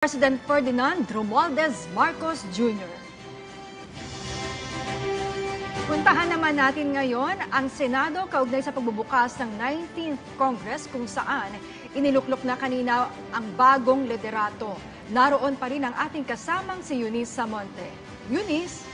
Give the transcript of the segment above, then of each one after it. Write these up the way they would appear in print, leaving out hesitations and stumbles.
President Ferdinand Romualdez Marcos Jr. Puntahan naman natin ngayon ang Senado kaugnay sa pagbubukas ng 19th Congress kung saan iniluklok na kanina ang bagong liderato. Naroon pa rin ang ating kasamang si Eunice Samonte. Eunice?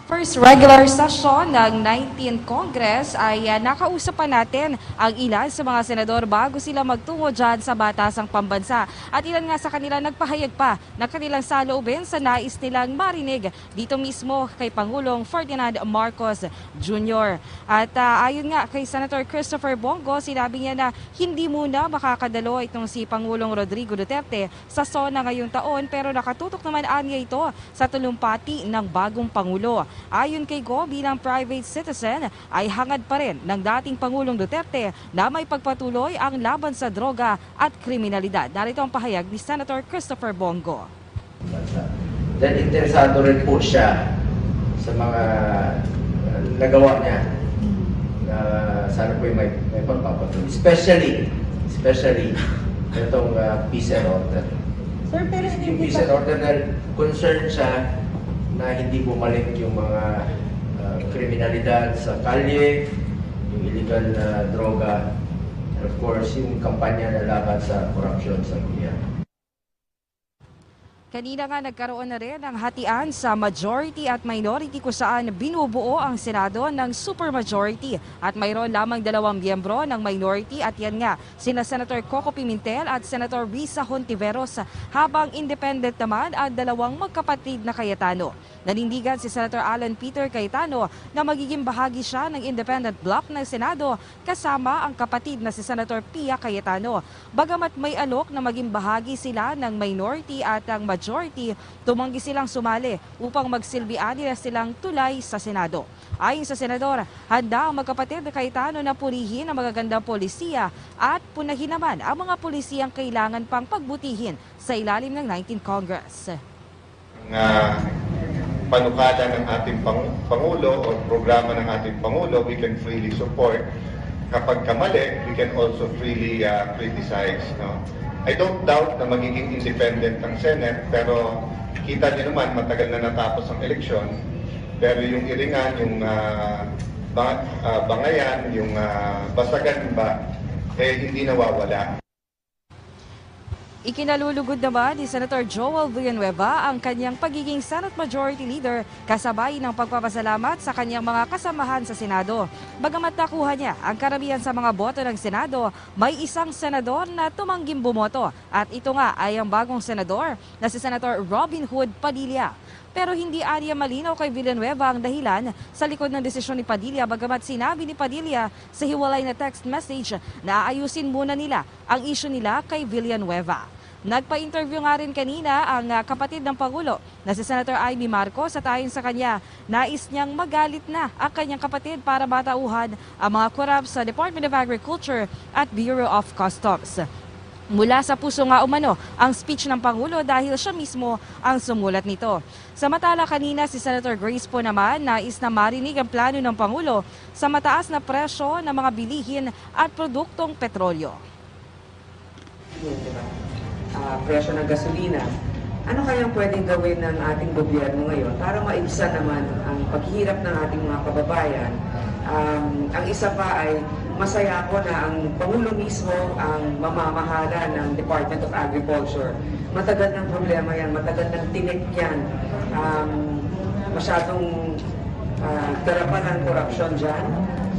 First regular session ng 19th Congress ay nakausap pa natin ang ilan sa mga senador bago sila magtungo dyan sa batasang pambansa. At ilan nga sa kanila nagpahayag pa na kanilang saloobin sa nais nilang marinig dito mismo kay Pangulong Ferdinand Marcos Jr. At ayon nga kay Senator Christopher Bongo, sinabi niya na hindi muna makakadalo itong si Pangulong Rodrigo Duterte sa Sona ngayong taon pero nakatutok naman anya ito sa tulumpati ng bagong Pangulo. Ayon kay Go, bilang private citizen ay hangad pa rin ng dating Pangulong Duterte na may pagpatuloy ang laban sa droga at kriminalidad. Narito ang pahayag ni Senator Christopher Bongo. Then interesado rin po siya sa mga nagawa niya. Sana po may pagpapatuloy. Especially itong peace and order. Sir, pero yung peace and order na concern siya na hindi bumalik yung mga kriminalidad sa kalye, yung illegal na droga, and of course, yung kampanya na laban sa korupsyon sa gobyerno. Kanina nga nagkaroon na rin ng hatian sa majority at minority kung saan binubuo ang Senado ng supermajority at mayroon lamang 2 miyembro ng minority at yan nga sina Senator Coco Pimentel at Senator Risa Hontiveros habang independent naman ang 2 magkapatid na Cayetano. Nanindigan si Senator Alan Peter Cayetano na magiging bahagi siya ng independent bloc ng Senado kasama ang kapatid na si Senator Pia Cayetano. Bagamat may alok na maging bahagi sila ng minority at ang majority, tumanggi silang sumali upang magsilbian nila silang tulay sa Senado. Ayon sa Senador, handa ang magkapatid na Cayetano na purihin ang magagandang polisiya at punahin naman ang mga polisiyang kailangan pang pagbutihin sa ilalim ng 19th Congress. Panukala ng ating Pangulo o programa ng ating Pangulo, we can freely support. Kapag kamali, we can also freely criticize. No? I don't doubt na magiging independent ang Senate, pero kita niyo naman matagal na natapos ang eleksyon. Pero yung iringan, yung bangayan, yung basagan ba, hindi nawawala. Ikinalulugod naman ni Senator Joel Villanueva ang kanyang pagiging Senate Majority Leader kasabay ng pagpapasalamat sa kanyang mga kasamahan sa Senado. Bagamat nakuha niya ang karamihan sa mga boto ng Senado, may isang senador na tumangging bumoto at ito nga ay ang bagong senador na si Senator Robin Hood Padilla. Pero hindi anya malinaw kay Villanueva ang dahilan sa likod ng desisyon ni Padilla bagamat sinabi ni Padilla sa hiwalay na text message na aayusin muna nila ang issue nila kay Villanueva. Nagpa-interview nga rin kanina ang kapatid ng Pangulo na si Senator Amy Marcos at ayon sa kanya, nais niyang magalit na ang kanyang kapatid para matauhan ang mga korap sa Department of Agriculture at Bureau of Customs. Mula sa puso nga umano ang speech ng Pangulo dahil siya mismo ang sumulat nito. Samantala kanina si Senator Grace po naman nais na marinig ang plano ng Pangulo sa mataas na presyo ng mga bilihin at produktong petrolyo. Presyo ng gasolina. Ano kayang pwedeng gawin ng ating gobyerno ngayon para maibsan naman ang paghihirap ng ating mga kababayan? Ang isa pa ay masaya ako na ang Pangulo mismo ang mamamahala ng Department of Agriculture. Matagal ng problema yan, matagal ng tinik yan. Masyadong garapan ng korupsyon dyan.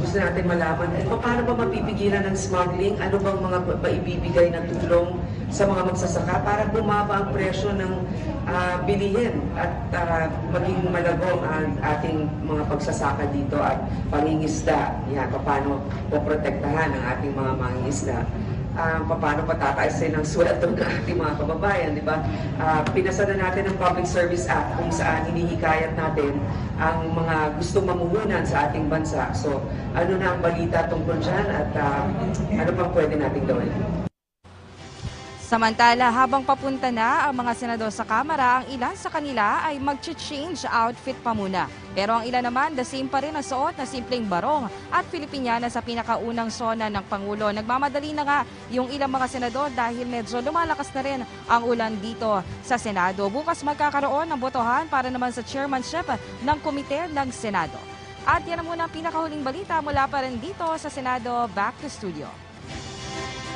Gusto natin malaman, paano ba mapipigilan ng smuggling? Ano bang mga maibibigay na tulong sa mga magsasaka para bumaba ang presyo ng bilihin at maging malagong ang ating mga pagsasaka dito at pangingisda. Yan, paano poprotektahan ang ating mga mangingisda. Paano patataasin ang sweldo ng ating mga kababayan, di ba? Pinasa na natin ang Public Service Act kung saan hinihikayat natin ang mga gustong mamuhunan sa ating bansa. So, ano na ang balita tungkol dyan at ano pang pwede natin gawin? Samantala, habang papunta na ang mga senador sa Kamara, ang ilan sa kanila ay mag-change outfit pa muna. Pero ang ilan naman, the same pa rin ang suot na simpleng barong at Filipiniana sa pinakaunang sona ng Pangulo. Nagmamadali na nga yung ilang mga senador dahil medyo lumalakas na rin ang ulan dito sa Senado. Bukas magkakaroon ng botohan para naman sa chairmanship ng Komite ng Senado. At yan na muna ang pinakahuling balita mula pa rin dito sa Senado. Back to studio.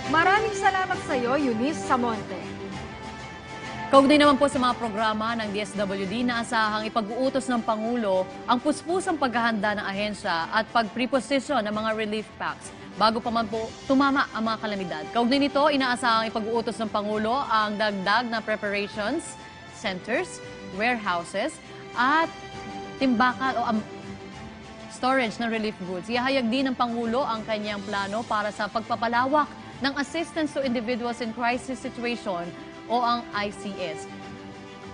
Maraming salamat sa iyo, Eunice Samonte. Kaugnay naman po sa mga programa ng DSWD na asahang ipag-uutos ng Pangulo ang puspusang paghahanda ng ahensya at pag-preposition ng mga relief packs bago pa man po tumama ang mga kalamidad. Kaugnay nito, inaasahang ipag-uutos ng Pangulo ang dagdag na preparations, centers, warehouses at timbakal o storage ng relief goods. Ihahayag din ng Pangulo ang kanyang plano para sa pagpapalawak ng Assistance to Individuals in Crisis Situation o ang ICS.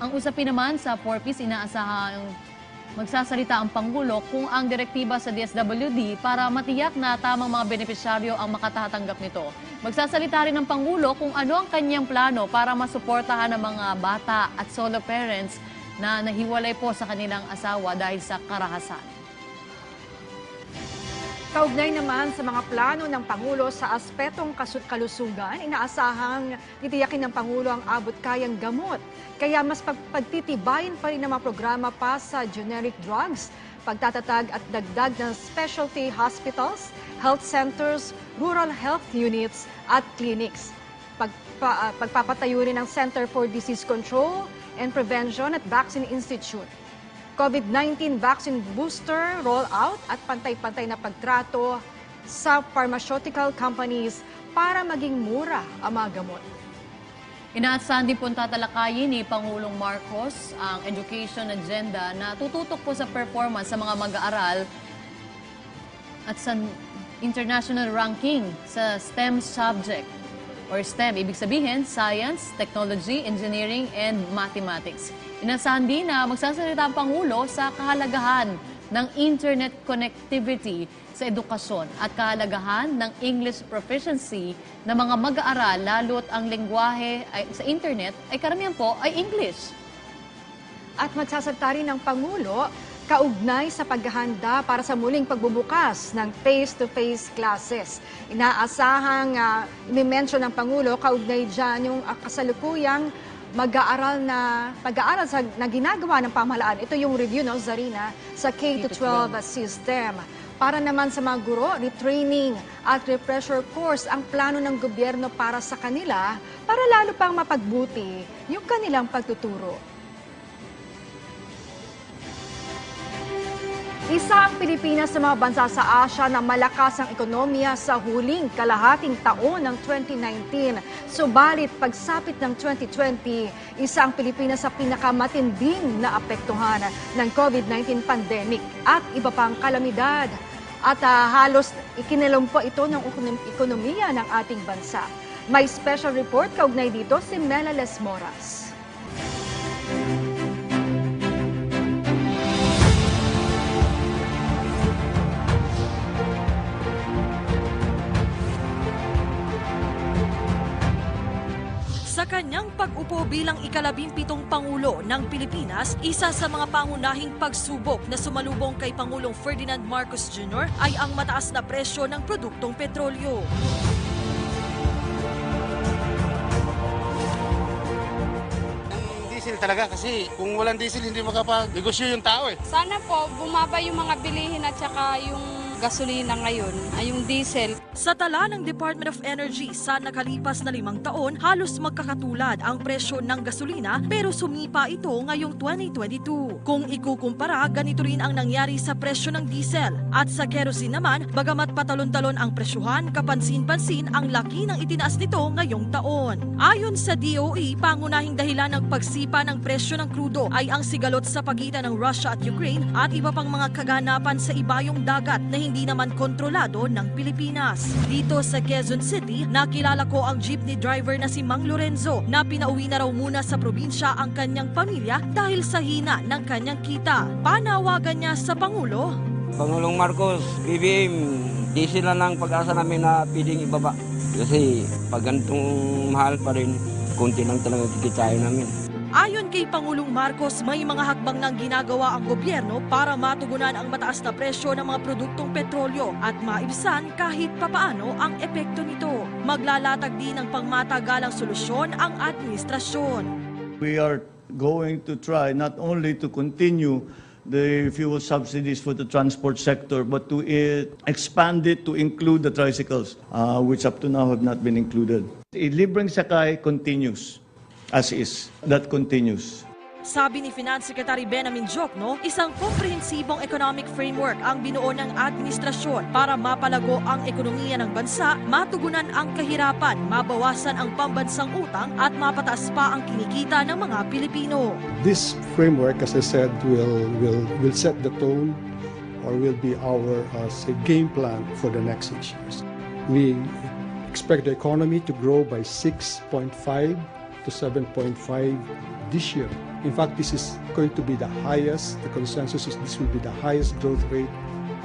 Ang usapin naman sa 4Ps, inaasahang magsasalita ang Pangulo kung ang direktiba sa DSWD para matiyak na tamang mga benepisyaryo ang makatatanggap nito. Magsasalita rin ang Pangulo kung ano ang kanyang plano para masuportahan ng mga bata at solo parents na nahiwalay po sa kanilang asawa dahil sa karahasan. Kaugnay naman sa mga plano ng Pangulo sa aspetong kalusugan, inaasahang titiyakin ng Pangulo ang abot-kayang gamot. Kaya mas pagtitibayin pa rin ang mga programa pa sa generic drugs, pagtatatag at dagdag ng specialty hospitals, health centers, rural health units at clinics. Pagpapatayo rin ng Center for Disease Control and Prevention at Vaccine Institute. COVID-19 vaccine booster rollout at pantay-pantay na pagtrato sa pharmaceutical companies para maging mura ang mga gamot. Inaasahan din po tatalakayin ni Pangulong Marcos ang education agenda na tututok po sa performance sa mga mag-aaral at sa international ranking sa STEM subject or STEM, ibig sabihin Science, Technology, Engineering, and Mathematics. Inasahan din na magsasalita ang Pangulo sa kahalagahan ng internet connectivity sa edukasyon at kahalagahan ng English proficiency ng mga mag-aaral lalo't ang lengguwahe sa internet ay karamihan po ay English. At magsasalita rin ng Pangulo kaugnay sa paghahanda para sa muling pagbubukas ng face-to-face classes. Inaasahang i-mention ng Pangulo kaugnay dyan yung kasalukuyang pag-aaral na ginagawa ng pamahalaan. Ito yung review, no, Zarina, sa K-12 system. Para naman sa mga guro, retraining at refresher course ang plano ng gobyerno para sa kanila para lalo pang mapagbuti yung kanilang pagtuturo. Isa ang Pilipinas sa mga bansa sa Asia na malakas ang ekonomiya sa huling kalahating taon ng 2019. Subalit pagsapit ng 2020, isa ang Pilipinas sa pinakamatinding na apektuhan ng COVID-19 pandemic at iba pang kalamidad. At halos ikinalumpo ito ng ekonomiya ng ating bansa. May special report kaugnay dito si Mela Lesmoras. Sa kanyang pag-upo bilang ika-17 Pangulo ng Pilipinas, isa sa mga pangunahing pagsubok na sumalubong kay Pangulong Ferdinand Marcos Jr. ay ang mataas na presyo ng produktong petrolyo. Diesel talaga kasi kung walang diesel hindi makapag-negosyo yung tao eh. Sana po bumaba yung mga bilihin at saka yung gasolina ngayon, ay yung diesel. Sa tala ng Department of Energy, sa nakalipas na 5 taon, halos magkakatulad ang presyo ng gasolina pero sumipa ito ngayong 2022. Kung ikukumpara, ganito rin ang nangyari sa presyo ng diesel. At sa kerosene naman, bagamat patalon-talon ang presyuhan, kapansin-pansin ang laki ng itinaas nito ngayong taon. Ayon sa DOE, pangunahing dahilan ng pagsipa ng presyo ng krudo ay ang sigalot sa pagitan ng Russia at Ukraine at iba pang mga kaganapan sa ibayong dagat na hindi naman kontrolado ng Pilipinas. Dito sa Quezon City, nakilala ko ang jeepney driver na si Mang Lorenzo na pinauwi na raw muna sa probinsya ang kanyang pamilya dahil sa hina ng kanyang kita. Panawagan niya sa Pangulo. Pangulong Marcos, BBM, diesel na ng pag-asa namin na pwedeng ibaba. Kasi pag ganitong mahal pa rin, konti lang talaga kikitain namin. Ayon kay Pangulong Marcos, may mga hakbang nang ginagawa ang gobyerno para matugunan ang mataas na presyo ng mga produktong petrolyo at maibsan kahit papaano ang epekto nito. Maglalatag din ng pangmatagalang solusyon ang administrasyon. We are going to try not only to continue the fuel subsidies for the transport sector, but to expand it to include the tricycles, which up to now have not been included. Libreng sakay continues. As is, that continues. Sabi ni Finance Secretary Benjamin Jokno, isang komprehensibong economic framework ang binuo ng administrasyon para mapalago ang ekonomiya ng bansa, matugunan ang kahirapan, mabawasan ang pambansang utang at mapataas pa ang kinikita ng mga Pilipino. This framework, as I said, will set the tone or will be our game plan for the next 6 years. We expect the economy to grow by 6.5 to 7.5 this year. In fact, this is going to be the highest, the consensus is this will be the highest growth rate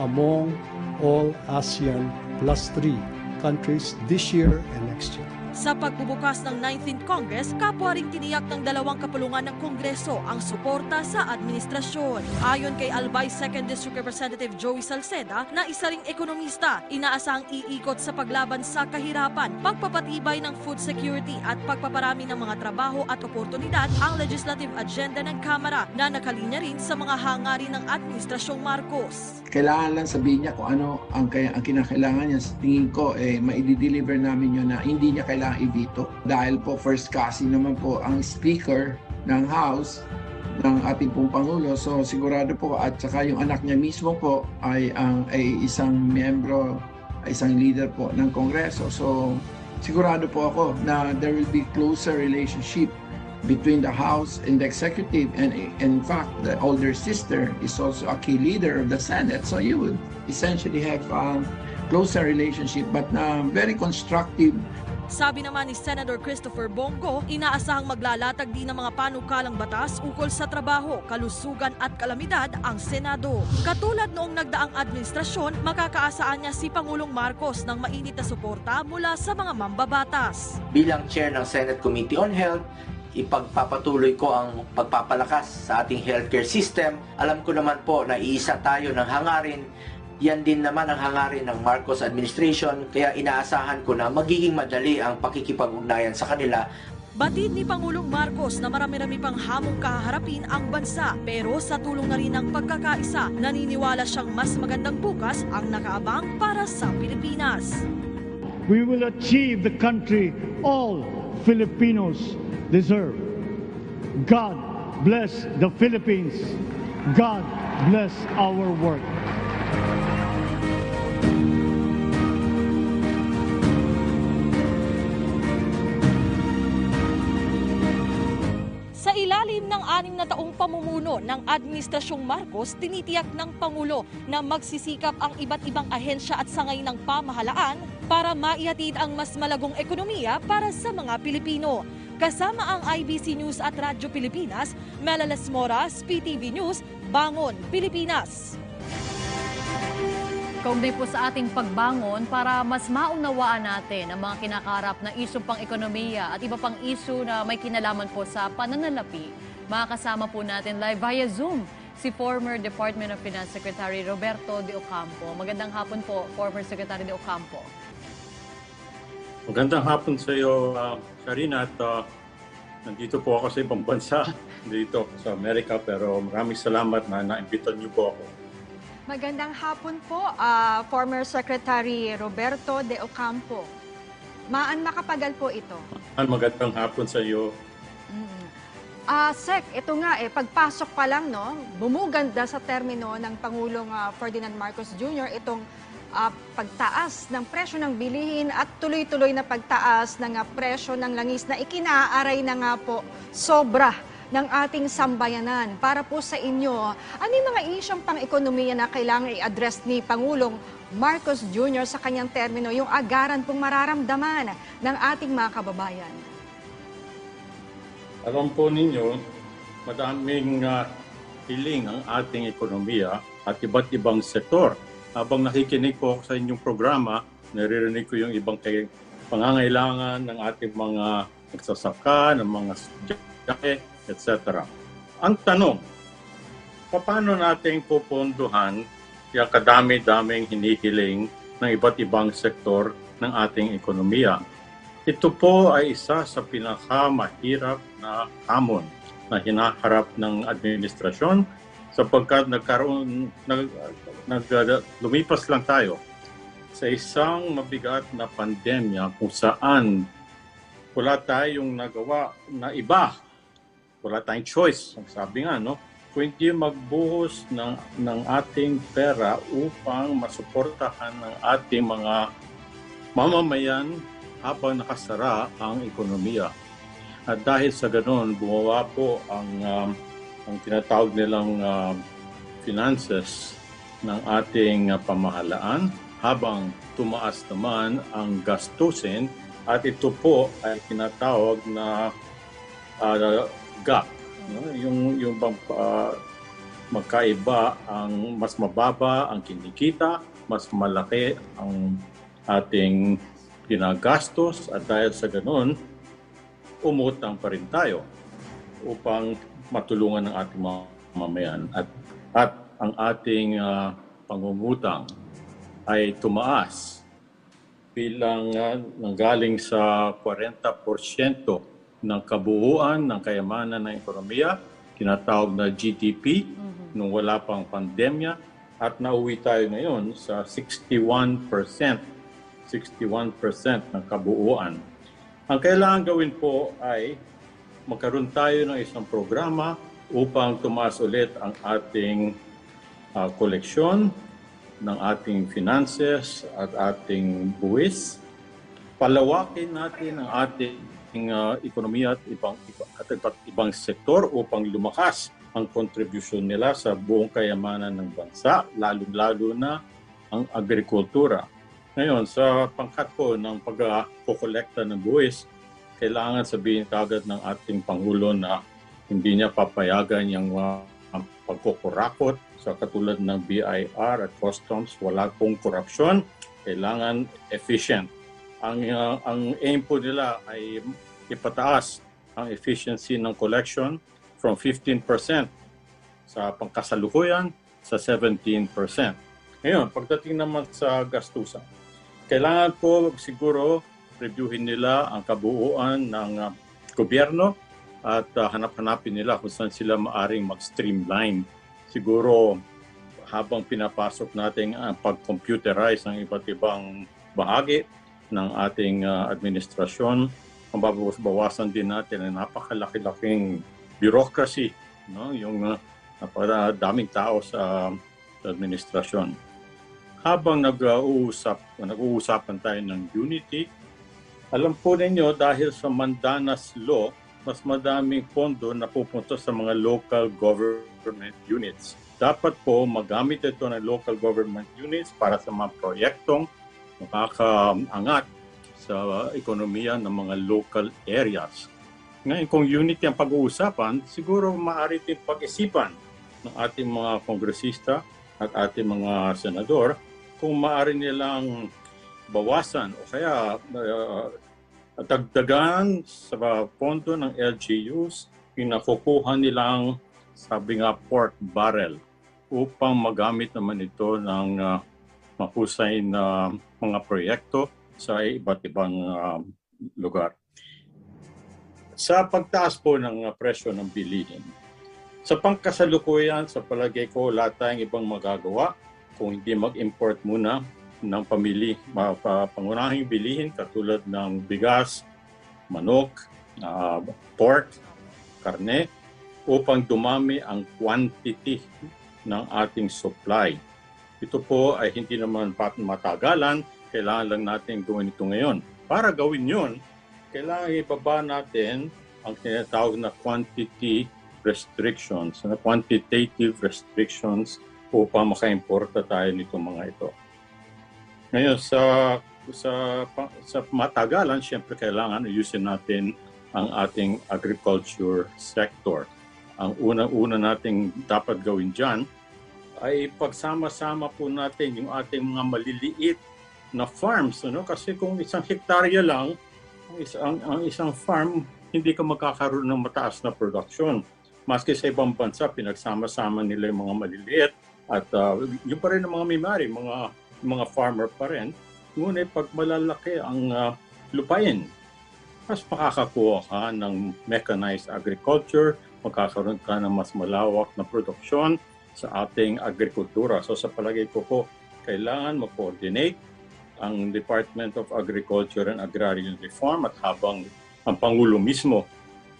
among all ASEAN +3 countries this year and next year. Sa pagbubukas ng 19th Congress, kapwa ring tiniyak ng dalawang kapulungan ng Kongreso ang suporta sa administrasyon. Ayon kay Albay 2nd District Representative Joey Salceda na isa ring ekonomista, inaasahang iikot sa paglaban sa kahirapan, pagpapatibay ng food security at pagpaparami ng mga trabaho at oportunidad ang legislative agenda ng Kamara na nakalinya rin sa mga hangarin ng Administrasyong Marcos. Kailangan lang sabihin niya kung ano ang kinakailangan niya. Sa tingin ko, maidi-deliver namin yun na hindi niya kailangan i-veto. Dahil po first kasi naman po ang Speaker ng House ng ating pong Pangulo. So sigurado po at saka yung anak niya mismo po ay isang miyembro, isang leader po ng Kongreso. So sigurado po ako na there will be closer relationship between the House and the Executive, and in fact the older sister is also a key leader of the Senate, so you would essentially have closer relationship but very constructive. Sabi naman ni Senator Christopher Bongo, inaasahang maglalatag din ng mga panukalang batas ukol sa trabaho, kalusugan at kalamidad ang Senado. Katulad noong nagdaang administrasyon, makakaasaan niya si Pangulong Marcos ng mainit na suporta mula sa mga mambabatas. Bilang chair ng Senate Committee on Health, ipagpapatuloy ko ang pagpapalakas sa ating healthcare system. Alam ko naman po na iisa tayo ng hangarin. Yan din naman ang hangarin ng Marcos administration, kaya inaasahan ko na magiging madali ang pakikipag-ugnayan sa kanila. Batid ni Pangulong Marcos na marami-rami pang hamong kaharapin ang bansa, pero sa tulong na rin ng pagkakaisa, naniniwala siyang mas magandang bukas ang nakaabang para sa Pilipinas. We will achieve the country all Filipinos deserve. God bless the Philippines. God bless our work. Sa ilalim ng 6 na taong pamumuno ng Administrasyong Marcos, tinitiyak ng Pangulo na magsisikap ang iba't ibang ahensya at sangay ng pamahalaan para maihatid ang mas malagong ekonomiya para sa mga Pilipino. Kasama ang IBC News at Radyo Pilipinas, Melales Moras, PTV News, Bangon, Pilipinas. Kaugnay po sa ating pagbangon para mas maunawaan natin ang mga kinakaharap na isyu pang ekonomiya at iba pang isyu na may kinalaman po sa pananalapi. Makakasama po natin live via Zoom si former Department of Finance Secretary Roberto De Ocampo. Magandang hapon po, former Secretary De Ocampo. Magandang hapon sa iyo, Karina, at nandito po ako sa ibang bansa, dito sa Amerika, pero maraming salamat na naimbitan niyo po ako. Magandang hapon po, former Secretary Roberto De Ocampo. Makapagal po ito. Magandang hapon sa iyo. Sec, ito nga pagpasok pa lang, no, bumuganda sa termino ng Pangulong Ferdinand Marcos Jr. itong pagtaas ng presyo ng bilihin at tuloy-tuloy na pagtaas ng presyo ng langis na ikinaaray na nga po sobra ng ating sambayanan. Para po sa inyo, ano yung mga isyong pang-ekonomiya na kailangan i-address ni Pangulong Marcos Jr. sa kanyang termino, yung agaran pong mararamdaman ng ating mga kababayan? Alam po ninyo, madaming hiling ang ating ekonomiya at iba't ibang sektor. Habang nakikinig po ako sa inyong programa, naririnig ko yung ibang pangangailangan ng ating mga magsasaka, ng mga estudyante, etc. Ang tanong, paano natin pupunduhan yung kadami-daming hinihiling ng iba't ibang sektor ng ating ekonomiya? Ito po ay isa sa pinakamahirap na hamon na hinaharap ng administrasyon sapagkat lumipas lang tayo sa isang mabigat na pandemya kung saan wala tayong nagawa na iba. Wala tayong choice. Ang sabi nga, no? Kung hindi magbuhos ng ating pera upang masuportahan ng ating mga mamamayan habang nakasara ang ekonomiya. At dahil sa ganoon, bumawa po ang tinatawag nilang finances ng ating pamahalaan habang tumaas naman ang gastusin at ito po ay tinatawag na gap. No? Yung magkaiba, ang mas mababa ang kinikita, mas malaki ang ating ginagastos at dahil sa ganoon, umutang pa rin tayo upang matulungan ng ating mga mamayan at ang ating pangungutang ay tumaas bilang nanggaling sa 40% ng kabuuan ng kayamanan ng ekonomiya, tinatawag na GDP, nung wala pang pandemya, at nauwi tayo ngayon sa 61% ng kabuuan. Ang kailangan gawin po ay magkaroon tayo ng isang programa upang tumaas ulit ang ating koleksyon ng ating finances at ating buwis. Palawakin natin ang ating ekonomiya at ibang sektor upang lumakas ang kontribusyon nila sa buong kayamanan ng bansa, lalo-lalo na ang agrikultura. Ngayon, sa pangkat po ng pagkukolekta ng buwis, kailangan sabihin kagad ng ating Pangulo na hindi niya papayagan yung pagkukurakot sa katulad ng BIR at customs. Wala pong korupsyon, kailangan efficient. Ang aim po nila ay ipataas ang efficiency ng collection from 15% sa pangkasalukuyan sa 17%. Ngayon, pagdating naman sa gastusan, kailangan po siguro reviewin nila ang kabuuan ng gobyerno at hanap-hanapin nila kung saan sila maaring mag-streamline. Siguro habang pinapasok natin ang pag-computerize ng iba't ibang bahagi ng ating administrasyon, mababawasan din natin ang napakalaki-laking bureaucracy, no? Yung daming tao sa administrasyon. Habang nag-uusapan tayo ng unity, alam po ninyo dahil sa Mandanas Law, mas madaming pondo na pupunta sa mga local government units. Dapat po magamit ito ng local government units para sa mga proyektong makakaangat sa ekonomiya ng mga local areas. Ngayon, kung unity ang pag-uusapan, siguro maaari din pag-isipan ng ating mga kongresista at ating mga senador kung maaari nilang bawasan o kaya dagdagan sa pondo ng LGUs yung nakukuha nilang, sabi nga, pork barrel upang magamit naman ito ng mahusay na mga proyekto sa iba't ibang lugar. Sa pagtaas po ng presyo ng bilihin, sa pangkasalukuyan, sa palagay ko, wala tayong ibang magagawa kung hindi mag-import muna ng pangunahing bilihin katulad ng bigas, manok, pork, karne, upang dumami ang quantity ng ating supply. Ito po ay hindi naman matagalan, kailangan lang natin gawin ito ngayon. Para gawin yun, kailangan ibaba natin ang tinatawag na quantity restrictions, na quantitative restrictions upang maka-importa tayo nito mga ito. Ngayon, sa matagalan, siyempre kailangan ayusin natin ang ating agriculture sector. Ang una nating dapat gawin dyan ay pagsama-sama po natin yung ating mga maliliit na farms, kasi kung isang hektarya lang, ang isang farm, hindi ka magkakaroon ng mataas na production. Maski sa ibang bansa, pinagsama-sama nila yung mga maliliit at yung pa rin ang mga may-ari, mga farmer pa rin. Ngunit pag malalaki ang lupain, mas makakakuha ka ng mechanized agriculture, magkakaroon ka ng mas malawak na produksyon sa ating agrikultura. So sa palagay ko po, kailangan mag-coordinate ang Department of Agriculture and Agrarian Reform at habang ang Pangulo mismo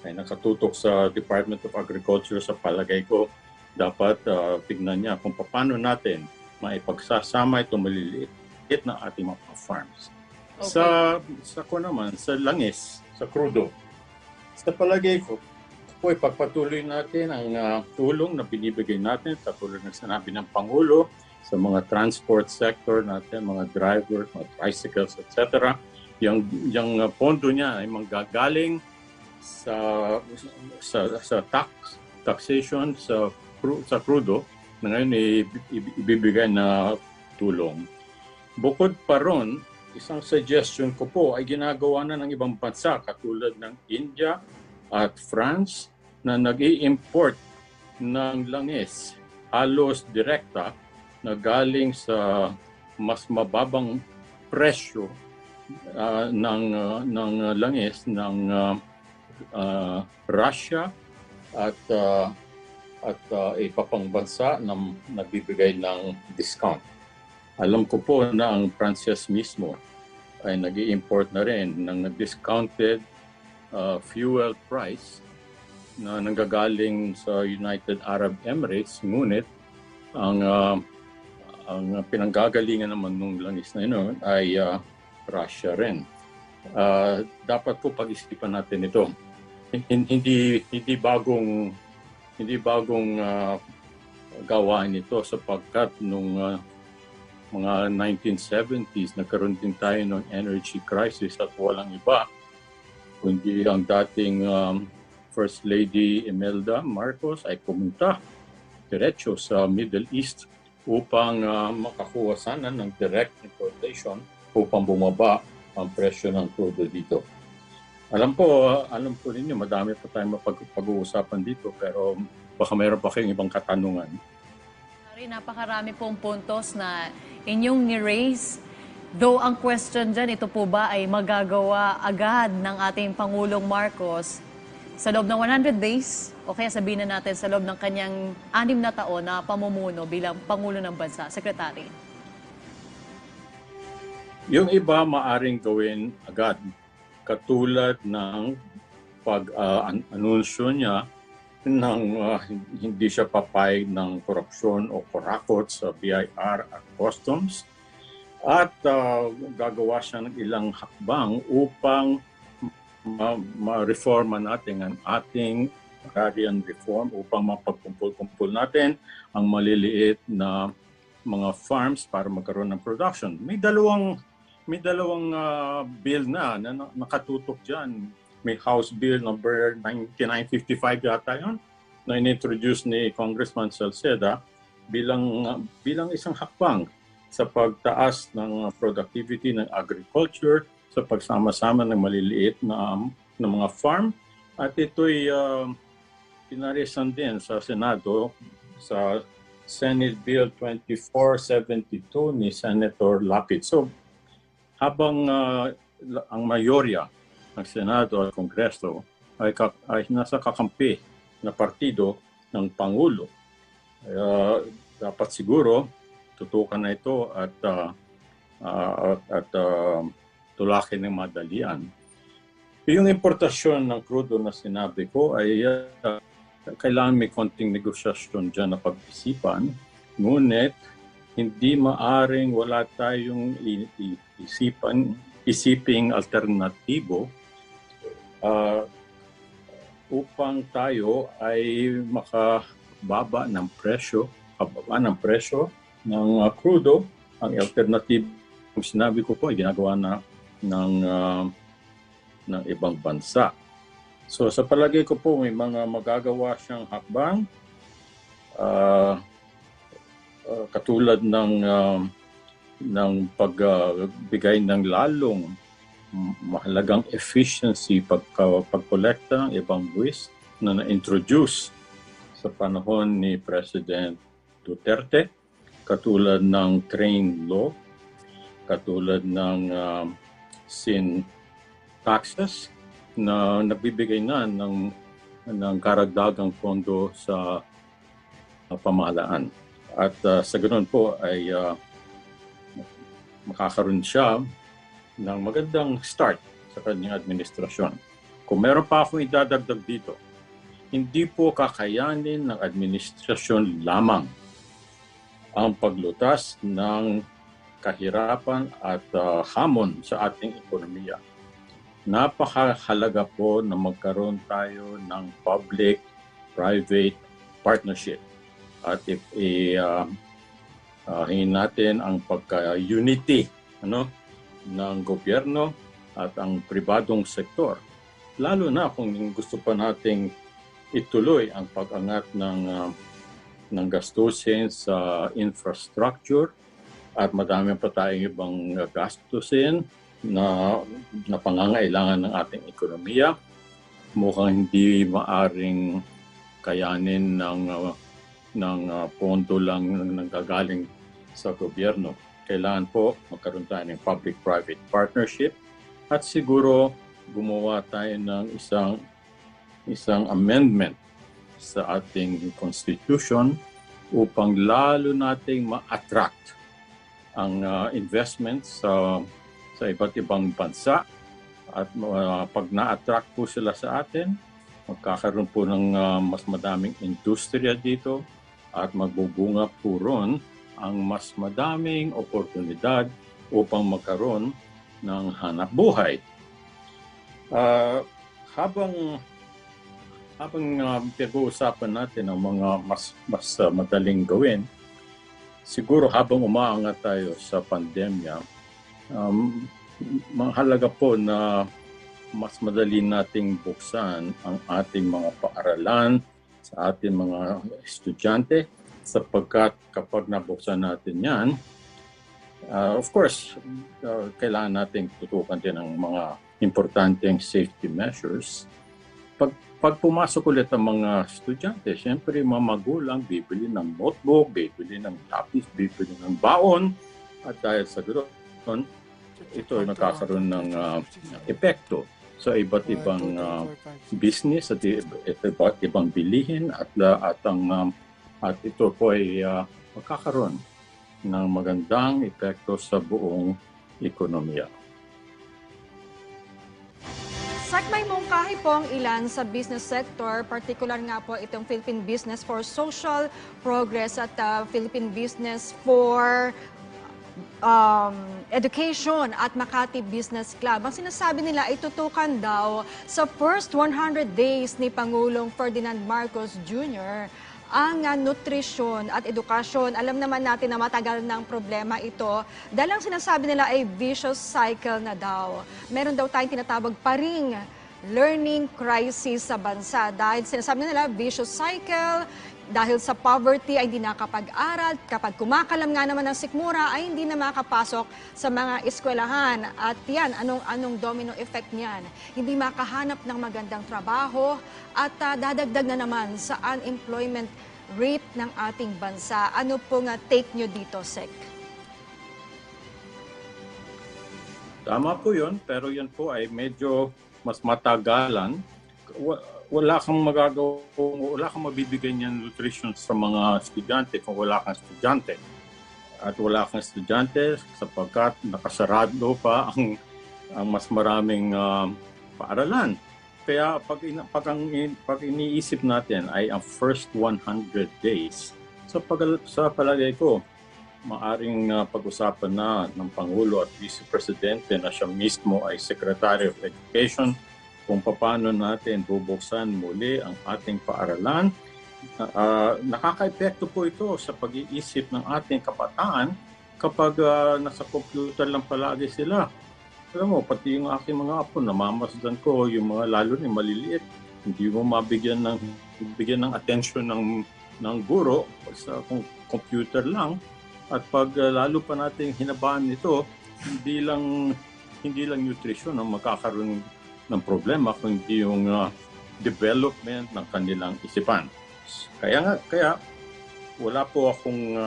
ay nakatutok sa Department of Agriculture, sa palagay ko, dapat tignan niya kung paano natin maipagsasama itong maliliit na ating mga farms. Okay. Sa langis, sa crudo, sa palagay ko, ipagpatuloy natin ang tulong na binibigay natin, katulad ng sinabi ng Pangulo, sa mga transport sector natin, mga drivers, mga tricycles, etc. Yung pondo niya ay manggagaling sa taxation sa crudo na ngayon ibibigay na tulong. Bukod pa ron, isang suggestion ko po ay ginagawa na ng ibang bansa katulad ng India at France na nag-i-import ng langis halos direkta na galing sa mas mababang presyo ng langis ng Russia at ipapang bansa na nagbibigay ng discount. Alam ko po na ang Pranses mismo ay nag-i-import na rin ng discounted fuel price na nanggagaling sa United Arab Emirates, ngunit ang pinanggagalingan naman ng langis na ito ay Russia rin. Dapat po pag-isipan natin ito. Hindi bagong gawain ito sapagkat nung mga 1970s nagkaroon din tayo ng energy crisis at walang iba kundi ang dating First Lady Imelda Marcos ay pumunta diretso sa Middle East upang makakuha sana ng direct importation upang bumaba ang presyo ng crudo dito. Alam po ninyo, madami pa tayong mapag-uusapan dito pero baka mayroon pa kayong ibang katanungan. Napakarami pong puntos na inyong ni-raise. Though ang question dyan, ito po ba ay magagawa agad ng ating Pangulong Marcos sa loob ng 100 days o kaya sabihin na natin sa loob ng kanyang 6 na taon na pamumuno bilang Pangulo ng Bansa? Secretary. Yung iba maaring gawin agad, katulad ng pag-anunsyo niya nang hindi siya papayag ng korupsyon o kurakot sa BIR at Customs at gagawa siya ng ilang hakbang upang ma-reforma natin ang ating Agrarian Reform upang mapagkumpul-kumpul natin ang maliliit na mga farms para magkaroon ng production. May dalawang bill na nakatutok dyan. May House Bill number 9955 yata yun, na in-introduce ni Congressman Salceda bilang isang hakbang sa pagtaas ng productivity ng agriculture, sa pagsama-sama ng maliliit na mga farm. At ito'y pinarisan din sa Senado sa Senate Bill 2472 ni Senator Lapid. So, habang ang mayorya ng Senado at Kongreso ay nasa kakampi na partido ng Pangulo, dapat siguro tutukan na ito at tulakin ng madalian. Yung importasyon ng crudo na sinabi ko ay kailangan may konting negosyasyon dyan na pag-isipan, ngunit hindi maaring wala tayong isiping alternatibo upang tayo ay makababa ng presyo ng crudo. Ang alternative, kung sinabi ko po, ay ginagawa na ng ibang bansa. So sa palagay ko po, may mga magagawa siyang hakbang katulad ng ng pagbigay ng lalong mahalagang efficiency pagkolekta ng ibang buwis na na-introduce sa panahon ni President Duterte, katulad ng train law, katulad ng sin taxes na nagbibigay na ng karagdagang pondo sa pamahalaan. At sa ganoon po ay makakaroon siya ng magandang start sa kanyang administrasyon. Kung meron pa akong idadagdag dito, hindi po kakayanin ng administrasyon lamang ang paglutas ng kahirapan at hamon sa ating ekonomiya. Napakahalaga po na magkaroon tayo ng public-private partnership at hingin natin ang pagka-unity ng gobyerno at ang pribadong sektor. Lalo na kung gusto pa nating ituloy ang pag-angat ng gastusin sa infrastructure at madami pa tayong ibang gastusin na pangangailangan ng ating ekonomiya. Mukhang hindi maaring kayanin ng pondo lang nanggagaling sa gobyerno. Kailangan po magkaroon tayo ng public-private partnership at siguro gumawa tayo ng isang amendment sa ating constitution upang lalo nating ma-attract ang investments sa iba't ibang bansa. At pag na-attract po sila sa atin, magkakaroon po ng mas madaming industriya dito at magbubunga po ron ang mas madaming oportunidad upang magkaroon ng hanap buhay. Habang pinag-uusapan natin ang mga mas madaling gawin, siguro habang umaangat tayo sa pandemya, mahalaga po na mas madali nating buksan ang ating mga paaralan sa ating mga estudyante, sapagkat kapag nabuksan natin yan, of course, kailangan nating tutukan din ang mga importanteng safety measures. Pag pumasok ulit ang mga estudyante, siyempre mga magulang bibili ng notebook, bibili ng lapis, bibili ng baon, at dahil sa ganoon, ito ay nakakaroon ng epekto sa iba't ibang business at iba't ibang bilihin at ito po ay magkakaroon ng magandang epekto sa buong ekonomiya. May mungkahi po ang ilan sa business sector, particular nga po itong Philippine Business for Social Progress at Philippine Business for Education at Makati Business Club. Ang sinasabi nila ay tutukan daw sa first 100 days ni Pangulong Ferdinand Marcos Jr. ang nutrisyon at edukasyon. Alam naman natin na matagal ng problema ito dahil ang sinasabi nila ay vicious cycle na daw. Meron daw tayong tinatawag pa ring learning crisis sa bansa dahil sinasabi nila vicious cycle dahil sa poverty ay hindi nakapag-aral. Kapag kumakalam nga naman ng sikmura ay hindi na makapasok sa mga eskwelahan. At yan, anong domino effect niyan? Hindi makahanap ng magandang trabaho at dadagdag na naman sa unemployment rate ng ating bansa. Ano po nga take nyo dito, Sec? Tama po yun, pero yan po ay medyo mas matagalan. Wala kang magagawa, wala kang mabibigay niyan nutrition sa mga estudyante kung wala kang estudyante. At wala kang estudyante sapagkat nakasarado pa ang mas maraming paaralan. Kaya pag iniisip natin ay ang first 100 days, sa palagay ko, maaring pag-usapan na ng Pangulo at Vice Presidente na siya mismo ay Secretary of Education kung paano natin bubuksan muli ang ating paaralan. Nakaka-epekto po ito sa pag-iisip ng ating kabataan kapag nasa computer lang palagi sila. Alam mo, pati yung aking mga apo, namamasdan ko, yung mga lalo na maliliit, hindi mo mabigyan ng attention ng guro sa computer lang. At pag lalo pa nating hinabaan ito, hindi lang nutrition ang magkakaroon ng problema, kundi yung development ng kanilang isipan. Kaya wala po akong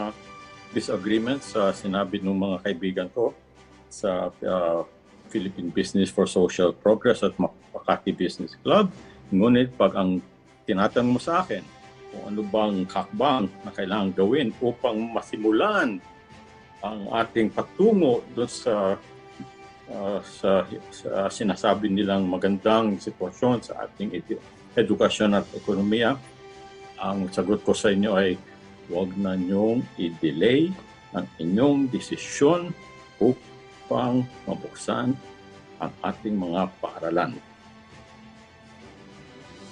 disagreement sa sinabi ng mga kaibigan ko sa Philippine Business for Social Progress at Makati Business Club. Ngunit pag ang tinatanong mo sa akin kung ano bang hakbang na kailangan gawin upang masimulan ang ating patungo doon sa sinasabi nilang magandang sitwasyon sa ating edukasyon at ekonomiya, ang sagot ko sa inyo ay huwag na niyong i-delay ang inyong desisyon upang mabuksan ang ating mga paaralan.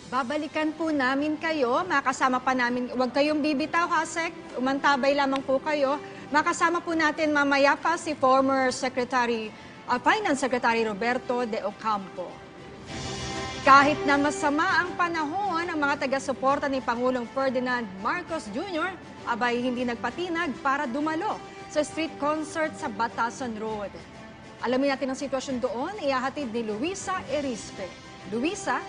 Babalikan po namin kayo, makasama pa namin, huwag kayong bibitaw ha, Sec, umantabay lamang po kayo. Makasama po natin mamaya pa si former Finance Secretary Roberto De Ocampo. Kahit na masama ang panahon, ang mga taga-suporta ni Pangulong Ferdinand Marcos Jr. abay hindi nagpatinag para dumalo sa street concert sa Batasan Road. Alamin natin ang sitwasyon doon, ihahatid ni Luisa Erispe. Luisa?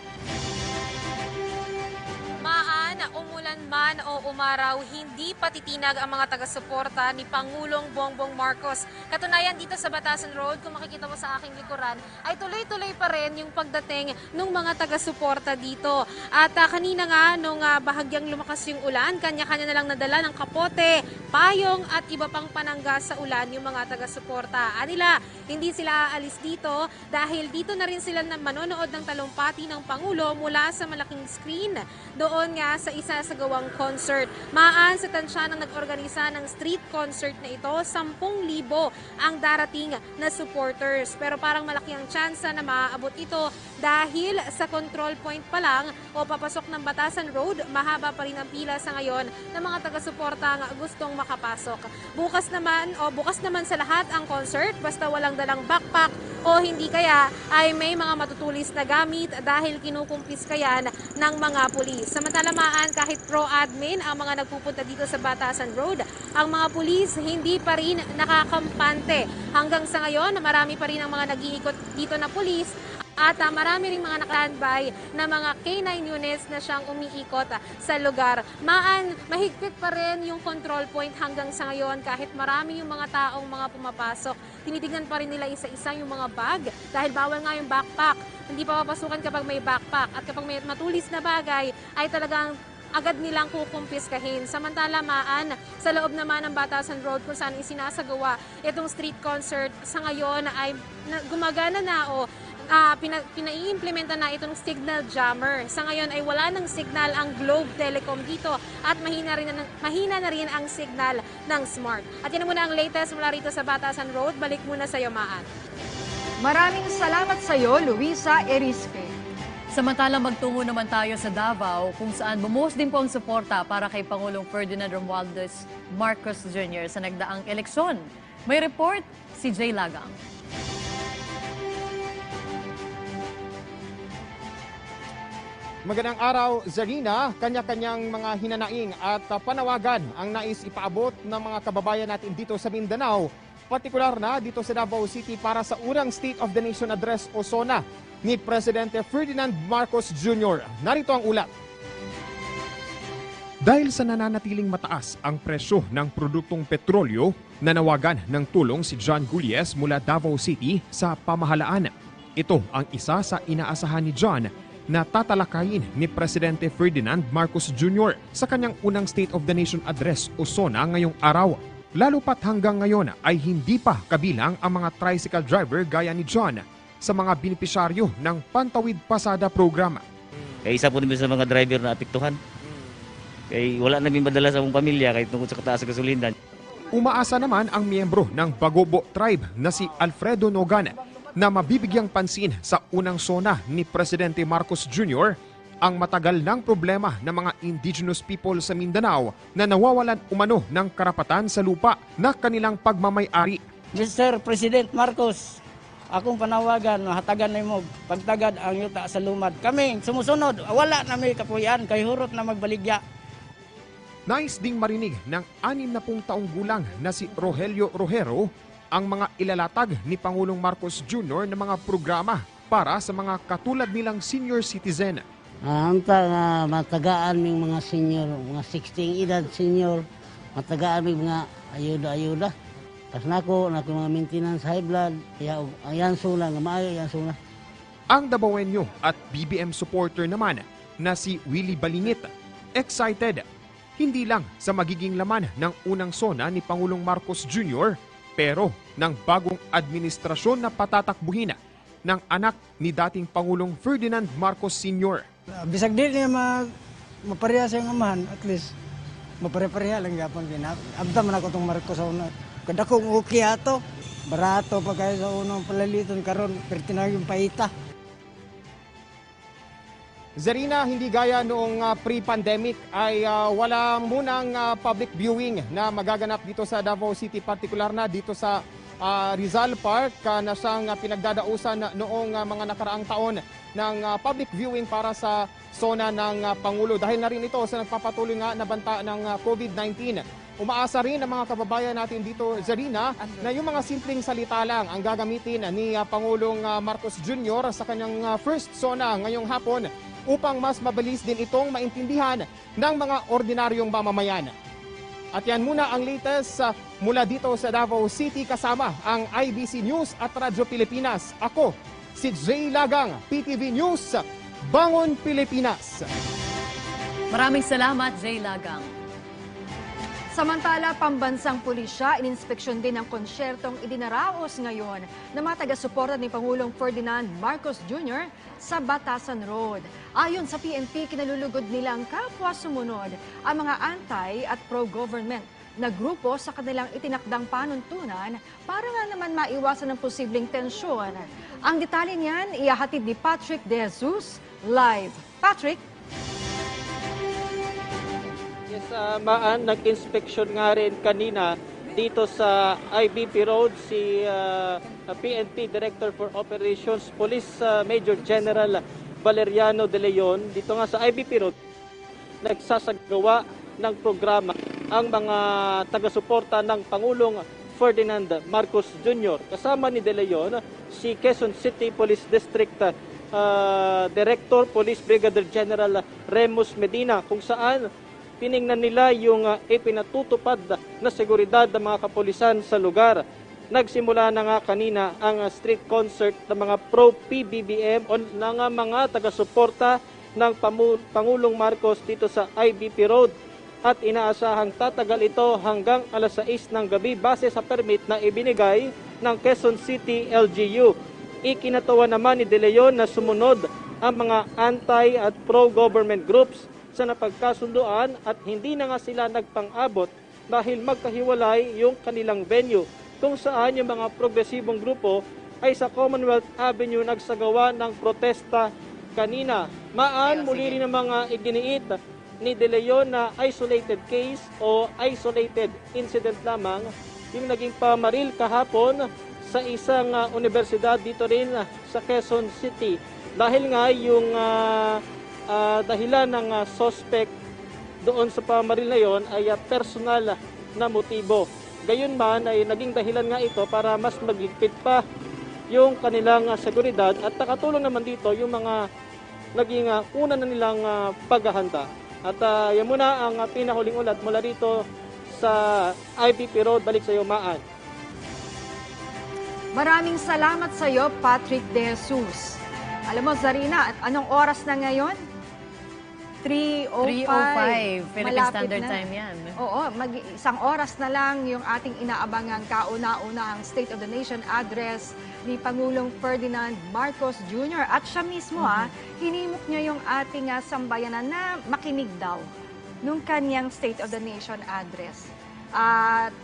Umulan man o umaraw, hindi patitinag ang mga taga-suporta ni Pangulong Bongbong Marcos. Katunayan dito sa Batasan Road, kung makikita mo sa aking likuran, ay tuloy-tuloy pa rin yung pagdating ng mga taga-suporta dito. At kanina nga, nung bahagyang lumakas yung ulan, kanya-kanya na lang nadala ng kapote, payong at iba pang panangga sa ulan yung mga taga-suporta. Anila, hindi sila aalis dito dahil dito na rin sila manonood ng talumpati ng Pangulo mula sa malaking screen doon nga sa isa sa gawang concert. Maan sa tansya ng nag-organisa ng street concert na ito, 10,000 ang darating na supporters. Pero parang malaki ang tsansa na maaabot ito dahil sa control point pa lang o papasok ng Batasan Road, mahaba pa rin ang pila sa ngayon ng mga taga-suportang gustong makapasok. Bukas naman sa lahat ang concert, basta walang dalang backpack o hindi kaya ay may mga matutulis na gamit dahil kinukumpis kayan ng mga pulis. Samantala kahit pro-admin ang mga nagpupunta dito sa Batasan Road, ang mga pulis hindi pa rin nakakampante. Hanggang sa ngayon, marami pa rin ang mga nag-iikot dito na pulis at marami ring mga naka-standby na mga K9 units na siyang umiikot sa lugar. Mahigpit pa rin yung control point hanggang sa ngayon kahit marami yung mga taong mga pumapasok. Tinitignan pa rin nila isa-isa yung mga bag dahil bawal nga yung backpack. Hindi pa papasukan kapag may backpack at kapag may matulis na bagay ay talagang agad nilang kukumpiskahin. Samantala sa loob naman ng Batasan Road kung saan isinasagawa itong street concert sa ngayon ay gumagana na o pinaiimplementa na itong signal jammer. Sa ngayon ay wala ng signal ang Globe Telecom dito at mahina na rin ang signal ng Smart. At yan muna ang latest mula rito sa Batasan Road. Balik muna sa iyo, Maan. Maraming salamat sa iyo, Luisa Erispe. Samantala magtungo naman tayo sa Davao kung saan bumuhos din po ang suporta para kay Pangulong Ferdinand Romualdez Marcos Jr. sa nagdaang eleksyon. May report si Jay Lagang. Magandang araw, Zarina. Kanya-kanyang mga hinanaing at panawagan ang nais ipaabot ng mga kababayan natin dito sa Mindanao, partikular na dito sa Davao City para sa unang State of the Nation Address o SONA ni Presidente Ferdinand Marcos Jr. Narito ang ulat. Dahil sa nananatiling mataas ang presyo ng produktong petrolyo, nanawagan ng tulong si John Gullies mula Davao City sa pamahalaan. Ito ang isa sa inaasahan ni John na tatalakayin ni Presidente Ferdinand Marcos Jr. sa kanyang unang State of the Nation Address o SONA ngayong araw. Lalo pat hanggang ngayon ay hindi pa kabilang ang mga tricycle driver gaya ni John sa mga benepisyaryo ng Pantawid Pasada Programa. Kaya isa po namin sa mga driver na apektuhan. Kaya wala namin madala sa among pamilya kahit tungkol sa kataas sa gasolina. Umaasa naman ang miyembro ng Bagobo Tribe na si Alfredo Nogan na mabibigyang pansin sa unang SONA ni Presidente Marcos Jr. ang matagal ng problema ng mga indigenous people sa Mindanao na nawawalan umano ng karapatan sa lupa na kanilang pagmamay-ari. Mr. President Marcos, akong panawagan, hatagan na mo, pagtagad ang yuta sa lumad. Kami, sumusunod, wala na may kapuyan, kay hurot na magbaligya. Nais ding marinig ng 60 taong gulang na si Rogelio Rojero ang mga ilalatag ni Pangulong Marcos Jr. na mga programa para sa mga katulad nilang senior citizen. Ang matagaan ng mga senior, mga 60 edad senior, matagaan ng mga ayuda-ayuda. Tapos nako mga maintenance high blood, ayan suna, maayo, ayan suna. Ang Dabawenyo at BBM supporter naman na si Willie Balingit, excited hindi lang sa magiging laman ng unang sona ni Pangulong Marcos Jr., pero ng bagong administrasyon na patatakbuhin ng anak ni dating Pangulong Ferdinand Marcos Sr. Bisag di niya mapareha siyang amahan, at least mapare-pareha lang yapon din. Abda man ako itong Marcos sa una. Kada kong okay ato, barato pa kayo sa unang palaliton karon, pertinag yung paita. Zarina, hindi gaya noong pre-pandemic ay wala munang public viewing na magaganap dito sa Davao City, partikular na dito sa Rizal Park na siyang pinagdadausan noong mga nakaraang taon ng public viewing para sa sona ng Pangulo. Dahil na rin ito sa nagpapatuloy nga na banta ng COVID-19. Umaasa rin ang mga kababayan natin dito, Zarina, na yung mga simpleng salita lang ang gagamitin ni Pangulong Marcos Jr. sa kanyang first sona ngayong hapon upang mas mabilis din itong maintindihan ng mga ordinaryong mamamayan. At yan muna ang latest mula dito sa Davao City kasama ang IBC News at Radyo Pilipinas. Ako, si Jay Lagang, PTV News, Bangon Pilipinas. Maraming salamat, Jay Lagang. Samantala, pambansang pulisya, ininspeksyon din ang konsyertong idinaraos ngayon na mga taga-suporta ni Pangulong Ferdinand Marcos Jr. sa Batasan Road. Ayon sa PNP, kinalulugod nilang kapwa sumunod ang mga anti- at pro-government na grupo sa kanilang itinakdang panuntunan para nga naman maiwasan ang posibleng tensyon. Ang detalye niyan, ihahatid ni Patrick De Jesus live. Patrick? Nag-inspeksyon nga rin kanina dito sa IBP Road si PNP Director for Operations Police Major General Valeriano De Leon. Dito nga sa IBP Road, nagsasagawa ng programa ang mga taga-suporta ng Pangulong Ferdinand Marcos Jr. Kasama ni De Leon si Quezon City Police District Director Police Brigadier General Remus Medina, kung saan tiningnan nila yung ipinatutupad na seguridad ng mga kapulisan sa lugar. Nagsimula na nga kanina ang street concert ng mga pro-PBBM o ng mga taga-suporta ng Pangulong Marcos dito sa IBP Road. At inaasahang tatagal ito hanggang alas 6 ng gabi base sa permit na ibinigay ng Quezon City LGU. Ikinatawa naman ni De Leon na sumunod ang mga anti- at pro-government groups sa napagkasunduan at hindi na nga sila nagpang-abot dahil magkahiwalay yung kanilang venue, kung saan yung mga progresibong grupo ay sa Commonwealth Avenue nagsagawa ng protesta kanina. Muli rin ang mga iginiit ni De Leon na isolated case o isolated incident lamang yung naging pamaril kahapon sa isang universidad dito rin sa Quezon City. Dahil nga yung dahilan ng suspect doon sa pamaril na yon ay personal na motibo. Gayunman ay naging dahilan nga ito para mas magligpit pa yung kanilang seguridad at nakatulong naman dito yung mga naging una na nilang paghahanda. At yan muna ang pinahuling ulat mula dito sa IBP Road. Balik sa iyo, Maan. Maraming salamat sa iyo, Patrick De Jesus. Alam mo, Zarina, at anong oras na ngayon? 3:05. Philippine Standard Time yan. Oo, isang oras na lang yung ating inaabangang kauna-unahang State of the Nation address ni Pangulong Ferdinand Marcos Jr. At siya mismo, hinimok niya yung ating sambayanan na makinig daw nung kanyang State of the Nation address.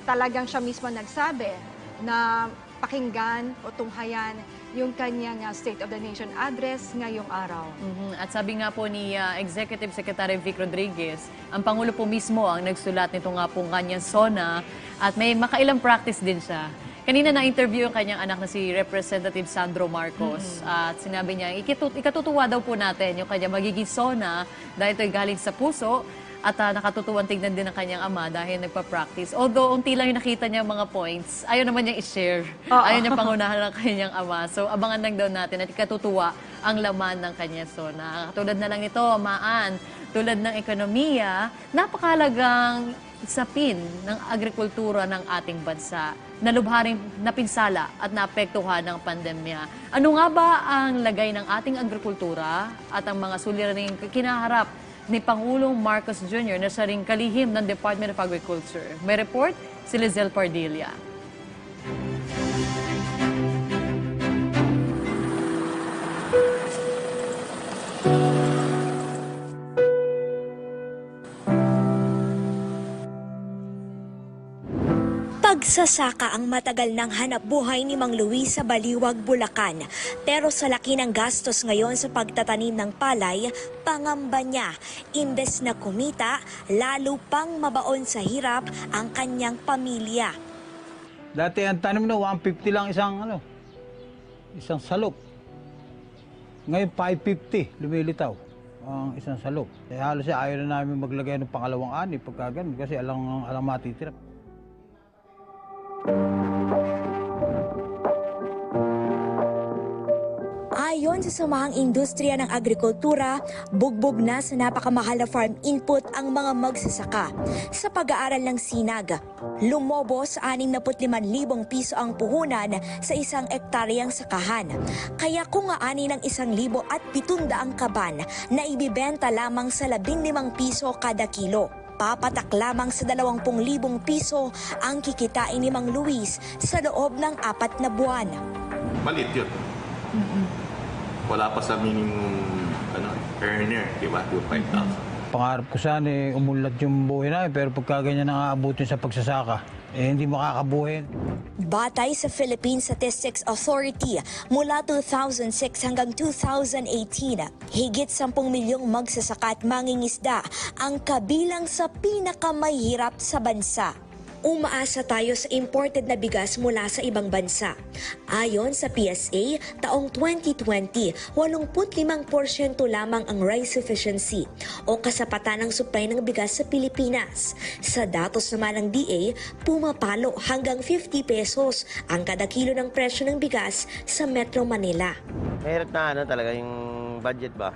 Talagang siya mismo nagsabi na pakinggan o tunghayan yung kanyang State of the Nation address ngayong araw. At sabi nga po ni Executive Secretary Vic Rodriguez, ang Pangulo po mismo ang nagsulat nito nga po kanyang SONA at may makailang practice din siya. Kanina na-interview yung kanyang anak na si Representative Sandro Marcos at sinabi niya, ikatutuwa daw po natin yung kanyang magiging SONA dahil ito'y galing sa puso At nakatutuwang tignan din ng kanyang ama dahil nagpa-practice. Although, unti lang yung nakita niya mga points, ayaw naman niyang i-share. Ayaw niya pangunahan ng kanyang ama. So, abangan lang daw natin at ikatutuwa ang laman ng kanya Sona. Tulad na lang ito, Maan, tulad ng ekonomiya, napakalagang sapin ng agrikultura ng ating bansa na lubharing napinsala at naapektuhan ng pandemya. Ano nga ba ang lagay ng ating agrikultura at ang mga suliraning kinaharap ni Pangulong Marcos Jr. na siya ring kalihim ng Department of Agriculture? May report si Lizelle Pardilla. Pagsasaka ang matagal ng hanapbuhay ni Mang Luis sa Baliwag, Bulacan. Pero sa laki ng gastos ngayon sa pagtatanim ng palay, pangamba niya, imbes na kumita, lalo pang mabaon sa hirap ang kanyang pamilya. Dati ang tanim na 150 lang isang salop. Ngayon 550 lumilitaw ang isang salop. Halos ayaw na namin maglagay ng pangalawang ani pagka ganun kasi alang matitira. Ayon sa Samahang Industriya ng Agrikultura, bugbog na sa napakamahal na farm input ang mga magsasaka. Sa pag-aaral ng Sinag, lumobo sa 65,000 piso ang puhunan sa isang ektaryang sakahan. Kaya kung aani ng 1,700 kaban na ibibenta lamang sa 15 piso kada kilo. Papatak lamang sa 20,000 piso ang kikitain ni Mang Luis sa loob ng 4 na buwan. Maliit yun. Wala pa sa minimum earner, di ba? 5,000. Pangarap ko sana umunlad yung buhay namin pero pagka ganyan ang aabutin sa pagsasaka, hindi makakabuhin. Batay sa Philippine Statistics Authority, mula 2006 hanggang 2018, higit 10 milyong magsasaka at mangingisda ang kabilang sa pinakamahirap sa bansa. Umaasa tayo sa imported na bigas mula sa ibang bansa. Ayon sa PSA, taong 2020, 85% lamang ang rice sufficiency o kasapatan ng supply ng bigas sa Pilipinas. Sa datos naman ng DA, pumapalo hanggang 50 pesos ang kada kilo ng presyo ng bigas sa Metro Manila. Mahirap na talaga yung budget ba?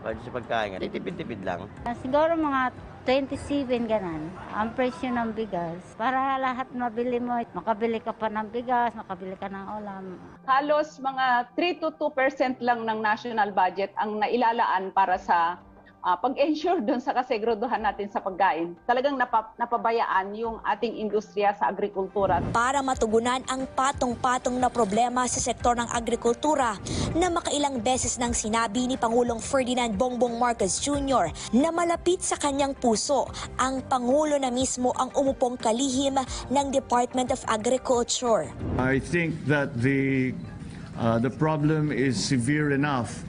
Budget sa pagkain. Titipid-tipid lang. Siguro mga 27 ganan ang presyo ng bigas. Para lahat mabili mo, makabili ka pa ng bigas, makabili ka ng ulam. Halos mga 3 to 2% lang ng national budget ang nailalaan para sa pag-ensure doon sa kasegroduhan natin sa pagkain. Talagang napabayaan yung ating industriya sa agrikultura. Para matugunan ang patong-patong na problema sa sektor ng agrikultura na makailang beses nang sinabi ni Pangulong Ferdinand Bongbong Marcos Jr. na malapit sa kanyang puso, ang Pangulo na mismo ang umupong kalihim ng Department of Agriculture. I think that the problem is severe enough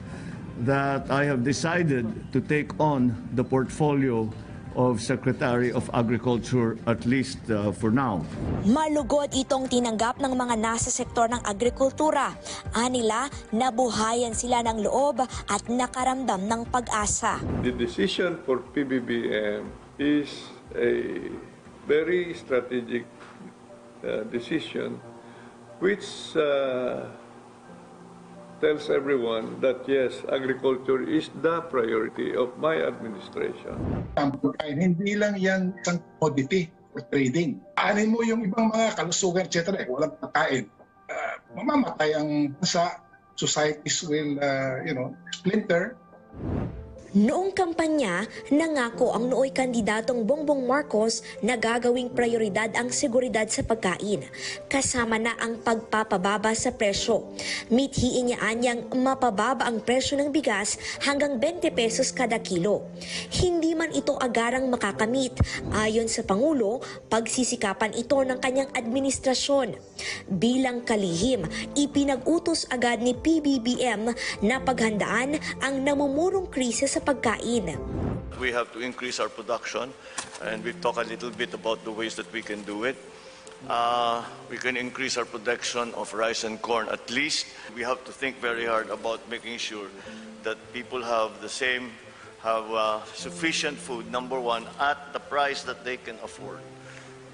that I have decided to take on the portfolio of Secretary of Agriculture, at least for now. Malugod itong tinanggap ng mga nasa sektor ng agrikultura. Anila, nabuhayan sila ng loob at nakaramdam ng pag-asa. The decision for PBBM is a very strategic decision which tells everyone that yes, agriculture is the priority of my administration. Ang pagkain, hindi lang yan isang commodity or trading. Aanin mo yung ibang mga kalusugan, etc. Walang pagkain. Mamamatay ang bansa, societies will, splinter. Noong kampanya, nangako ang nooy kandidatong Bongbong Marcos na gagawing prioridad ang seguridad sa pagkain, kasama na ang pagpapababa sa presyo. Mithiin niya anyang mapababa ang presyo ng bigas hanggang 20 pesos kada kilo. Hindi man ito agarang makakamit, ayon sa Pangulo, pagsisikapan ito ng kanyang administrasyon. Bilang kalihim, ipinag-utos agad ni PBBM na paghandaan ang namumurong krisis sa pagkain. We have to increase our production and we've talked a little bit about the ways that we can do it. We can increase our production of rice and corn at least. We have to think very hard about making sure that people have the same have sufficient food, number one, at the price that they can afford.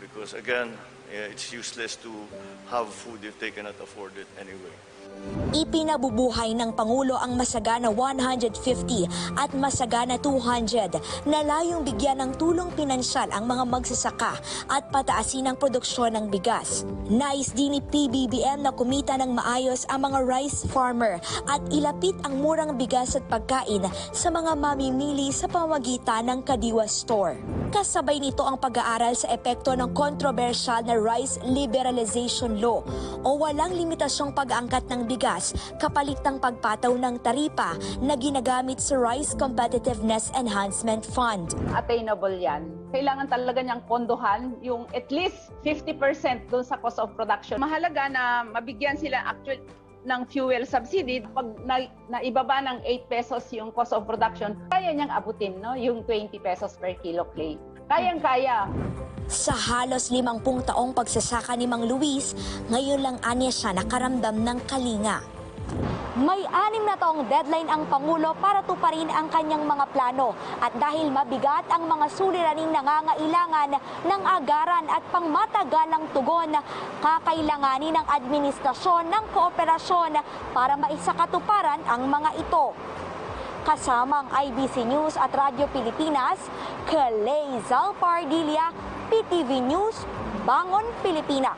Because again, it's useless to have food if they cannot afford it anyway. Ipinabubuhay ng Pangulo ang Masagana 150 at Masagana 200 na layong bigyan ng tulong pinansyal ang mga magsasaka at pataasin ang produksyon ng bigas. Nais din ni PBBM na kumita ng maayos ang mga rice farmer at ilapit ang murang bigas at pagkain sa mga mamimili sa pamamagitan ng Kadiwa Store. Kasabay nito ang pag-aaral sa epekto ng kontrobersyal na Rice Liberalization Law o walang limitasyong pag-angkat ng bigas kapalit ng pagpataw ng taripa na ginagamit sa Rice Competitiveness Enhancement Fund. Attainable yan. Kailangan talaga niyang pondohan yung at least 50% doon sa cost of production. Mahalaga na mabigyan sila actual ng fuel subsidy. Pag naibaba ng 8 pesos yung cost of production, kaya niyang abutin yung 20 pesos per kilo clay. Kayang-kaya. Sa halos 50 taong pagsasaka ni Mang Luis, ngayon lang anya siya nakaramdam ng kalinga. May 6 na taong deadline ang Pangulo para tuparin ang kanyang mga plano at dahil mabigat ang mga suliraning nangangailangan ng agaran at pangmatagalang tugon, kakailanganin ng administrasyon ng kooperasyon para maisakatuparan ang mga ito. Kasama ang IBC News at Radyo Pilipinas, Kalay Zalpardilia, PTV News, Bangon, Pilipinas.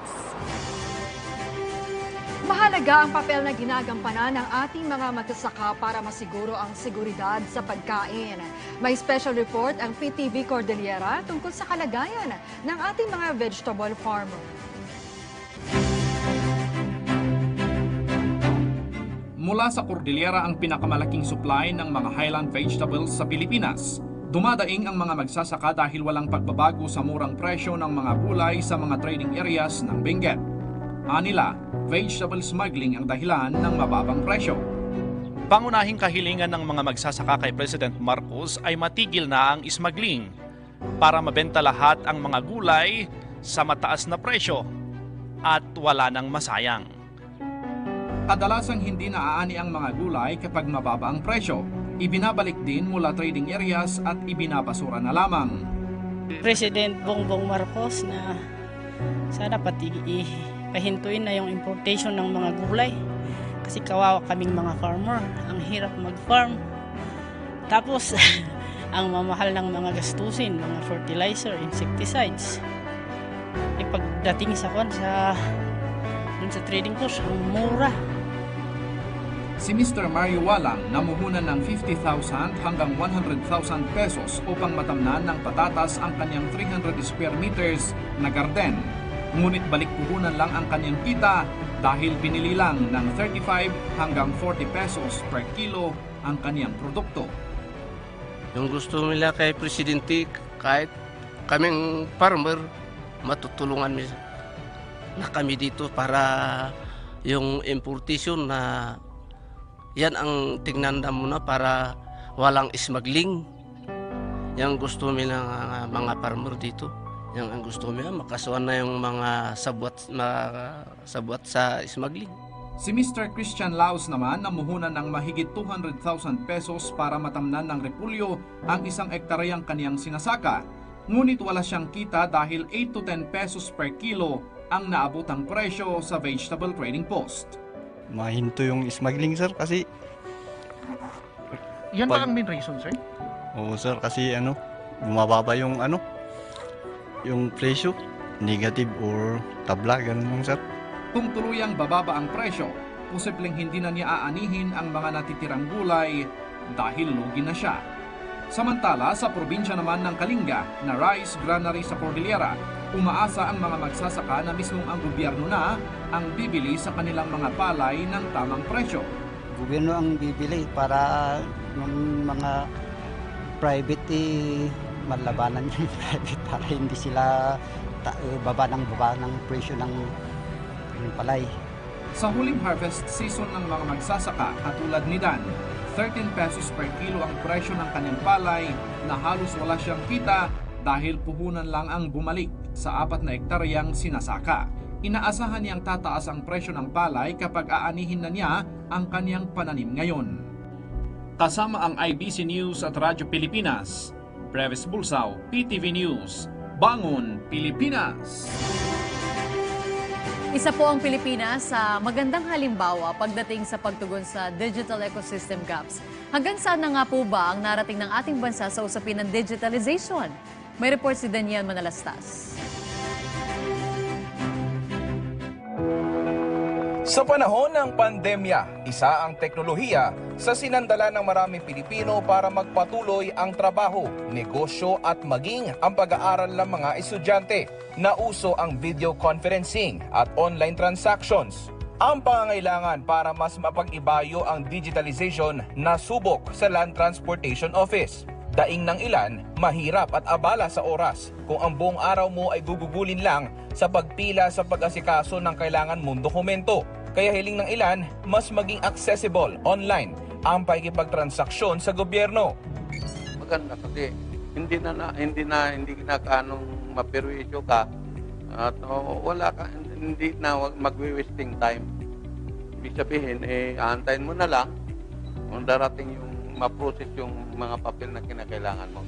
Mahalaga ang papel na ginagampanan ng ating mga magsasaka para masiguro ang seguridad sa pagkain. May special report ang PTV Cordillera tungkol sa kalagayan ng ating mga vegetable farmer. Mula sa Cordillera ang pinakamalaking supply ng mga highland vegetables sa Pilipinas. Dumadaing ang mga magsasaka dahil walang pagbabago sa murang presyo ng mga gulay sa mga trading areas ng Benguet. Anila, vegetable smuggling ang dahilan ng mababang presyo. Pangunahing kahilingan ng mga magsasaka kay President Marcos ay matigil na ang smuggling para mabenta lahat ang mga gulay sa mataas na presyo at wala nang masayang. Kadalasang hindi naaani ang mga gulay kapag mababa ang presyo. Ibinabalik din mula trading areas at ibinabasura na lamang. President Bongbong Marcos na sana pati pahintuin na yung importation ng mga gulay kasi kawawa kaming mga farmer, ang hirap mag-farm, tapos ang mamahal ng mga gastusin, mga fertilizer, insecticides. Pagdating sa trading post, ang mura. Si Mr. Mario Walang namuhunan ng 50,000 hanggang 100,000 pesos upang matamnan ng patatas ang kanyang 300 square meters na garden. Ngunit balik puhunan lang ang kanyang kita dahil binili lang ng 35 hanggang 40 pesos per kilo ang kanyang produkto. Yung gusto nila kay Presidente, kahit kaming farmer, matutulungan na kami dito para yung importation na yan ang tingnan na muna para walang smuggling. Yang gusto nila ng mga farmer dito. Yang ang gusto nila, makasuhan na yung mga sabwat sa smuggling. Si Mr. Christian Laos naman namuhunan ng mahigit 200,000 pesos para matamnan ng repulyo ang 1 ektaryang kaniyang sinasaka. Ngunit wala siyang kita dahil 8 to 10 pesos per kilo ang naabotang presyo sa vegetable trading post. Mahinto yung smuggling, sir, kasi yan ba ang main reason, sir? Oo, sir, kasi bumababa yung yung presyo, negative or tabla, ganun lang, sir. Kung tuluyang bababa ang presyo, posibleng hindi na niya aanihin ang mga natitirang gulay dahil lugi na siya. Samantala, sa probinsya naman ng Kalinga na rice granary sa Cordillera, umaasa ang mga magsasaka na mismong ang gobyerno na ang bibili sa kanilang mga palay ng tamang presyo. Gobyerno ang bibili para ng mga private malabanan yung private para hindi sila baba ng presyo ng palay. Sa huling harvest season ng mga magsasaka katulad ni Dan, 13 pesos per kilo ang presyo ng kanyang palay na halos wala siyang kita dahil puhunan lang ang bumalik sa 4 na ektaryang sinasaka. Inaasahan niyang tataas ang presyo ng palay kapag aanihin na niya ang kanyang pananim ngayon. Kasama ang IBC News at Radyo Pilipinas, Breves Bulsaw, PTV News, Bangon Pilipinas. Isa po ang Pilipinas sa magandang halimbawa pagdating sa pagtugon sa digital ecosystem gaps. Hanggang saan na nga po ba ang narating ng ating bansa sa usapin ng digitalization? May report si Daniel Manalastas. Sa panahon ng pandemya, isa ang teknolohiya sa sinandala ng maraming Pilipino para magpatuloy ang trabaho, negosyo at maging ang pag-aaral ng mga estudyante. Nauso ang video conferencing at online transactions. Ang pangangailangan para mas mapag-ibayo ang digitalization na subok sa Land Transportation Office. Daing ng ilan, mahirap at abala sa oras kung ang buong araw mo ay gugugulin lang sa pagpila sa pag-asikaso ng kailangan mong dokumento. Kaya hiling ng ilan, mas maging accessible online ang pakikipagtransaksyon sa gobyerno. Maganda kasi hindi kinakaanong maperwisyo ka at wala ka, hindi na magwe-wasting time. Ibig sabihin, aantayin mo na lang kung darating yung ma-process yung mga papel na kinakailangan mo.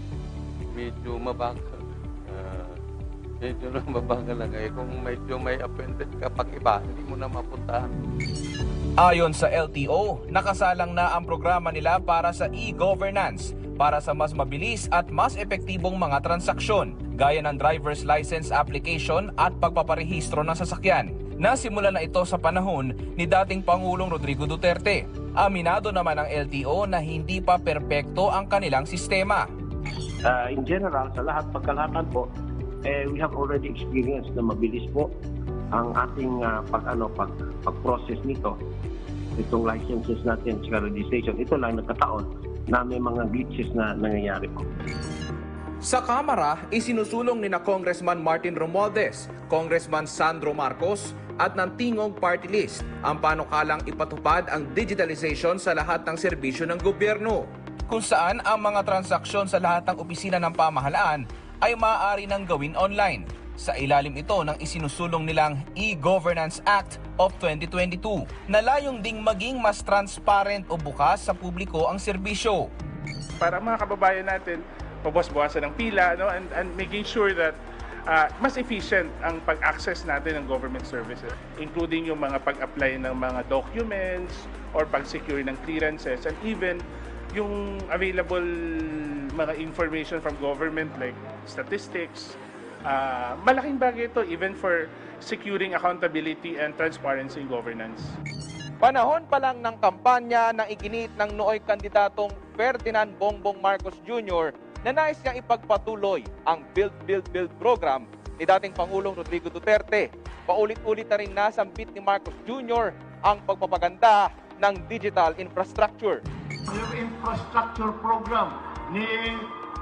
Medyo mabagal. Medyo mabagal lang kung medyo may appointment ka pag iba, hindi mo na mapuntahan. Ayon sa LTO, nakasalang na ang programa nila para sa e-governance para sa mas mabilis at mas epektibong mga transaksyon, gaya ng driver's license application at pagpaparehistro ng sasakyan. Nasimula na ito sa panahon ni dating Pangulong Rodrigo Duterte. Aminado naman ang LTO na hindi pa perpekto ang kanilang sistema. In general, sa pagkalahatan po, we have already experienced na mabilis po ang ating pag-process nito. Itong licenses natin sa registration, ito lang nagkataon na may mga glitches na nangyayari po. Sa Kamara, isinusulong ni na Congressman Martin Romualdez, Congressman Sandro Marcos at ng Tingog Party List ang panukalang ipatupad ang digitalization sa lahat ng serbisyo ng gobyerno, kung saan ang mga transaksyon sa lahat ng opisina ng pamahalaan ay maaari nang gawin online. Sa ilalim ito ng isinusulong nilang E-Governance Act of 2022 na layong ding maging mas transparent o bukas sa publiko ang serbisyo. Para mga kababayan natin, pabawas-bawasan ng pila, no? and making sure that mas efficient ang pag-access natin ng government services, including yung mga pag-apply ng mga documents or pag-secure ng clearances, and even yung available mga information from government like statistics. Malaking bagay ito even for securing accountability and transparency in governance. Panahon pa lang ng kampanya nang iginit ng nooy kandidatong Ferdinand Bongbong Marcos Jr. na nais niyang ipagpatuloy ang Build program ni dating Pangulong Rodrigo Duterte. Paulit-ulit na rin nasambit ni Marcos Jr. ang pagpapaganda ng digital infrastructure. Yung infrastructure program ni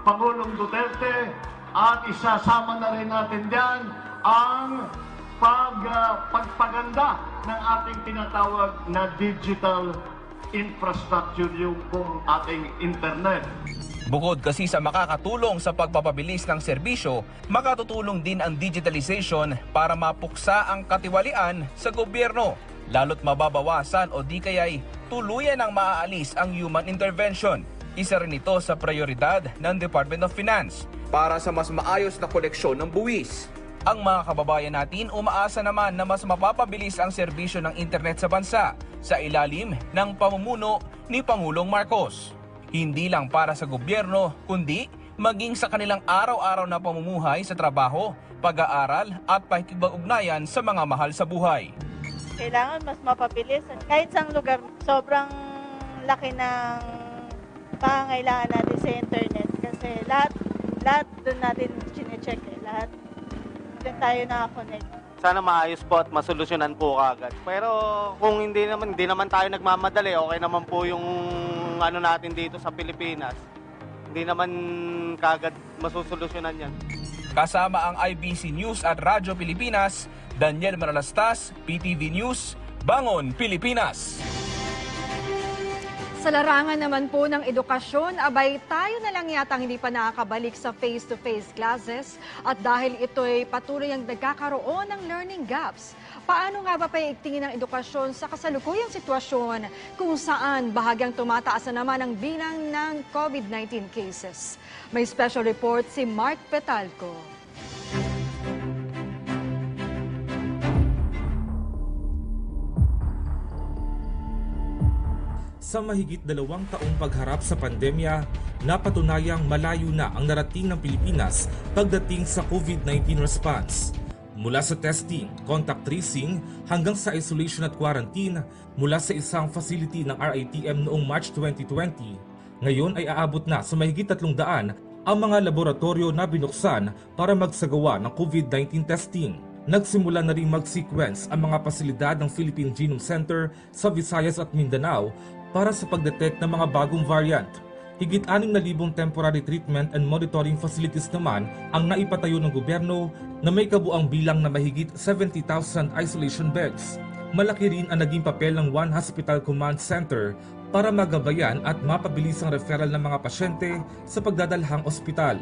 Pangulong Duterte at isasama na rin natin diyan ang pagpaganda ng ating tinatawag na digital infrastructure, yung pong ating internet. Bukod kasi sa makakatulong sa pagpapabilis ng serbisyo, makatutulong din ang digitalization para mapuksa ang katiwalian sa gobyerno, lalo't mababawasan o di kaya'y tuluyan ang maaalis ang human intervention. Isa rin ito sa prioridad ng Department of Finance para sa mas maayos na koleksyon ng buwis. Ang mga kababayan natin umaasa naman na mas mapapabilis ang serbisyo ng internet sa bansa sa ilalim ng pamumuno ni Pangulong Marcos. Hindi lang para sa gobyerno, kundi maging sa kanilang araw-araw na pamumuhay sa trabaho, pag-aaral at pakikipag-ugnayan sa mga mahal sa buhay. Kailangan mas mapabilis. Kahit sa lugar, sobrang laki ng pangangailangan natin sa internet kasi lahat doon natin chine-check lahat doon tayo naka-connect. Sana maayos po at masolusyonan po agad. Pero kung hindi naman tayo nagmamadali, okay naman po yung ano natin dito sa Pilipinas. Hindi naman kagad masusolusyonan yan. Kasama ang IBC News at Radyo Pilipinas, Daniel Manalastas, PTV News, Bangon Pilipinas. Sa larangan naman po ng edukasyon, abay tayo na lang yatang hindi pa nakakabalik sa face-to-face classes at dahil ito'y patuloy ang nagkakaroon ng learning gaps. Paano nga ba paigtingin ng edukasyon sa kasalukuyang sitwasyon kung saan bahagyang tumataas na naman ang bilang ng COVID-19 cases? May special report si Mark Petalco. Sa mahigit 2 taong pagharap sa pandemya, napatunayang malayo na ang narating ng Pilipinas pagdating sa COVID-19 response. Mula sa testing, contact tracing, hanggang sa isolation at quarantine, mula sa isang facility ng RITM noong March 2020, ngayon ay aabot na sa mahigit 300 ang mga laboratorio na binuksan para magsagawa ng COVID-19 testing. Nagsimula na rin mag-sequence ang mga pasilidad ng Philippine Genome Center sa Visayas at Mindanao para sa pagdetect ng mga bagong variant. Higit 6,000 temporary treatment and monitoring facilities naman ang naipatayo ng gobyerno na may kabuang bilang na mahigit 70,000 isolation beds. Malaki rin ang naging papel ng One Hospital Command Center para magabayan at mapabilis ang referral ng mga pasyente sa pagdadalhang ospital.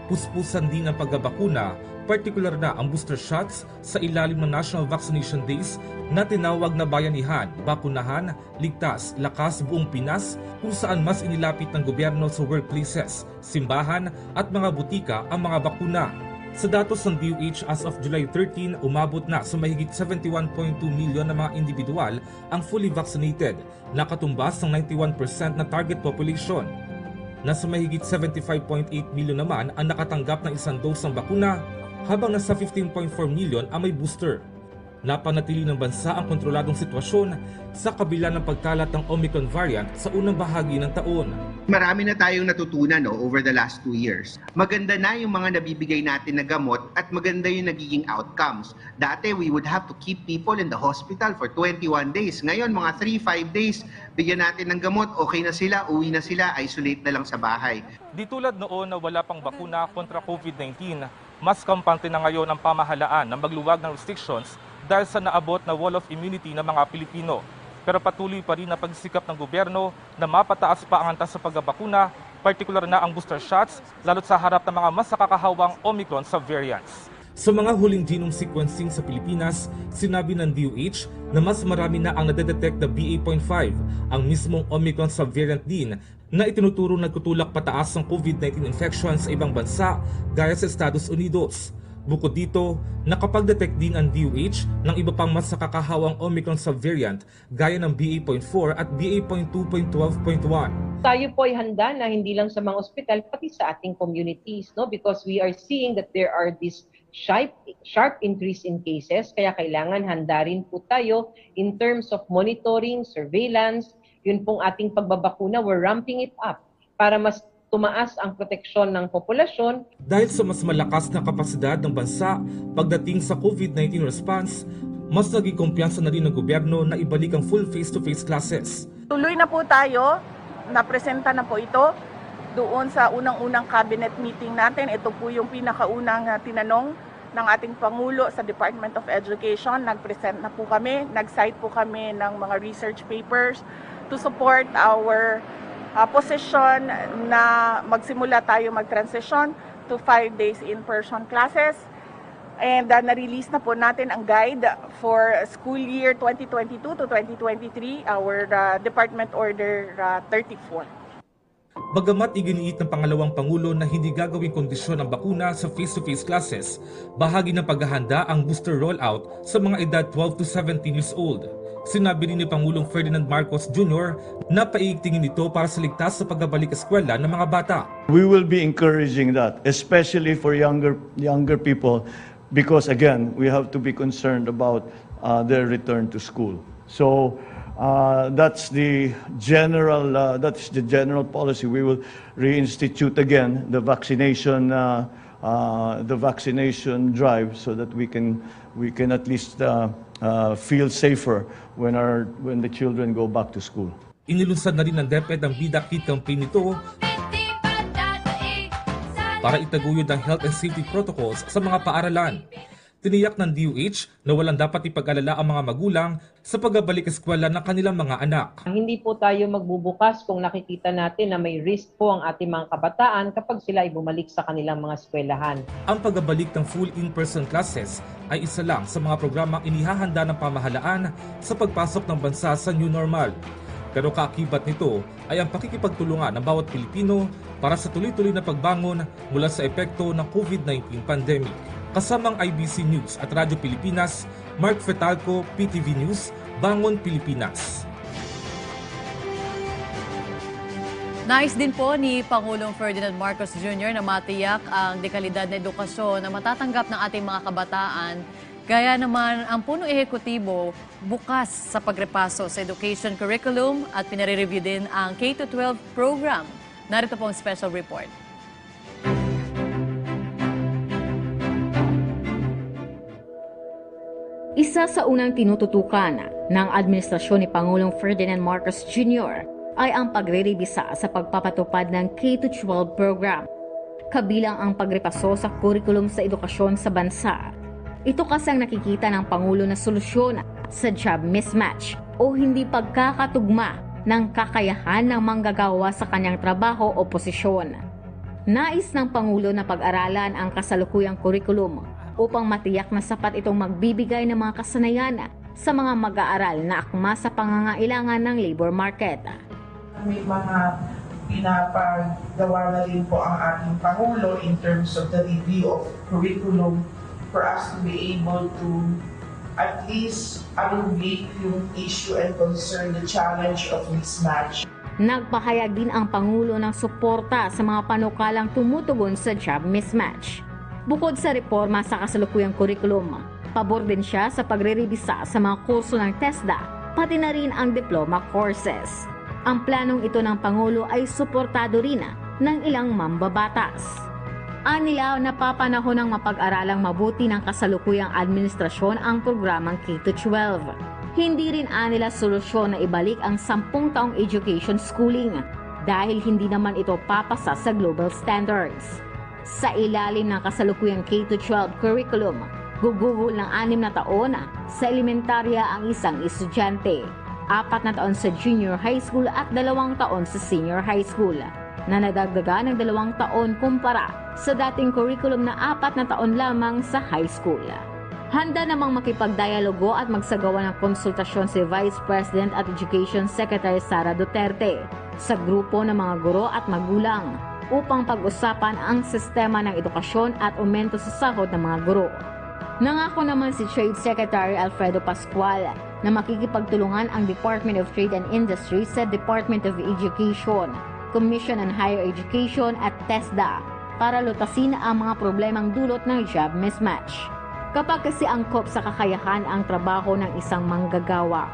Puspusan din ang pagbabakuna, partikular na ang booster shots sa ilalim ng National Vaccination Days na tinawag na bayanihan, bakunahan, ligtas, lakas buong Pinas, kung saan mas inilapit ng gobyerno sa workplaces, simbahan at mga butika ang mga bakuna. Sa datos ng DOH as of July 13, umabot na sa mahigit 71.2 milyon na mga individual ang fully vaccinated, nakatumbas ng 91% na target population. Nasa mahigit 75.8 milyon naman ang nakatanggap ng isang dose ng bakuna, habang nasa 15.4 milyon ang may booster. Napanatili ng bansa ang kontroladong sitwasyon sa kabila ng pagkalat ng Omicron variant sa unang bahagi ng taon. Marami na tayong natutunan over the last 2 years. Maganda na yung mga nabibigay natin na gamot at maganda yung nagiging outcomes. Dati we would have to keep people in the hospital for 21 days. Ngayon mga 3-5 days, bigyan natin ng gamot, okay na sila, uwi na sila, isolate na lang sa bahay. Di tulad noon na wala pang bakuna kontra COVID-19, mas kampante na ngayon ang pamahalaan na magluwag ng restrictions dahil sa naabot na wall of immunity ng mga Pilipino. Pero patuloy pa rin ang pagsisikap ng gobyerno na mapataas pa ang antas sa pagbabakuna, partikular na ang booster shots, lalo't sa harap ng mga mas nakakahawang Omicron subvariants. Sa mga huling genome sequencing sa Pilipinas, sinabi ng DOH na mas marami na ang nadedetect na BA.5, ang mismong Omicron subvariant din na itinuturo nagtutulak pataas ng COVID-19 infections sa ibang bansa gaya sa Estados Unidos. Bukod dito, nakapag-detect din ang DOH ng iba pang mas nakakahawang Omicron subvariant gaya ng BA.4 at BA.2.12.1. Tayo po ay handa na hindi lang sa mga ospital, pati sa ating communities, no? Because we are seeing that there are this sharp increase in cases, kaya kailangan handa rin po tayo in terms of monitoring, surveillance, yun pong ating pagbabakuna, we're ramping it up para mas tumaas ang proteksyon ng populasyon. Dahil sa mas malakas na kapasidad ng bansa pagdating sa COVID-19 response, mas naging kumpiyansa na rin ng gobyerno na ibalik ang full face-to-face classes. Tuloy na po tayo, napresenta na po ito doon sa unang-unang cabinet meeting natin. Ito po yung pinakaunang tinanong ng ating Pangulo sa Department of Education. Nag-present na po kami, nag-cite po kami ng mga research papers to support our position na magsimula tayo mag-transition to 5 days in-person classes. And na-release na po natin ang guide for school year 2022 to 2023, our Department Order 34. Bagamat iginiit ng pangalawang Pangulo na hindi gagawing kondisyon ang bakuna sa face-to-face classes, bahagi ng paghahanda ang booster rollout sa mga edad 12 to 17 years old. Sinabi rin ni Pangulong Ferdinand Marcos Jr. na paigtingin ito para sa ligtas sa pagbabalik eskwela ng mga bata. We will be encouraging that, especially for younger people, because again, we have to be concerned about their return to school. So that's the general policy. We will reinstitute again the vaccination drive so that we can at least feel safer when the children go back to school. Inilunsad na rin ng DepEd ang Bida Kit campaign nito para itaguyod ang health and safety protocols sa mga paaralan. Tiniyak ng DOH na walang dapat ipag-alala ang mga magulang sa pagbabalik eskwela ng kanilang mga anak. Hindi po tayo magbubukas kung nakikita natin na may risk po ang ating mga kabataan kapag sila ay bumalik sa kanilang mga eskwelahan. Ang pagbabalik ng full in-person classes ay isa lang sa mga programang inihahanda ng pamahalaan sa pagpasok ng bansa sa new normal. Pero kaakibat nito ay ang pakikipagtulungan ng bawat Pilipino para sa tuloy-tuloy na pagbangon mula sa epekto ng COVID-19 pandemic. Kasamang IBC News at Radyo Pilipinas, Mark Fetalco, PTV News, Bangon Pilipinas. Nais din po ni Pangulong Ferdinand Marcos Jr. na matiyak ang dekalidad na edukasyon na matatanggap ng ating mga kabataan. Kaya naman ang punong ehekutibo bukas sa pagrepaso sa education curriculum at pinare-review din ang K-12 program. Narito po ang special report. Isa sa unang tinututukan ng administrasyon ni Pangulong Ferdinand Marcos Jr. ay ang pagre-revisa sa pagpapatupad ng K-12 program, kabilang ang pagrepaso sa curriculum sa edukasyon sa bansa. Ito kasi ang nakikita ng Pangulo na solusyon sa job mismatch o hindi pagkakatugma ng kakayahan ng manggagawa sa kanyang trabaho o posisyon. Nais ng Pangulo na pag-aralan ang kasalukuyang curriculum upang matiyak na sapat itong magbibigay ng mga kasanayan sa mga mag-aaral na akma sa pangangailangan ng labor market. May mga pinapagawa na rin po ang ating Pangulo in terms of the review of curriculum for us to be able to at least alleviate yung issue and concern, the challenge of mismatch. Nagpahayag din ang Pangulo ng suporta sa mga panukalang tumutugon sa job mismatch. Bukod sa reforma sa kasalukuyang curriculum, pabor din siya sa pagre-revisa sa mga kurso ng TESDA, pati na rin ang diploma courses. Ang planong ito ng Pangulo ay suportado rin ng ilang mambabatas. Anilaw, napapanahon ng mapag-aralang mabuti ng kasalukuyang administrasyon ang programang K-12. Hindi rin anila solusyon na ibalik ang 10 taong education schooling dahil hindi naman ito papasa sa global standards. Sa ilalim ng kasalukuyang K-12 curriculum, gugugol ng 6 na taon sa elementarya ang isang estudyante, 4 na taon sa junior high school at 2 taon sa senior high school, na nadagdagan ng 2 taon kumpara sa dating curriculum na 4 na taon lamang sa high school. Handa namang makipagdialogo at magsagawa ng konsultasyon si Vice President at Education Secretary Sara Duterte sa grupo ng mga guro at magulang upang pag-usapan ang sistema ng edukasyon at aumento sa sahod ng mga guro. Nangako naman si Trade Secretary Alfredo Pascual na makikipagtulungan ang Department of Trade and Industry sa Department of Education, Commission on Higher Education at TESDA para lutasin ang mga problemang dulot ng job mismatch. Kapag kasi angkop sa kakayahan ang trabaho ng isang manggagawa,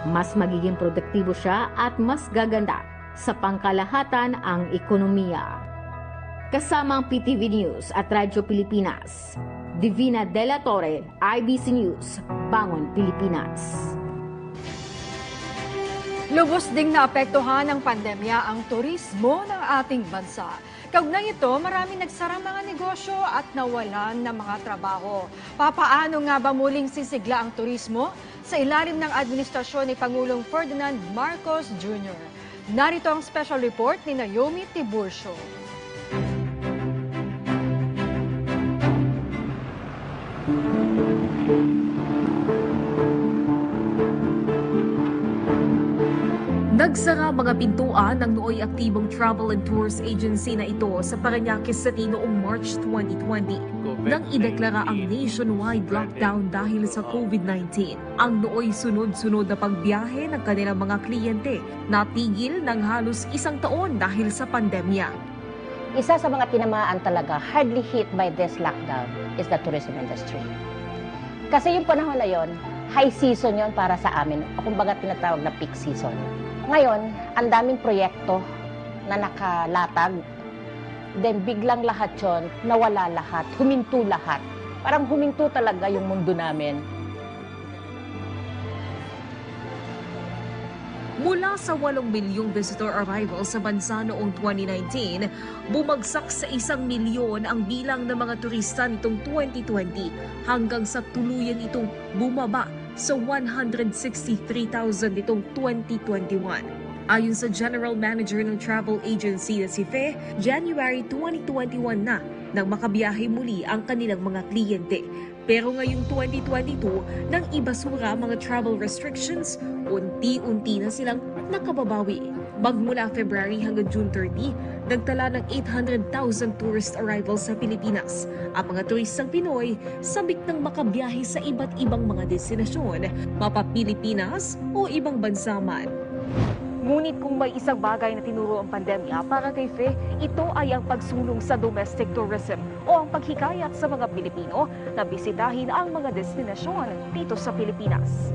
mas magiging produktibo siya at mas gaganda sa pangkalahatan ang ekonomiya. Kasama ang PTV News at Radyo Pilipinas, Divina De La Torre, IBC News, Bangon Pilipinas. Lubos ding naapektuhan ng pandemya ang turismo ng ating bansa. Kaugnay ito, maraming nagsara mga negosyo at nawalan ng mga trabaho. Papaano nga ba muling sisigla ang turismo sa ilalim ng administrasyon ni Pangulong Ferdinand Marcos Jr.? Narito ang special report ni Naomi Tiburcio. Nagsara mga pintuan ng nooy aktibong travel and tours agency na ito sa Parañaque City noong March 2020 nang ideklara ang nationwide lockdown dahil sa COVID-19. Ang nooy sunod-sunod na pagbiyahe ng kanilang mga kliyente natigil ng halos 1 taon dahil sa pandemya. Isa sa mga tinamaan talaga, hardly hit by this lockdown, is the tourism industry. Kasi yung panahon na yon, high season yon para sa amin, o kumbaga tinatawag na peak season. Ngayon, ang daming proyekto na nakalatag, then biglang lahat yon, nawala lahat, huminto lahat. Parang huminto talaga yung mundo namin. Mula sa 8 milyong visitor arrivals sa bansa noong 2019, bumagsak sa 1 milyon ang bilang ng mga turista nitong 2020 hanggang sa tuluyan itong bumaba sa 163,000 nitong 2021. Ayon sa General Manager ng travel agency na si Fe, January 2021 na nang makabiyahe muli ang kanilang mga kliyente. Pero ngayong 2022, nang ibasura mga travel restrictions, unti-unti na silang nakababawi. Magmula February hanggang June 30, nagtala ng 800,000 tourist arrivals sa Pilipinas. Ang mga turistang Pinoy sabik ng makabiyahe sa iba't ibang mga destinasyon, mapa Pilipinas o ibang bansa man. Ngunit kung may isang bagay na tinuro ang pandemya para kay Fe, ito ay ang pagsulong sa domestic tourism o ang paghikayat sa mga Pilipino na bisitahin ang mga destinasyon dito sa Pilipinas.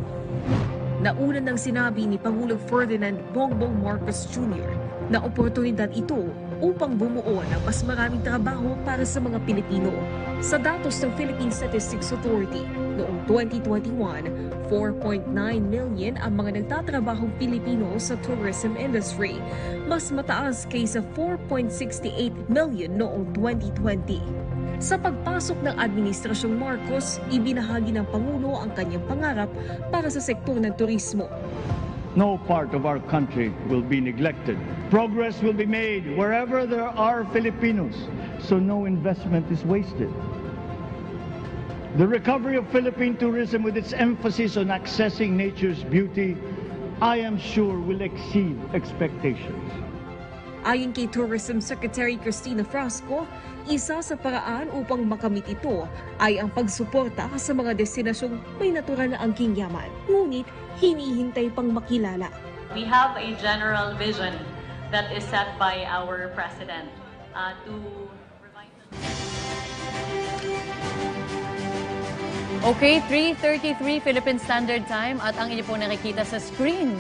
Nauna nang sinabi ni Pangulong Ferdinand Bongbong Marcos Jr. na oportunidad ito upang bumuo ng mas maraming trabaho para sa mga Pilipino. Sa datos ng Philippine Statistics Authority, noong 2021, 4.9 million ang mga nagtatrabahong Pilipino sa tourism industry, mas mataas kaysa 4.68 million noong 2020. Sa pagpasok ng Administrasyong Marcos, ibinahagi ng Pangulo ang kanyang pangarap para sa sektor ng turismo. No part of our country will be neglected. Progress will be made wherever there are Filipinos, so no investment is wasted. The recovery of Philippine tourism with its emphasis on accessing nature's beauty, I am sure will exceed expectations. Ayon kay Tourism Secretary Cristina Frasco, isa sa paraan upang makamit ito ay ang pagsuporta sa mga destinasyong may natural na angking yaman. Ngunit hinihintay pang makilala. We have a general vision that is set by our President to provide... Okay, 3:33 Philippine Standard Time at ang inyo po nakikita sa screen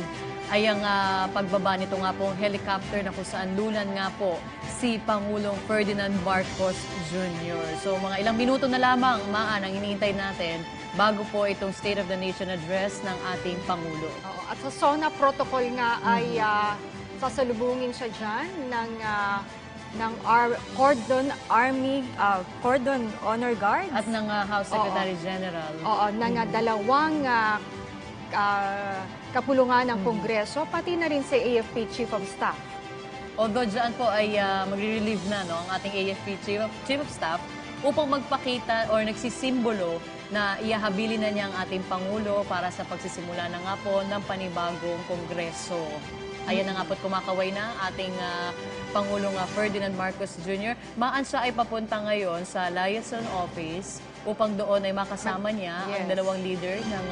ay ang pagbaba nito nga pong helicopter na kung saan lunan nga po si Pangulong Ferdinand Marcos Jr. So mga ilang minuto na lamang ang iniintay natin bago po itong State of the Nation Address ng ating Pangulo. Oo, at sa Sona protocol nga ay sasalubungin siya dyan ng Cordon Honor Guards. At ng House Secretary General. Oo, ng dalawang kapulungan ng Kongreso, pati na rin si AFP Chief of Staff. Although dyan po ay magre-relieve na ang ating AFP Chief of Staff upang magpakita or nagsisimbolo na iahabilin na niya ang ating Pangulo para sa pagsisimula na nga po ng panibagong Kongreso. Ayan na nga po't kumakaway na ating Pangulong Ferdinand Marcos Jr. Maan siya ay papunta ngayon sa liaison office upang doon ay makasama niya ang dalawang leader ng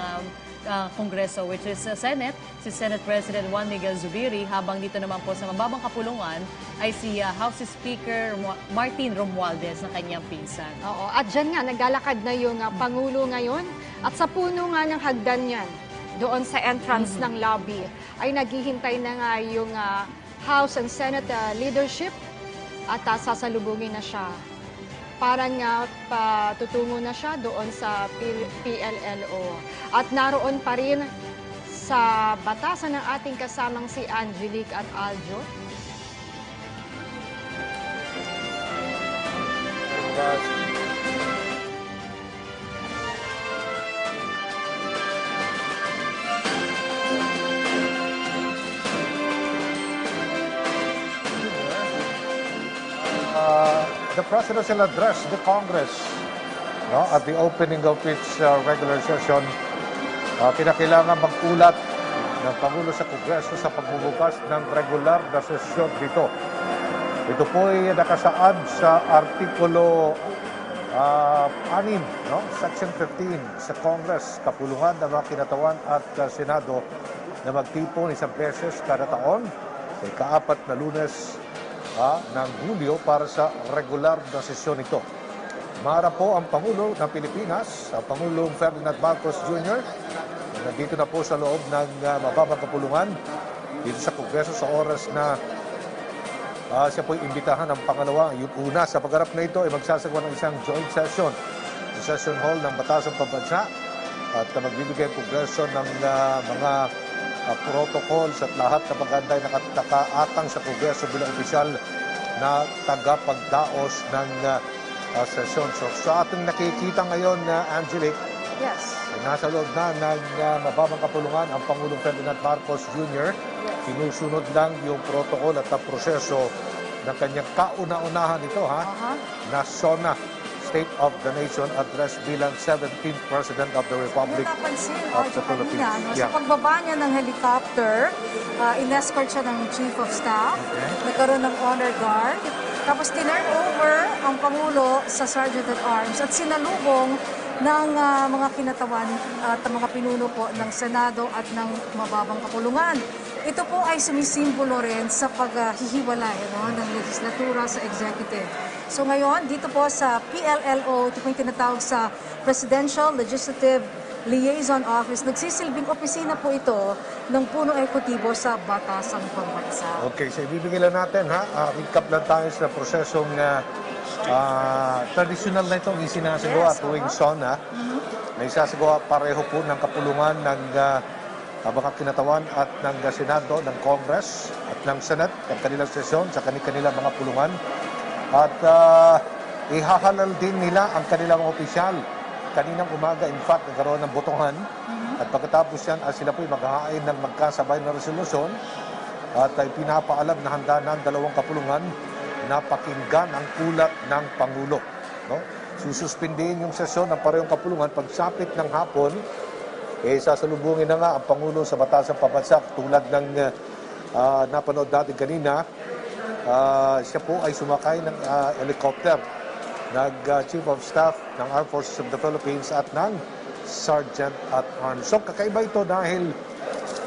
Kongreso, which is Senate, si Senate President Juan Miguel Zubiri, habang dito naman po sa mababang kapulungan ay si House Speaker Martin Romualdez na kanyang pinsan. Oo, at dyan nga, naglalakad na yung Pangulo ngayon at sa puno nga ng hagdan yan, doon sa entrance ng lobby, ay naghihintay na nga yung House and Senate leadership at sasalubungin na siya. Parang tutungo na siya doon sa PLLO. At naroon pa rin sa batasan ng ating kasamang si Angelique at Aljo. The President will address the Congress at the opening of its regular session. Kinakailangan mag-ulat ng Pangulo sa Kongreso sa pagbubukas ng regular na sesyon dito. Ito po ay nakasaad sa Artikulo 6, Section 15 sa Congress, kapulungan ng mga kinatawan at Senado na magtipon isang beses kada taon sa ika-4 na Lunes ng Hulyo para sa regular na sesyon ito. Maharap po ang Pangulo ng Pilipinas, ang Pangulong Ferdinand Marcos Jr. Nandito na po sa loob ng mababang kapulungan dito sa Kongreso sa oras na siya po'y imbitahan ng pangalawa. Yung una sa pagharap na ito ay magsasagawa ng isang joint session sa Session Hall ng Batasang Pambansa at magbibigay ang Kongreso ng mga protocols at lahat na maganda ay nakaatang sa Kongreso bilang opisyal na tagapagdaos ng sesyon. So sa ating nakikita ngayon, Angelique, Yes. nasa loob na ng mababang kapulungan ang Pangulong Ferdinand Marcos Jr. Sinusunod lang yung protocol at ang proseso ng kanyang kauna-unahan ito, na Sona State of the Nation Address bilang 17th President of the Republic of the Philippines. Sa pagbaba niya ng helicopter, in-escort siya ng Chief of Staff, nagkaroon ng honor guard, tapos tinurn over ang Pangulo sa Sergeant at Arms at sinalubong ng mga kinatawan at mga pinuno po ng Senado at ng mababang kapulungan. Ito po ay sumisimbolo rin sa paghihiwalay ng legislatura sa executive. So ngayon, dito po sa PLLO, ito po yung tinatawag sa Presidential Legislative Liaison Office, nagsisilbing opisina po ito ng puno ekutibo sa Batasang Pambansa. Okay, so ibibigay lang natin, recap lang tayo sa prosesong traditional na itong isinasagawa tuwing Sona. Na isasagawa pareho po ng kapulungan ng mga kinatawan at ng Senado, ng Congress at ng Senate, ng kanilang sesyon sa kanilang mga pulungan. At ihahalal din nila ang kanilang opisyal. Kaninang umaga, in fact, nagkaroon ng botohan. At pagkatapos yan, sila po'y maghahain ng magkasabay na resolusyon. At ay pinapaalam na handa ng dalawang kapulungan na pakinggan ang ulat ng Pangulo. Sususpindihin yung sesyon ng parehong kapulungan. Pagsapit ng hapon, sasalubungin na nga ang Pangulo sa Batasang Pambansa. Tulad ng napanood natin kanina, siya po ay sumakay ng helicopter Chief of Staff ng Armed Forces of the Philippines at ng Sergeant at Arms. So kakaiba ito dahil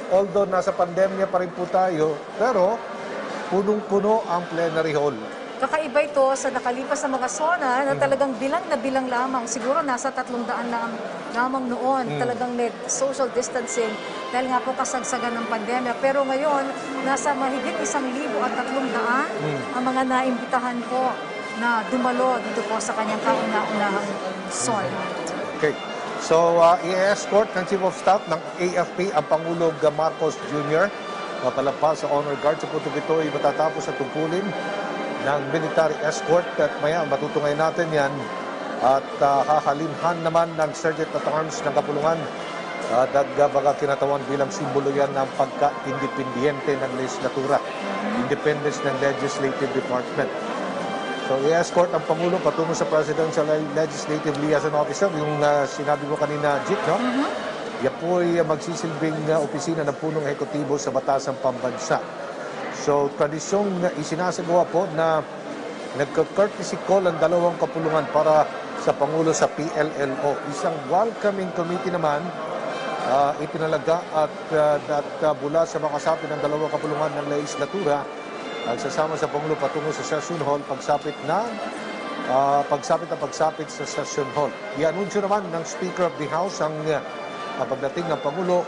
although nasa pandemya pa rin po tayo, pero punong-puno ang plenary hall. Kakaiba ito sa nakalipas na mga Sona na talagang bilang na bilang lamang. Siguro nasa 300 lamang noon. Talagang social distancing dahil nga po kasagsagan ng pandemya. Pero ngayon, nasa mahigit 1,300 ang mga naimbitahan po na dumalo dito po sa kanyang kauna-unahang Sona. Okay. So, i-escort ng Chief of Staff ng AFP ang Pangulong Marcos Jr. Mapalampas sa honor guard. Sa putong ito ay matatapos sa tungkulin ng military escort at maya matutungay natin yan at hahalimhan naman ng Sergeant at Arms ng Kapulungan dagbaga kinatawan bilang simbolo yan ng pagka-independyente ng legislatura, independence ng legislative department. So i-escort ang Pangulo patungo sa Presidential Legislative Liaison Officer, yung sinabi ko kanina, Jit, no? Yan po ay magsisilbing opisina ng punong ekutibo sa Batasang Pambansa. So, tradisyong isinasagawa po na nagka-courtesy call ang dalawang kapulungan para sa Pangulo sa PLLO. Isang welcoming committee naman itinalaga at mula sa makasapi ng dalawang kapulungan ng legislatura ang sasama sa Pangulo patungo sa Session Hall pagsapit sa Session Hall. I-anunsyo naman ng Speaker of the House ang pagdating ng Pangulo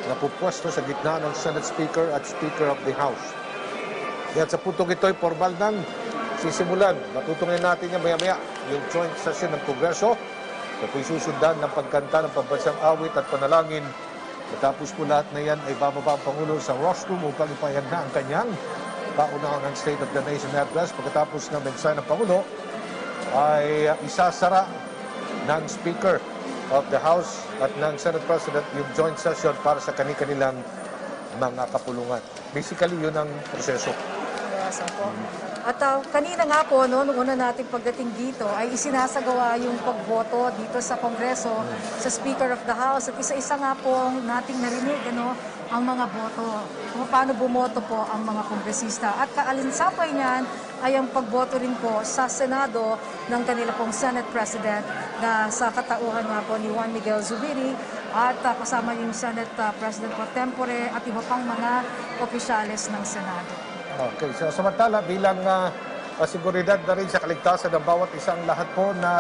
na pupwesto sa gitna ng Senate Speaker at Speaker of the House. At sa puntong ito ay formal nang sisimulan. Matutungin natin yan maya-maya yung joint session ng Kongreso. Ito po'y susundan ng pagkanta ng pambansang awit at panalangin. Matapos po lahat na yan ay bababa ang Pangulo sa rostrum upang ipahayag na ang kanyang kaunahang State of the Nation Address. Pagkatapos ng mensahe ng Pangulo ay isasara ng Speaker of the House at ng Senate President yung joint session para sa kanilang mga kapulungan. Basically, yun ang proseso. Yes, po. At kanina nga po, nung una nating pagdating dito, ay isinasagawa yung pagboto dito sa Kongreso, sa Speaker of the House. At isa-isa nga po nating narinig ang mga boto, kung paano bumoto po ang mga kongresista. At kaalinsapay niyan ay ang pagboto rin po sa Senado ng kanila pong Senate President na sa katauhan nga po ni Juan Miguel Zubiri at kasama yung Senate President pro tempore at iba pang mga opisyales ng Senado. Okay, so samantala bilang pasiguridad na rin sa kaligtasan ng bawat isang lahat po na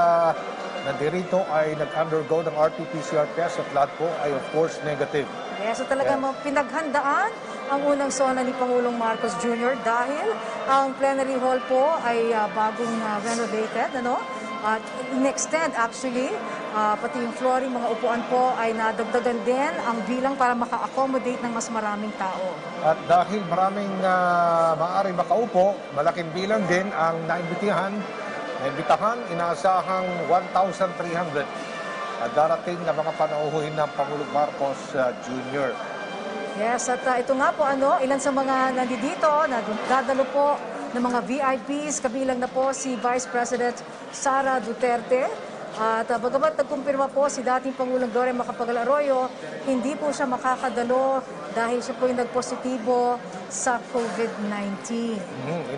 nandirito ay nag-undergo ng RT-PCR test at lahat po ay of course negative. Yes, so talagang pinaghandaan ang unang Sona ni Pangulong Marcos Jr. dahil ang plenary hall po ay bagong renovated, At in-extend actually, pati yung flooring, mga upuan po ay nadagdagan din ang bilang para maka-accommodate ng mas maraming tao. At dahil maraming maaaring makaupo, malaking bilang din ang naimbitahan, inaasahang 1,300 at darating na mga panauhin ng Pangulong Marcos Jr. Yes, at ito nga po, ilan sa mga nandito, dadalo po ng mga VIPs, kabilang na po si Vice President Sara Duterte. At bagamat nagkumpirma po si dating Pangulong Gloria Macapagal-Arroyo, hindi po siya makakadalo dahil siya po yung nagpositibo sa COVID-19.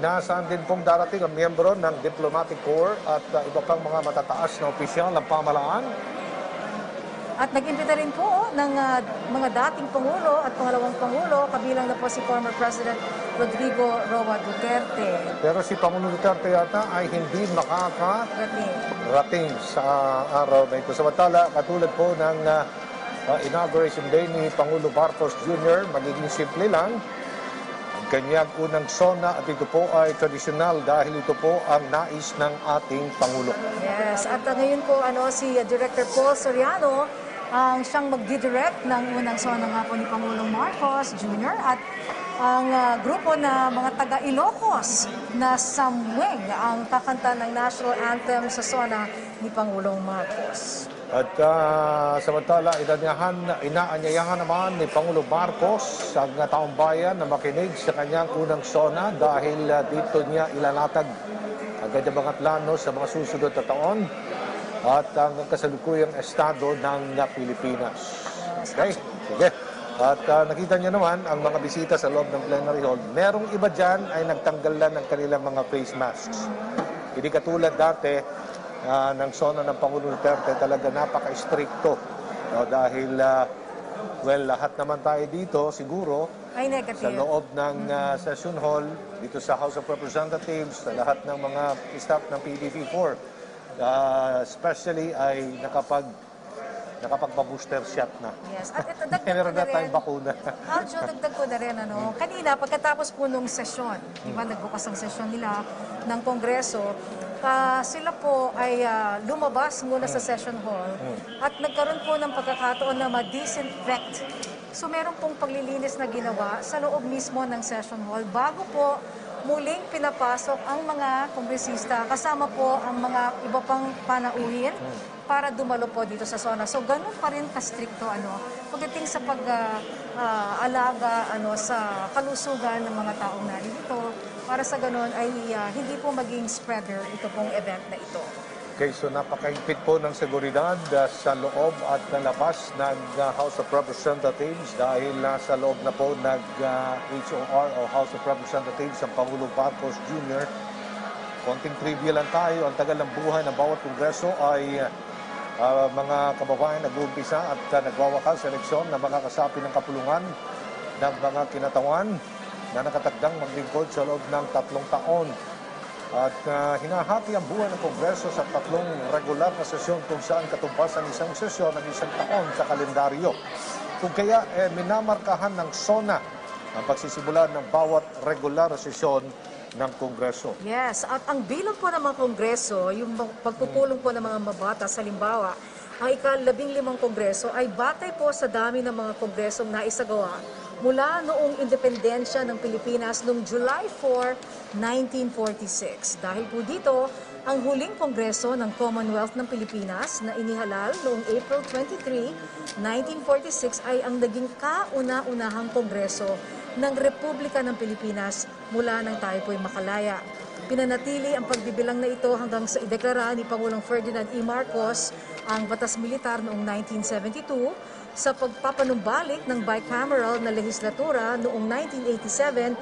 Inaasahan din pong darating ang miyembro ng Diplomatic Corps at iba pang mga matataas na opisyal ng pamahalaan. At nag-imbita rin po ng mga dating Pangulo at pangalawang Pangulo, kabilang na po si former President Rodrigo Roa Duterte. Pero si Pangulong Duterte yata ay hindi makakarating sa araw na ito. Samantala, katulad po ng inauguration day ni Pangulo Marcos Jr., magiging simple lang. Ang kanyang unang Sona at ito po ay tradisyonal dahil ito po ang nais ng ating Pangulo. Yes, at ngayon po si Director Paul Soriano ang siyang magdidirect ng unang Sona nga po ni Pangulong Marcos Jr. at ang grupo na mga taga-Ilocos na Samweng ang kakanta ng national anthem sa Sona ni Pangulong Marcos. At samantala, inaanyayahan naman ni Pangulong Marcos ang taong bayan na makinig sa kanyang unang Sona dahil dito niya ilalatag ang kanyang mga plano sa mga susunod na taon at ang kasalukuyang estado ng Pilipinas. Okay, sige. At nakita niyo naman ang mga bisita sa loob ng plenary hall. Merong iba dyan ay nagtanggal na ng kanilang mga face masks. Hindi katulad dati ng Sona ng Pangulong Duterte, talaga napaka-stricto. Dahil, lahat naman tayo dito siguro ay negative. Sa loob ng session hall, dito sa House of Representatives, sa lahat ng mga staff ng PDP4, especially ay nakapagpa-booster shot na. Yes, at ito dagdag ko Meron na na tayong rin. bakuna. Dagdag ko na rin, kanina pagkatapos po nung sesyon, di ba, nagbukas ang sesyon nila ng Kongreso, sila po ay lumabas muna sa session hall at nagkaroon po ng pagkakataon na ma-disinfect. So meron pong paglilinis na ginawa sa loob mismo ng session hall bago po muling pinapasok ang mga kongresista kasama po ang mga iba pang panauhin para dumalo po dito sa Sona. So ganun pa rin ka-stricto pagdating sa pag-alaga sa kalusugan ng mga taong narito para sa ganun ay hindi po maging spreader ito pong event na ito. Okay, so napakahigpit po ng seguridad sa loob at labas ng House of Representatives dahil nasa loob na po HOR o House of Representatives ang Pangulong Marcos Jr. Konting trivia lang tayo, ang tagal ng buhay ng bawat kongreso ay mga kababayan nag-uumpisa at nagwawakas sa eleksyon na mga kasapi ng kapulungan ng mga kinatawan na nakatakdang maglingkod sa loob ng 3 taon. At hinahati ang buhay ng Kongreso sa 3 regular na sesyon kung saan katumbas ang isang sesyon ng 1 taon sa kalendaryo. Kung kaya, minamarkahan ng Sona ang pagsisimula ng bawat regular na sesyon ng Kongreso. Yes, at ang bilang po ng mga Kongreso, yung pagpupulong po ng mga mabatas, halimbawa, ang ika-15 Kongreso ay batay po sa dami ng mga Kongresong naisagawa mula noong independensya ng Pilipinas noong July 4, 1946. Dahil po dito, ang huling kongreso ng Commonwealth ng Pilipinas na inihalal noong April 23, 1946 ay ang naging kauna-unahang kongreso ng Republika ng Pilipinas mula nang tayo po'y makalaya. Pinanatili ang pagbibilang na ito hanggang sa ideklara ni Pangulong Ferdinand E. Marcos ang batas militar noong 1972 sa pagpapanumbalik ng bicameral na lehislatura noong 1987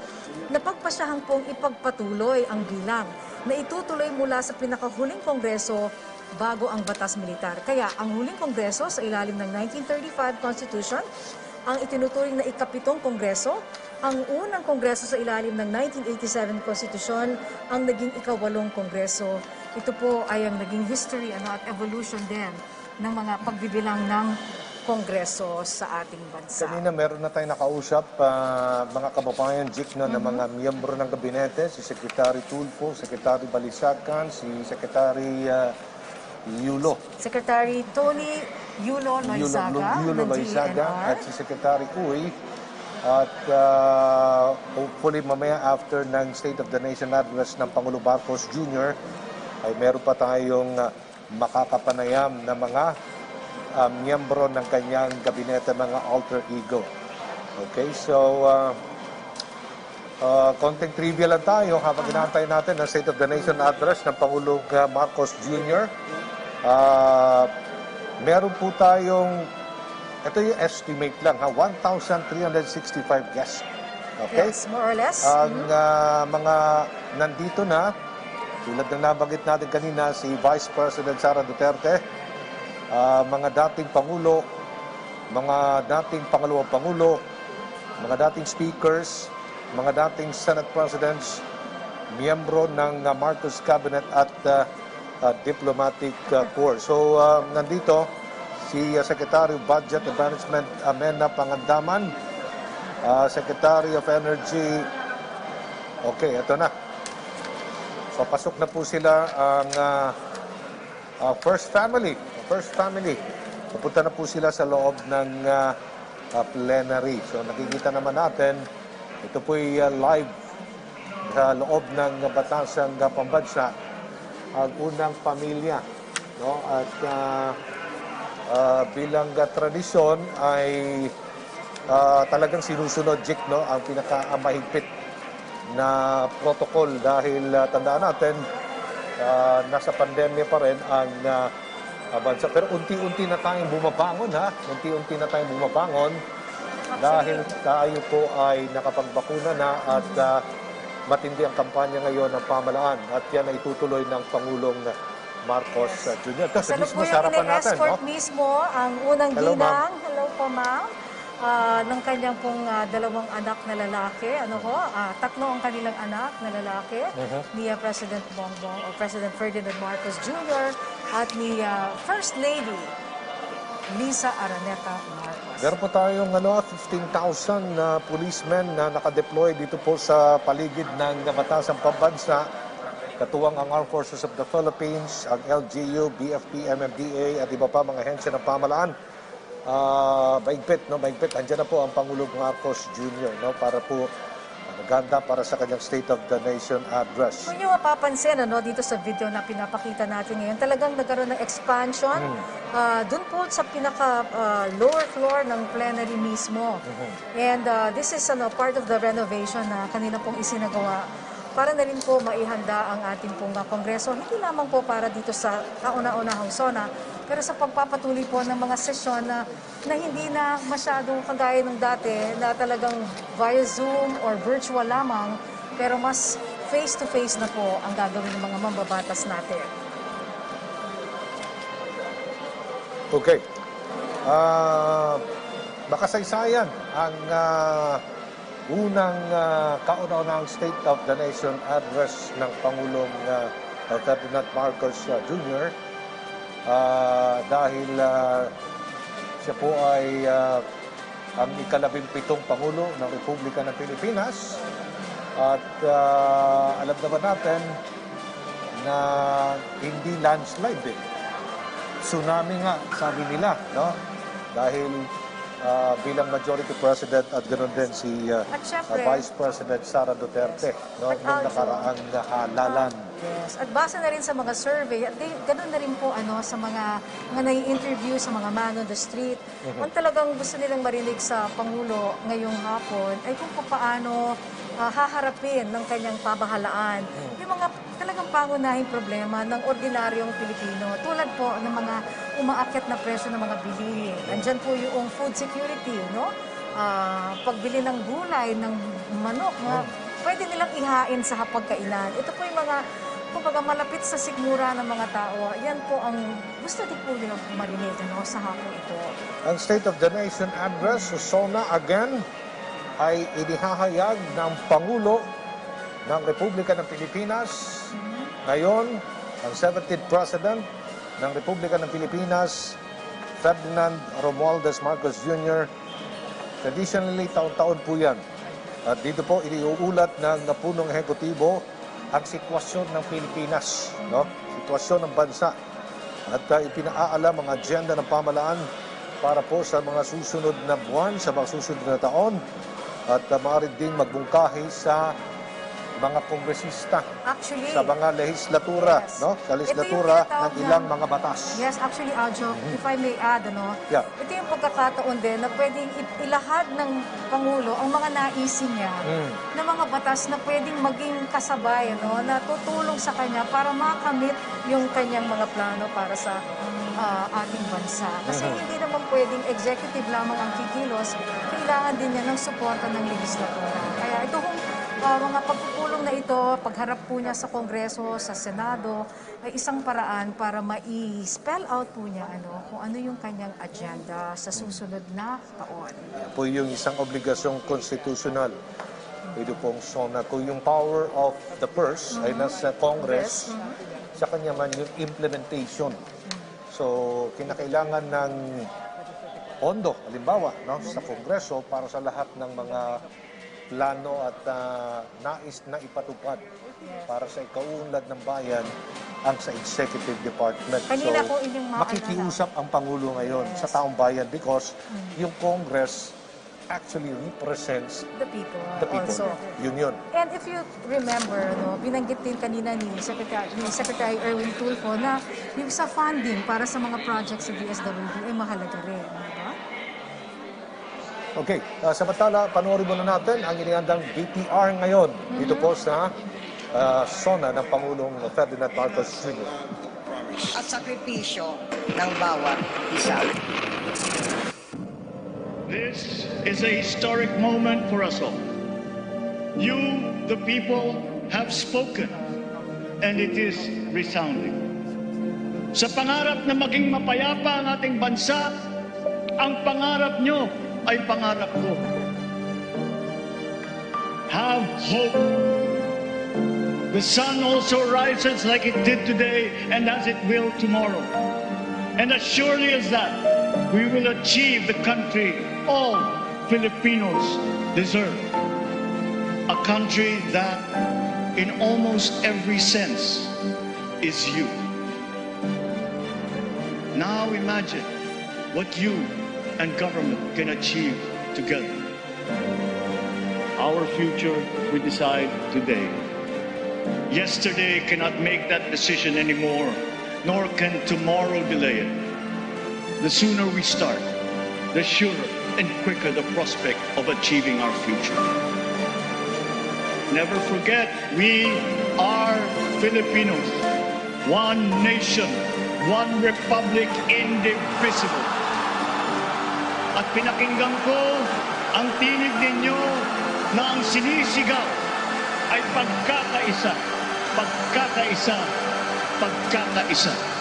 na pagpasyahang pong ipagpatuloy ang bilang na itutuloy mula sa pinakahuling kongreso bago ang batas militar. Kaya ang huling kongreso sa ilalim ng 1935 Constitution, ang itinuturing na ika-7 kongreso, ang unang kongreso sa ilalim ng 1987 Constitution, ang naging ika-8 kongreso. Ito po ay ang naging history at evolution din ng mga pagbibilang ng kongreso sa ating bansa. Kanina meron na tayong nakausap, mga kababayan, ng mga miyembro ng gabinete, si Secretary Tulfo, Secretary Balisacan, si Secretary Yulo. Secretary Tony Yulo Loizaga Yulo ng Loizaga DENR. at si Secretary Uy. At hopefully mamaya after ng State of the Nation address ng Pangulo Marcos Jr. ay meron pa tayong makakapanayam na mga miyembro ng kanyang gabinete, mga alter ego. Okay, so konting trivia lang tayo habang inaantay natin ang State of the Nation address ng Pangulong Marcos Jr. Meron po tayong, ito yung estimate lang, 1,365 guests. Okay? Yes, more or less. Ang mga nandito na, tulad ng nabanggit natin kanina, si Vice President Sara Duterte, mga dating Pangulo, mga dating Pangalawang Pangulo, mga dating speakers, mga dating Senate Presidents, miyembro ng Marcos Cabinet at Diplomatic Corps. So, nandito si Secretary of Budget and Management Amena Pangandaman, Secretary of Energy. Okay, ito na. Papasok na po sila ang First Family. Pupunta na po sila sa loob ng plenary. So nakikita naman natin, ito po'y live sa loob ng Batasang Pambansa, ang unang pamilya. No? At bilang tradisyon ay talagang sinusunod, Jik, no? Ang pinakamahigpit na protocol dahil tandaan natin, nasa pandemya pa rin ang bansa. Pero unti-unti na tayong bumabangon, ha? Unti-unti na tayong bumabangon dahil tayo po ay nakapagbakuna na at matindi ang kampanya ngayon ng pamalaan. At yan ay itutuloy ng Pangulong Marcos Jr. Ito, sa mismo sa harapan natin, no? Escort mismo ang unang Hello, ginang. Hello po, ma'am. Ng kanyang pong dalawang anak na lalaki. Tatlo ang kanilang anak na lalaki. Ni President Bongbong o President Ferdinand Marcos Jr. at ni First Lady Lisa Araneta Marcos. Meron po tayong 15,000 na policemen na nakadeploy dito po sa paligid ng Batasang Pambansa. Katuwang ang Armed Forces of the Philippines, ang LGU, BFP, MMDA at iba pa mga ahensya ng pamalaan. Maigpit, no? Maigpit. Andiyan na po ang Pangulong Marcos Jr. No? Para po maganda para sa kanyang State of the Nation address. Kung nyo mapapansin, dito sa video na pinapakita natin ngayon, talagang nagkaroon ng expansion dun po sa pinaka lower floor ng plenary mismo. And this is part of the renovation na kanina pong isinagawa para na rin po maihanda ang ating pong Kongreso. Hindi lamang po para dito sa kauna-unahang Sona, pero sa pagpapatuloy po ng mga sesyon na hindi na masyadong kagaya ng dati na talagang via Zoom or virtual lamang, pero mas face-to-face na po ang gagawin ng mga mambabatas natin. Okay. Makasaysayan ang unang kauna-unahang State of the Nation address ng Pangulong Ferdinand Marcos Jr. Dahil siya po ay ang ika-17 Pangulo ng Republika ng Pilipinas. At alam naman natin na hindi landslide eh. Tsunami nga, sabi nila, no? Dahil bilang majority president at ganoon din si Vice President Sara Duterte, no? Nung nakaraang halalan. Yes. At base na rin sa mga survey, at ganoon na rin po sa mga nai-interview sa mga man on the street. Kung talagang gusto nilang marinig sa Pangulo ngayong hapon, ay kung paano haharapin ng kanyang pamahalaan yung mga talagang pangunahing problema ng ordinaryong Pilipino. Tulad po ng mga umaakyat na presyo ng mga bilihin. Andyan po yung food security, no? Pagbili ng gulay, ng manok, pwede nilang ihain sa hapagkainan. Ito po yung mga kumbaga malapit sa sikmura ng mga tao. Yan po ang gusto din po nilang marinig sa hapon ito. Ang State of the Nation address, Sona again, ay inihahayag ng Pangulo ng Republika ng Pilipinas. Ngayon, ang 17th President ng Republika ng Pilipinas, Ferdinand Romualdez Marcos Jr. Traditionally, taon-taon po yan. At dito po, iniuulat ng punong ehekutibo ang sitwasyon ng Pilipinas, no? Sitwasyon ng bansa. at ipinaalam ang agenda ng pamahalaan para po sa mga susunod na buwan, sa mga susunod na taon, at maaari din magbungkahi sa mga kongresista, Actually, sa mga legislatura, yes. no? Sa legislatura ng ilang mga batas. Yes, actually, Aljo, if I may add, Yeah. ito yung pagkakataon din na pwedeng ilahad ng Pangulo ang mga naisin niya na mga batas na pwedeng maging kasabay, na tutulong sa kanya para makamit yung kanyang mga plano para sa ating bansa. Kasi hindi naman pwedeng executive lamang ang kikilos, kailangan din niya ng suporta ng legislatura. Kaya ito mga pagpupulong na ito, pagharap po niya sa Kongreso, sa Senado, ay isang paraan para mai-spell out po niya kung ano yung kanyang agenda sa susunod na taon. Yan po yung isang obligasyong konstitusyonal. Ito pong Sona. Kung yung power of the purse ay nasa Congress, sa kanya man yung implementation. So, kinakailangan ng pondo, halimbawa, sa Kongreso para sa lahat ng mga plano at nais na ipatupad para sa ikaunlad ng bayan ang sa Executive Department. Kanina so, ko inyong makikiusap ang Pangulo ngayon sa taong bayan because yung Congress actually represents the people also. Yun. And if you remember, binanggit din kanina ni Secretary Erwin Tulfo na yung sa funding para sa mga projects sa DSWD ay mahalaga rin. Okay, samantala, panoorin muna natin ang inihandang BTR ngayon dito po sa Sona ng Pangulong Ferdinand Marcos Jr. At sakripisyo ng bawat isa. This is a historic moment for us all. You, the people, have spoken, and it is resounding. Sa pangarap na maging mapayapa ang ating bansa, ang pangarap nyo ay pangarap ko. Have hope. The sun also rises like it did today and as it will tomorrow. And as surely as that, we will achieve the country all Filipinos deserve. A country that, in almost every sense, is you. Now imagine what you and government can achieve together. Our future we decide today. Yesterday cannot make that decision anymore, nor can tomorrow delay it. The sooner we start, the surer and quicker the prospect of achieving our future. Never forget, we are Filipinos. One nation, one republic, indivisible. At pinakinggan ko ang tinig ninyo na ang sinisigaw ay pagkakaisa, pagkakaisa, pagkakaisa.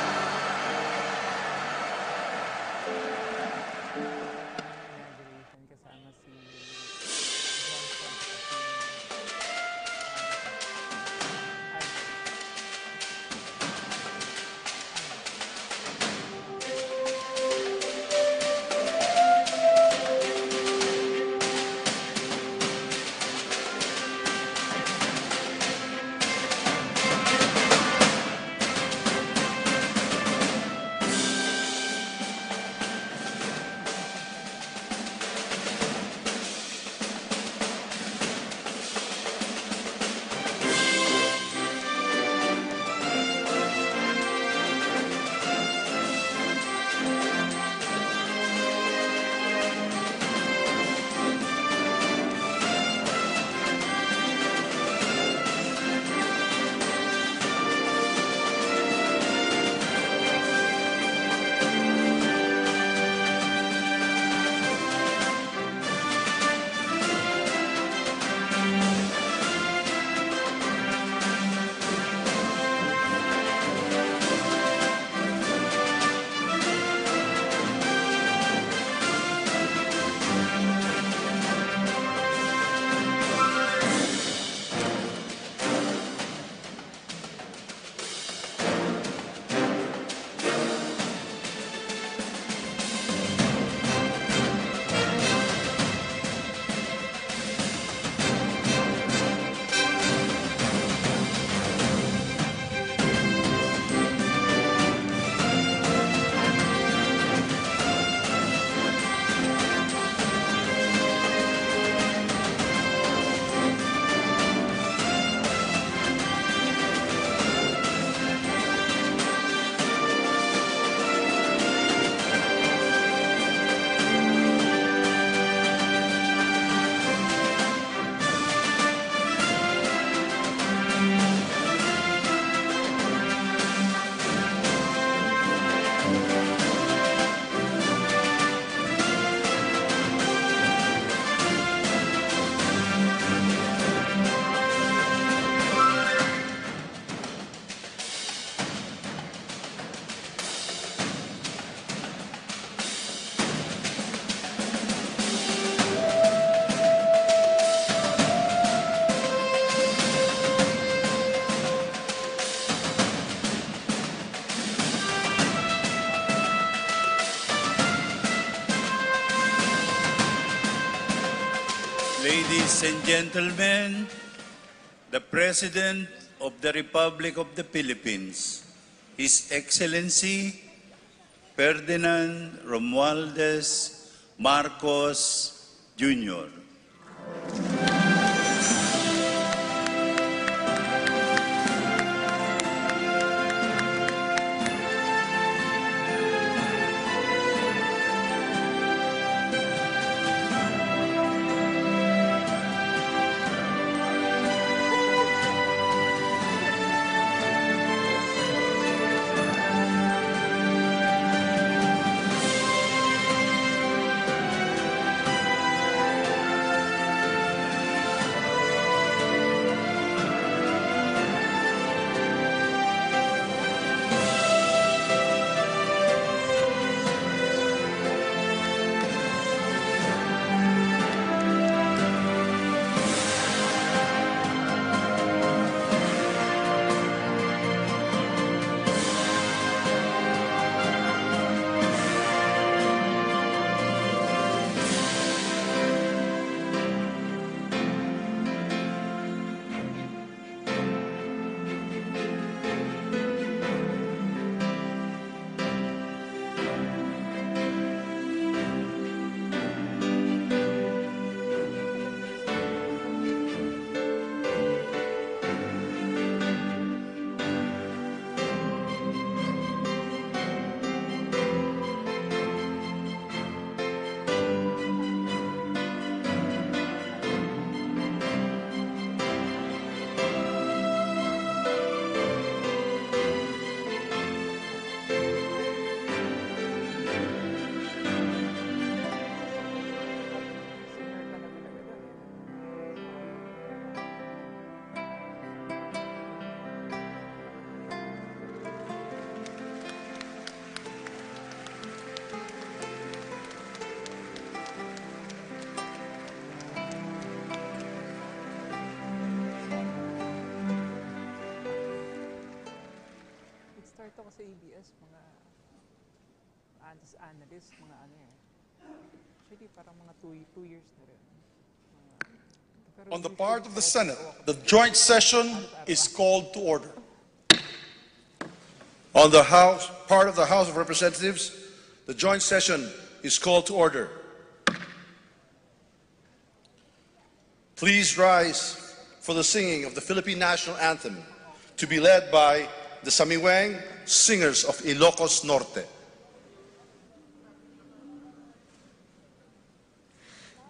Ladies and gentlemen, the President of the Republic of the Philippines, His Excellency Ferdinand Romualdez Marcos Jr. Ito ko sa ABS, mga analysts, mga ano eh. Actually, parang mga 2 years na rin. On the part of the Senate, the joint session is called to order. On the part of the House of Representatives, the joint session is called to order. Please rise for the singing of the Philippine National Anthem, to be led by the Samiwang Singers of Ilocos Norte.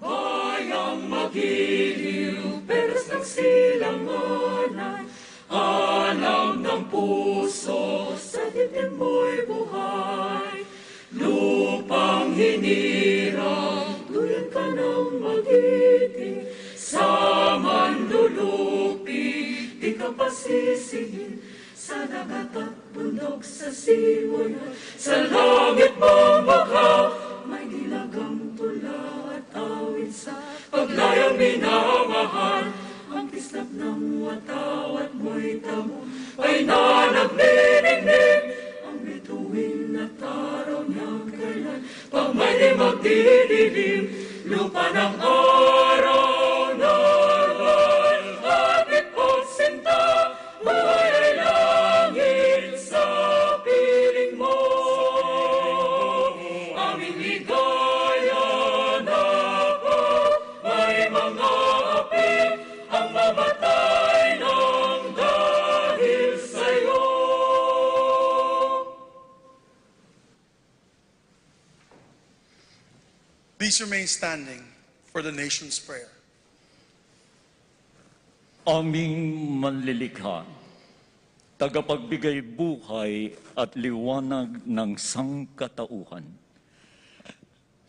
Bayang magiliw, peres ng silanganan, alam ng puso, sa dibdib mo'y buhay. Lupang hinirang, duyan ka ng magiting, sa manlulupi, di ka pasisihin. Sa dagat at bundok, sa simulan, sa langit mamakaw, may dilagang tula at awit sa paglayang minamahal. Ang kislap ng wataw at mo'y tamo, ay nanagniningning. Ang bituin at araw niya kailan, pag may di magdidilim, lupa ng araw normal, at ipagsinta, buhay ay langit sa piling mo. Aming ligaya dapat may mga api, ang mamatay ng dahil sa'yo. Please remain standing for the nation's prayer. Aming manlilikha, tagapagbigay buhay at liwanag ng sangkatauhan.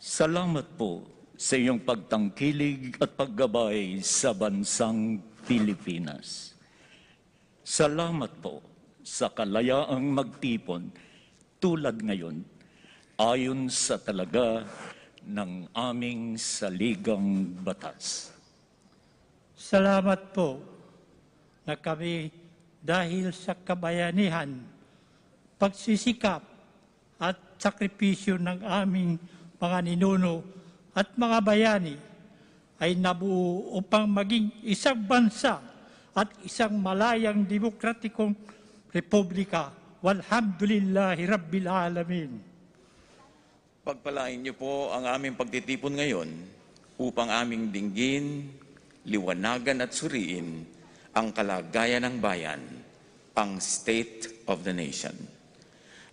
Salamat po sa iyong pagtangkilig at paggabay sa bansang Pilipinas. Salamat po sa kalayaang magtipon tulad ngayon ayon sa talaga ng aming saligang batas. Salamat po na kami dahil sa kabayanihan, pagsisikap at sakripisyo ng aming mga ninuno at mga bayani ay nabuo upang maging isang bansa at isang malayang demokratikong republika. Walhamdulillahi Rabbil Alamin. Pagpalain niyo po ang aming pagtitipon ngayon upang aming dinggin, liwanagan at suriin ang kalagayan ng bayan, ang state of the nation.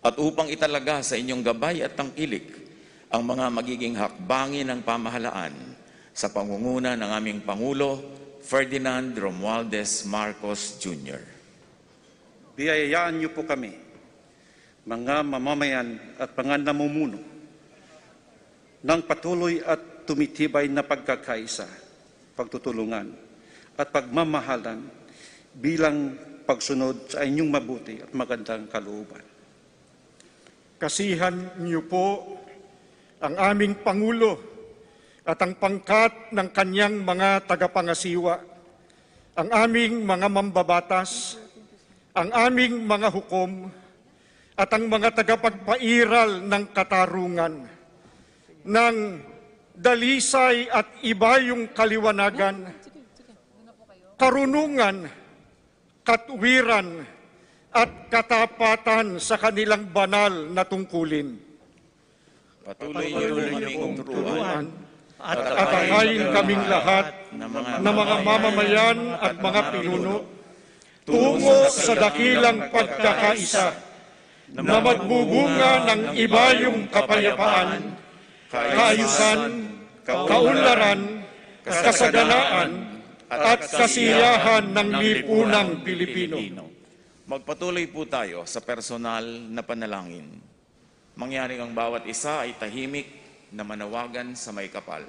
At upang italaga sa inyong gabay at tangkilik ang mga magiging hakbangin ng pamahalaan sa pangunguna ng aming Pangulo, Ferdinand Romualdez Marcos Jr. Biyayaan niyo po kami, mga mamamayan at mga namumuno, ng patuloy at tumitibay na pagkakaisa, pagtutulungan at pagmamahalan bilang pagsunod sa inyong mabuti at magandang kalooban. Kasihan niyo po ang aming Pangulo at ang pangkat ng kanyang mga tagapangasiwa, ang aming mga mambabatas, ang aming mga hukom, at ang mga tagapagpairal ng katarungan, ng dalisay at ibayong kaliwanagan, karunungan, katwiran, at katapatan sa kanilang banal na tungkulin. Patuloy niyo kaming turuan at atahayin kaming lahat na mga mamamayan at mga pinuno tungo sa dakilang pagkakaisa na magbubunga ng ibayong kapayapaan, kaayusan, kaunlaran, kasaganaan, at kasiyahan ng lipunang Pilipino. Magpatuloy po tayo sa personal na panalangin. Mangyaring ang bawat isa ay tahimik na manawagan sa may kapal.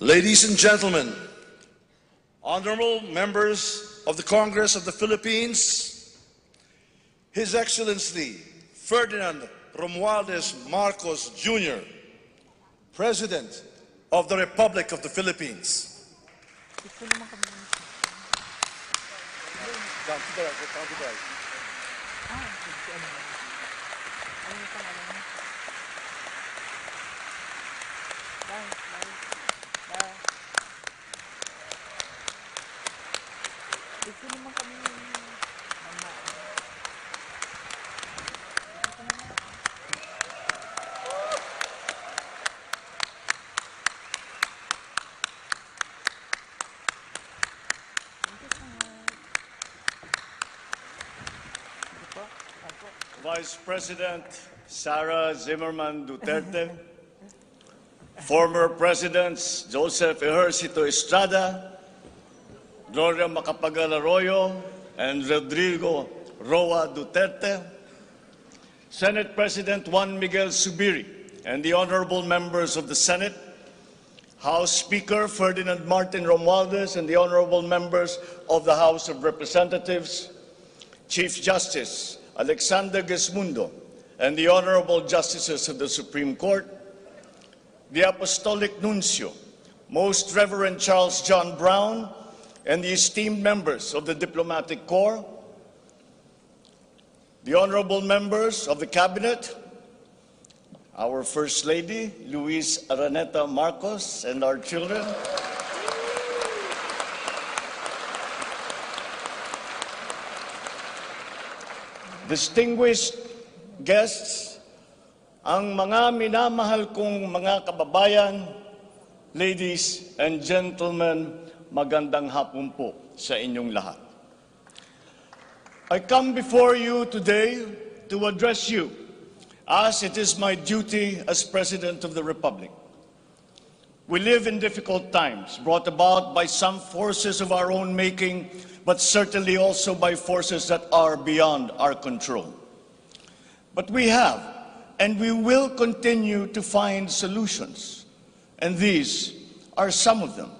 Ladies and gentlemen, honorable members of the Congress of the Philippines, His Excellency Ferdinand Romualdez Marcos Jr., President of the Republic of the Philippines. Vice President Sara Zimmerman Duterte, former Presidents Joseph Ejercito Estrada, Gloria Macapagal Arroyo, and Rodrigo Roa Duterte, Senate President Juan Miguel Zubiri, and the honorable members of the Senate, House Speaker Ferdinand Martin Romualdez, and the honorable members of the House of Representatives, Chief Justice Alexander Gesmundo, and the honorable justices of the Supreme Court, the Apostolic Nuncio, Most Reverend Charles John Brown, and the esteemed members of the Diplomatic Corps, the honorable members of the Cabinet, our First Lady, Luis Araneta Marcos, and our children, distinguished guests, ang mga minamahal kong mga kababayan, ladies and gentlemen, magandang hapon po sa inyong lahat. I come before you today to address you as it is my duty as President of the Republic. We live in difficult times brought about by some forces of our own making, but certainly also by forces that are beyond our control. But we have, and we will continue to find solutions and these are some of them.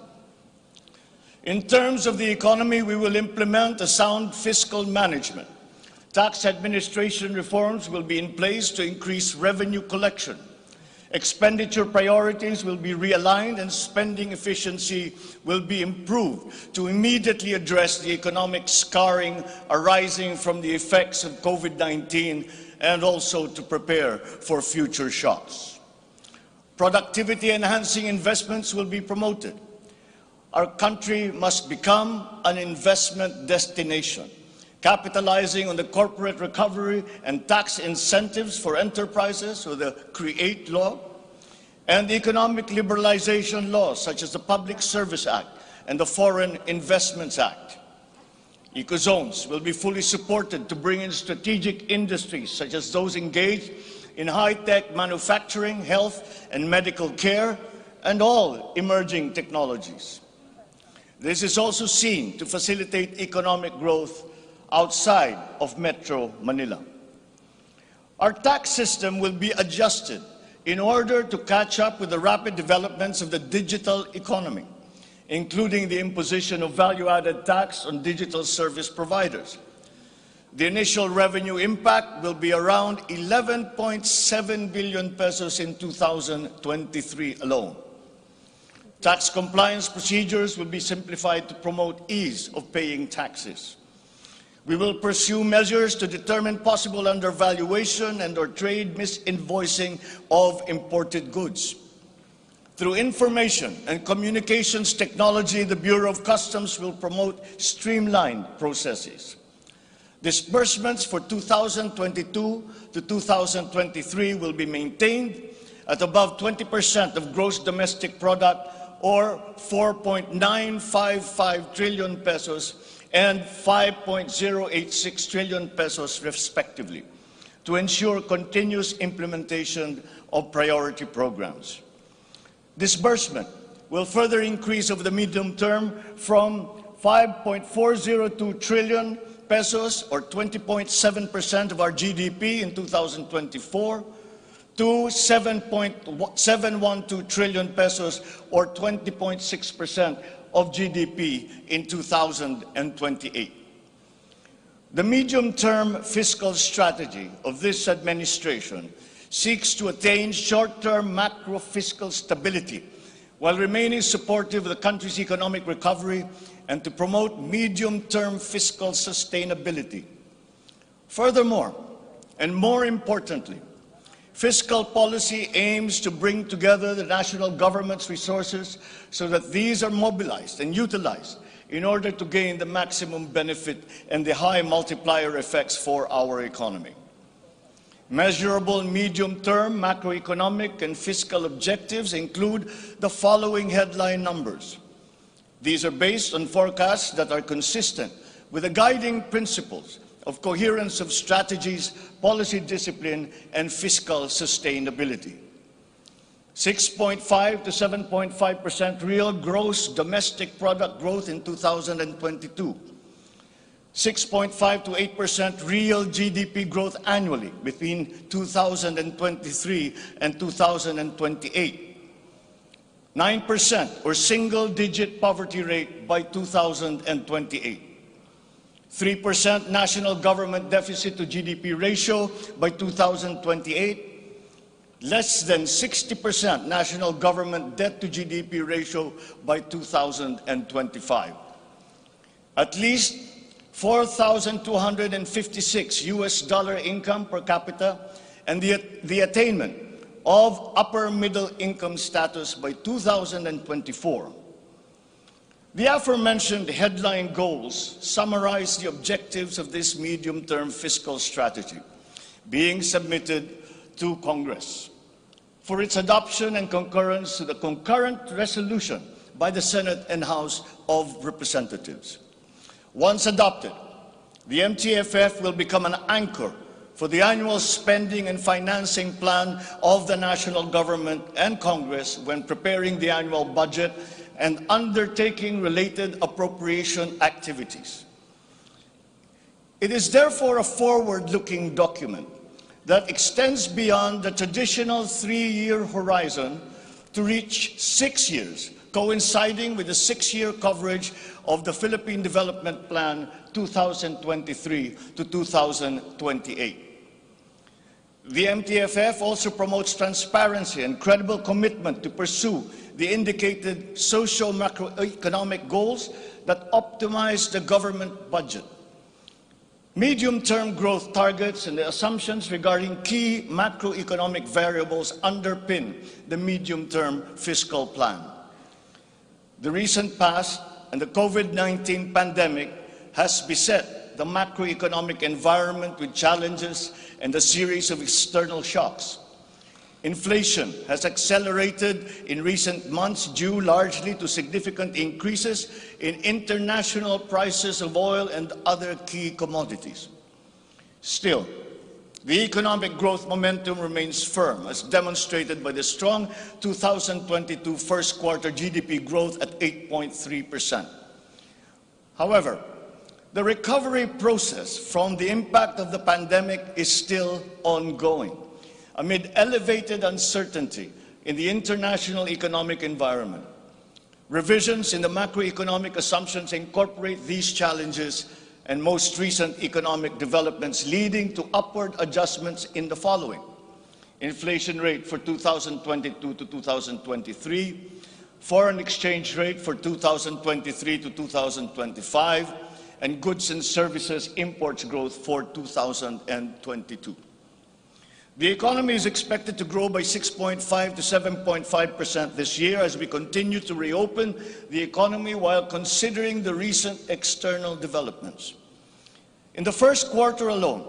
In terms of the economy, we will implement a sound fiscal management. Tax administration reforms will be in place to increase revenue collection. Expenditure priorities will be realigned and spending efficiency will be improved to immediately address the economic scarring arising from the effects of COVID-19 and also to prepare for future shocks. Productivity-enhancing investments will be promoted. Our country must become an investment destination, capitalizing on the corporate recovery and tax incentives for enterprises with the CREATE law and the economic liberalization laws such as the Public Service Act and the Foreign Investments Act. Ecozones will be fully supported to bring in strategic industries such as those engaged in high-tech manufacturing, health and medical care, and all emerging technologies. This is also seen to facilitate economic growth outside of Metro Manila. Our tax system will be adjusted in order to catch up with the rapid developments of the digital economy, including the imposition of value-added tax on digital service providers. The initial revenue impact will be around 11.7 billion pesos in 2023 alone. Tax compliance procedures will be simplified to promote ease of paying taxes. We will pursue measures to determine possible undervaluation and/or trade misinvoicing of imported goods. Through information and communications technology, the Bureau of Customs will promote streamlined processes. Disbursements for 2022 to 2023 will be maintained at above 20% of gross domestic product, or 4.955 trillion pesos and 5.086 trillion pesos respectively, to ensure continuous implementation of priority programs. Disbursement will further increase over the medium term from 5.402 trillion pesos, or 20.7% of our GDP in 2024, to 7.712 trillion pesos, or 20.6% of GDP in 2028. The medium-term fiscal strategy of this administration seeks to attain short-term macro-fiscal stability while remaining supportive of the country's economic recovery and to promote medium-term fiscal sustainability. Furthermore, and more importantly, fiscal policy aims to bring together the national government's resources so that these are mobilized and utilized in order to gain the maximum benefit and the high multiplier effects for our economy. Measurable medium-term macroeconomic and fiscal objectives include the following headline numbers. These are based on forecasts that are consistent with the guiding principles of coherence of strategies, policy discipline, and fiscal sustainability. 6.5 to 7.5% real gross domestic product growth in 2022. 6.5 to 8% real GDP growth annually between 2023 and 2028. 9% or single-digit poverty rate by 2028. 3% national government deficit to GDP ratio by 2028. Less than 60% national government debt to GDP ratio by 2025. At least $4,256 income per capita and the attainment of upper middle income status by 2024. The aforementioned headline goals summarize the objectives of this medium-term fiscal strategy being submitted to Congress for its adoption and concurrence to the concurrent resolution by the Senate and House of Representatives. Once adopted, the MTFF will become an anchor for the annual spending and financing plan of the national government and Congress when preparing the annual budget and undertaking related appropriation activities. It is therefore a forward-looking document that extends beyond the traditional 3-year horizon to reach 6 years, coinciding with the 6-year coverage of the Philippine Development Plan 2023 to 2028. The MTFF also promotes transparency and credible commitment to pursue the indicated socio-macroeconomic goals that optimize the government budget. Medium-term growth targets and the assumptions regarding key macroeconomic variables underpin the medium-term fiscal plan. The recent past and the COVID-19 pandemic has beset the macroeconomic environment with challenges and a series of external shocks. Inflation has accelerated in recent months due largely to significant increases in international prices of oil and other key commodities. Still, the economic growth momentum remains firm, as demonstrated by the strong 2022 first quarter GDP growth at 8.3%. However, the recovery process from the impact of the pandemic is still ongoing, amid elevated uncertainty in the international economic environment. Revisions in the macroeconomic assumptions incorporate these challenges and most recent economic developments, leading to upward adjustments in the following: inflation rate for 2022 to 2023, foreign exchange rate for 2023 to 2025, and goods and services imports growth for 2022. The economy is expected to grow by 6.5 to 7.5% this year as we continue to reopen the economy while considering the recent external developments. In the first quarter alone,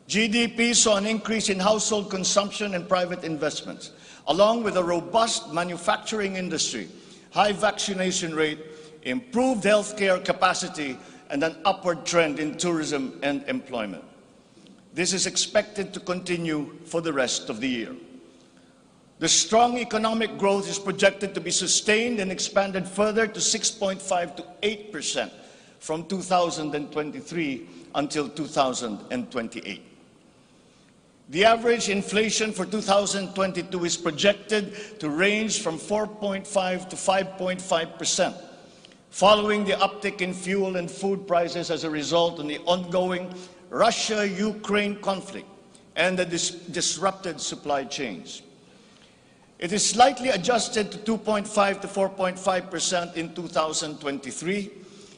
GDP saw an increase in household consumption and private investments, along with a robust manufacturing industry, high vaccination rate, improved healthcare capacity, and an upward trend in tourism and employment. This is expected to continue for the rest of the year. The strong economic growth is projected to be sustained and expanded further to 6.5 to 8% from 2023 until 2028. The average inflation for 2022 is projected to range from 4.5 to 5.5%, following the uptick in fuel and food prices as a result of the ongoing Russia-Ukraine conflict and the disrupted supply chains. It is slightly adjusted to 2.5 to 4.5% in 2023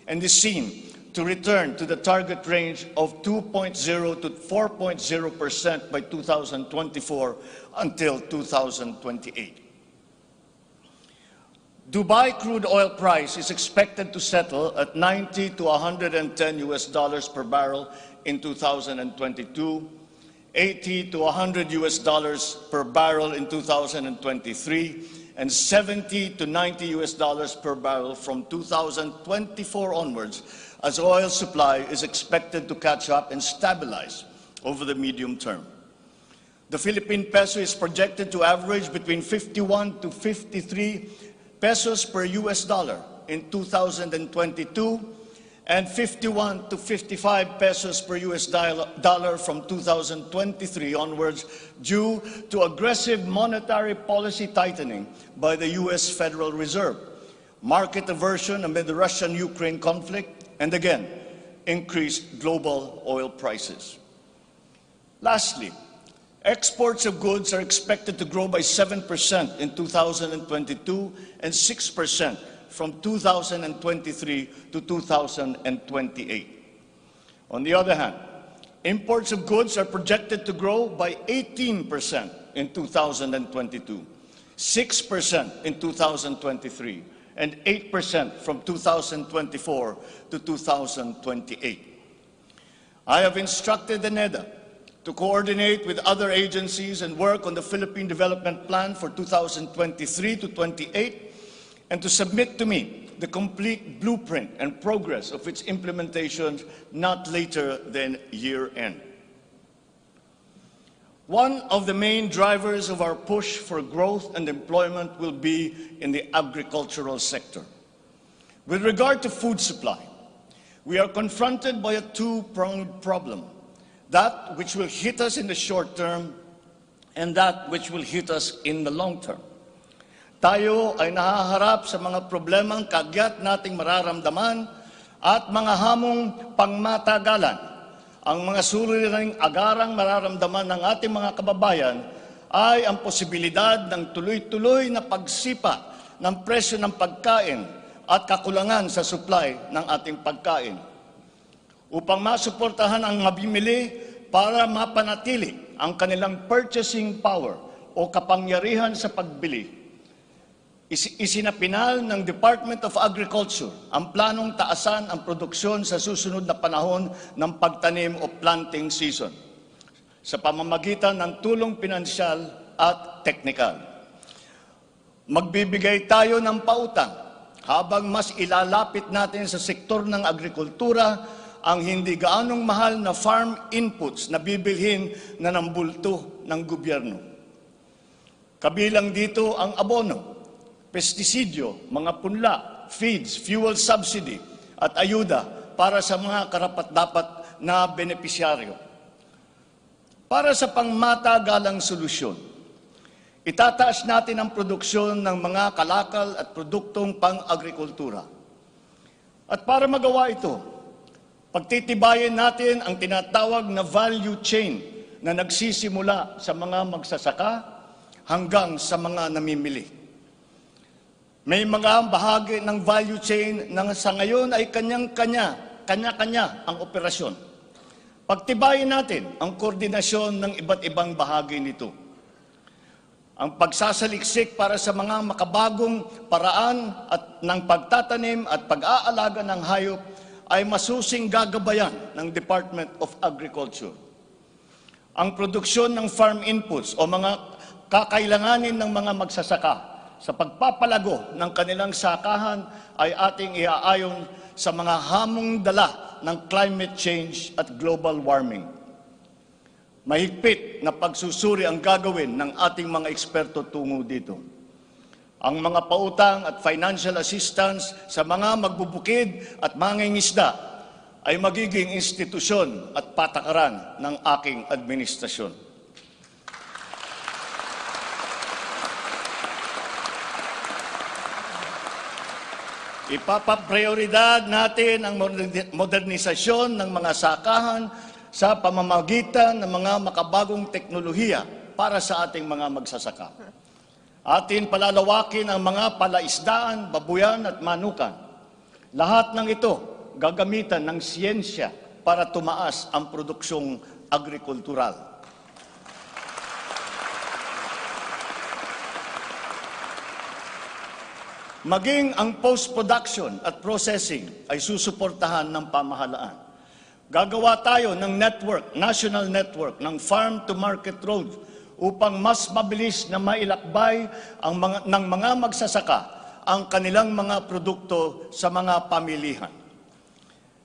and is seen to return to the target range of 2.0 to 4.0% by 2024 until 2028. Dubai crude oil price is expected to settle at 90 to 110 US dollars per barrel in 2022, 80 to 100 US dollars per barrel in 2023, and 70 to 90 US dollars per barrel from 2024 onwards, as oil supply is expected to catch up and stabilize over the medium term. The Philippine peso is projected to average between 51 to 53 pesos per US dollar in 2022, and 51 to 55 pesos per US dollar from 2023 onwards, due to aggressive monetary policy tightening by the US Federal Reserve, market aversion amid the Russian-Ukraine conflict, and again, increased global oil prices. Lastly, exports of goods are expected to grow by 7% in 2022 and 6% from 2023 to 2028. On the other hand, imports of goods are projected to grow by 18% in 2022, 6% in 2023, and 8% from 2024 to 2028. I have instructed the NEDA to coordinate with other agencies and work on the Philippine Development Plan for 2023 to 28, and to submit to me the complete blueprint and progress of its implementation not later than year-end. One of the main drivers of our push for growth and employment will be in the agricultural sector. With regard to food supply, we are confronted by a two-pronged problem: that which will hit us in the short term and that which will hit us in the long term. tayo ay nahaharap sa mga problemang kagyat nating mararamdaman at mga hamong pangmatagalan. Ang mga suliraning agarang mararamdaman ng ating mga kababayan ay ang posibilidad ng tuloy-tuloy na pagsipa ng presyo ng pagkain at kakulangan sa supply ng ating pagkain. Upang masuportahan ang mabimili para mapanatili ang kanilang purchasing power o kapangyarihan sa pagbili, isinapinal ng Department of Agriculture ang planong taasan ang produksyon sa susunod na panahon ng pagtanim o planting season sa pamamagitan ng tulong pinansyal at teknikal. Magbibigay tayo ng pautang habang mas ilalapit natin sa sektor ng agrikultura ang hindi gaanong mahal na farm inputs na bibilhin na ng bulto ng gobyerno. Kabilang dito ang abono, pestisidyo, mga punla, feeds, fuel subsidy at ayuda para sa mga karapat-dapat na benepisyaryo. Para sa pangmatagalang solusyon, itataas natin ang produksyon ng mga kalakal at produktong pang-agrikultura. At para magawa ito, pagtitibayin natin ang tinatawag na value chain na nagsisimula sa mga magsasaka hanggang sa mga namimili. May mga bahagi ng value chain na sa ngayon ay kanya-kanya ang operasyon. Pagtibayin natin ang koordinasyon ng iba't ibang bahagi nito. Ang pagsasaliksik para sa mga makabagong paraan at ng pagtatanim at pag-aalaga ng hayop ay masusing gagabayan ng Department of Agriculture. Ang produksyon ng farm inputs o mga kakailanganin ng mga magsasaka sa pagpapalago ng kanilang sakahan ay ating iaayon sa mga hamong dala ng climate change at global warming. Mahigpit na pagsusuri ang gagawin ng ating mga eksperto tungo dito. Ang mga pautang at financial assistance sa mga magbubukid at mangingisda ay magiging institusyon at patakaran ng aking administrasyon. Ipapaprioridad natin ang modernisasyon ng mga sakahan sa pamamagitan ng mga makabagong teknolohiya para sa ating mga magsasaka. Atin palalawakin ang mga palaisdaan, babuyan at manukan. Lahat ng ito gagamitan ng siyensya para tumaas ang produksyong agrikultural. Maging ang post-production at processing ay susuportahan ng pamahalaan. Gagawa tayo ng network, national network ng farm-to-market road upang mas mabilis na mailakbay ng mga magsasaka ang kanilang mga produkto sa mga pamilihan.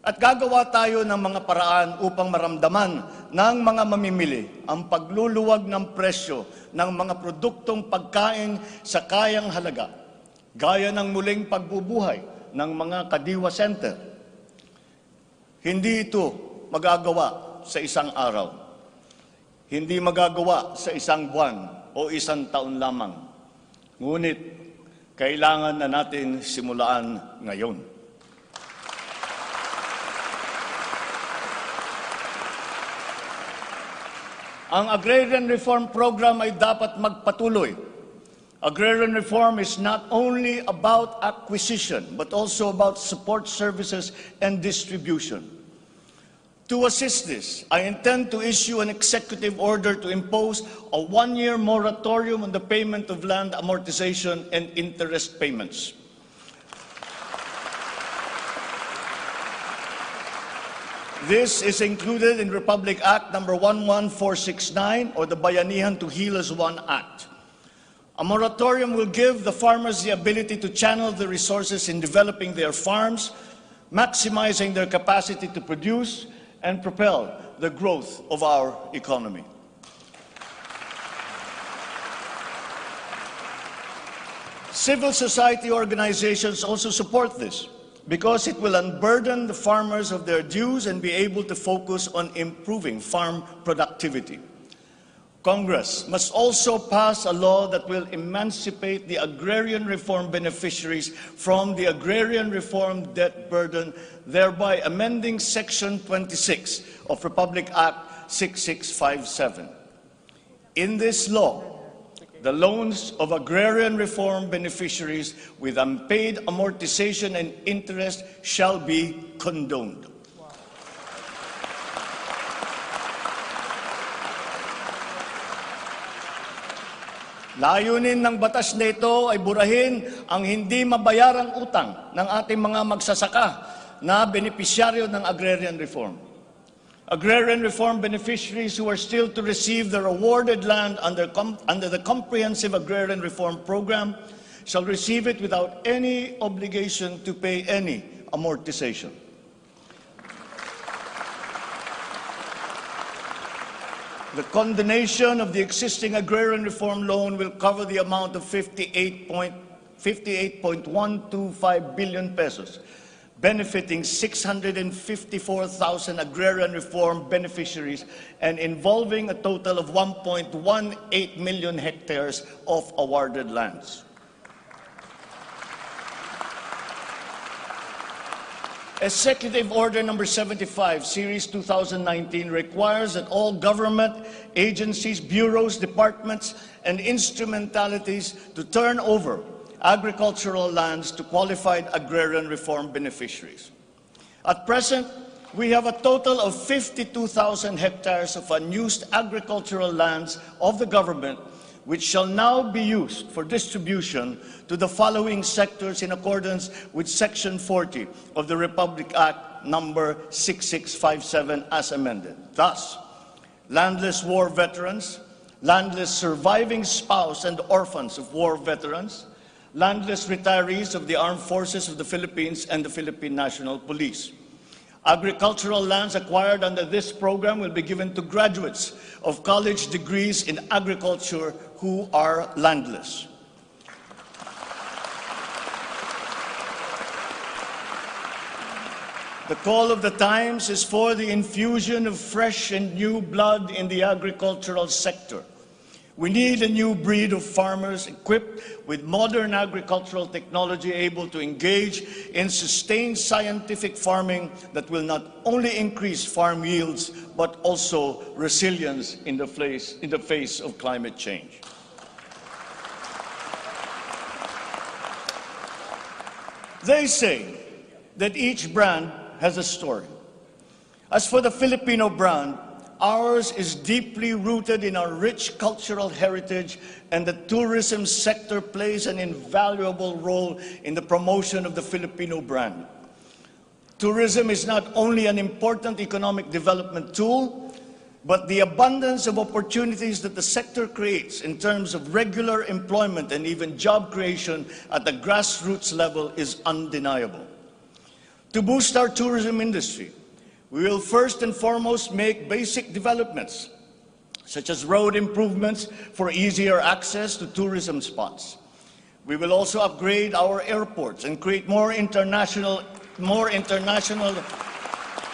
At gagawa tayo ng mga paraan upang maramdaman ng mga mamimili ang pagluluwag ng presyo ng mga produktong pagkain sa kayang halaga, gaya ng muling pagbubuhay ng mga Kadiwa Center. Hindi ito magagawa sa isang araw. Hindi magagawa sa isang buwan o isang taon lamang. Ngunit, kailangan na natin simulaan ngayon. Ang Agrarian Reform Program ay dapat magpatuloy. Agrarian reform is not only about acquisition, but also about support services and distribution. To assist this, I intend to issue an executive order to impose a one-year moratorium on the payment of land amortization and interest payments. This is included in Republic Act number 11469 or the Bayanihan to Heal as One Act. A moratorium will give the farmers the ability to channel the resources in developing their farms, maximizing their capacity to produce and propel the growth of our economy. Civil society organizations also support this because it will unburden the farmers of their dues and be able to focus on improving farm productivity. Congress must also pass a law that will emancipate the agrarian reform beneficiaries from the agrarian reform debt burden, thereby amending Section 26 of Republic Act 6657. In this law, the loans of agrarian reform beneficiaries with unpaid amortization and interest shall be condoned. Layunin ng batas na ito ay burahin ang hindi mabayarang utang ng ating mga magsasaka na benepisyaryo ng agrarian reform. Agrarian reform beneficiaries who are still to receive their awarded land under the Comprehensive Agrarian Reform Program shall receive it without any obligation to pay any amortization. The condonation of the existing agrarian reform loan will cover the amount of 58.125 billion pesos, benefiting 654,000 agrarian reform beneficiaries and involving a total of 1.18 million hectares of awarded lands. Executive Order Number 75, Series 2019, requires that all government agencies, bureaus, departments, and instrumentalities to turn over agricultural lands to qualified agrarian reform beneficiaries. At present, we have a total of 52,000 hectares of unused agricultural lands of the government, which shall now be used for distribution to the following sectors in accordance with Section 40 of the Republic Act number 6657 as amended. Thus, landless war veterans, landless surviving spouse and orphans of war veterans, landless retirees of the Armed Forces of the Philippines and the Philippine National Police. Agricultural lands acquired under this program will be given to graduates of college degrees in agriculture who are landless. The call of the times is for the infusion of fresh and new blood in the agricultural sector. We need a new breed of farmers equipped with modern agricultural technology able to engage in sustained scientific farming that will not only increase farm yields, but also resilience in the face of climate change. They say that each brand has a story. As for the Filipino brand, ours is deeply rooted in our rich cultural heritage, and the tourism sector plays an invaluable role in the promotion of the Filipino brand. Tourism is not only an important economic development tool, but the abundance of opportunities that the sector creates in terms of regular employment and even job creation at the grassroots level is undeniable. To boost our tourism industry, we will first and foremost make basic developments, such as road improvements for easier access to tourism spots. We will also upgrade our airports and create more international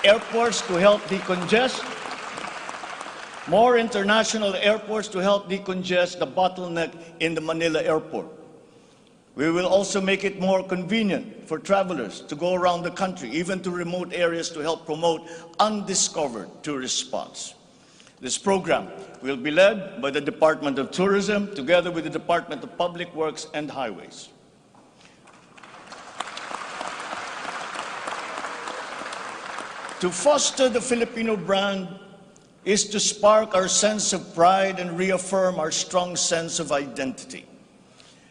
airports to help decongest the bottleneck in the Manila airport. We will also make it more convenient for travelers to go around the country, even to remote areas, to help promote undiscovered tourist spots. This program will be led by the Department of Tourism, together with the Department of Public Works and Highways. To foster the Filipino brand is to spark our sense of pride and reaffirm our strong sense of identity.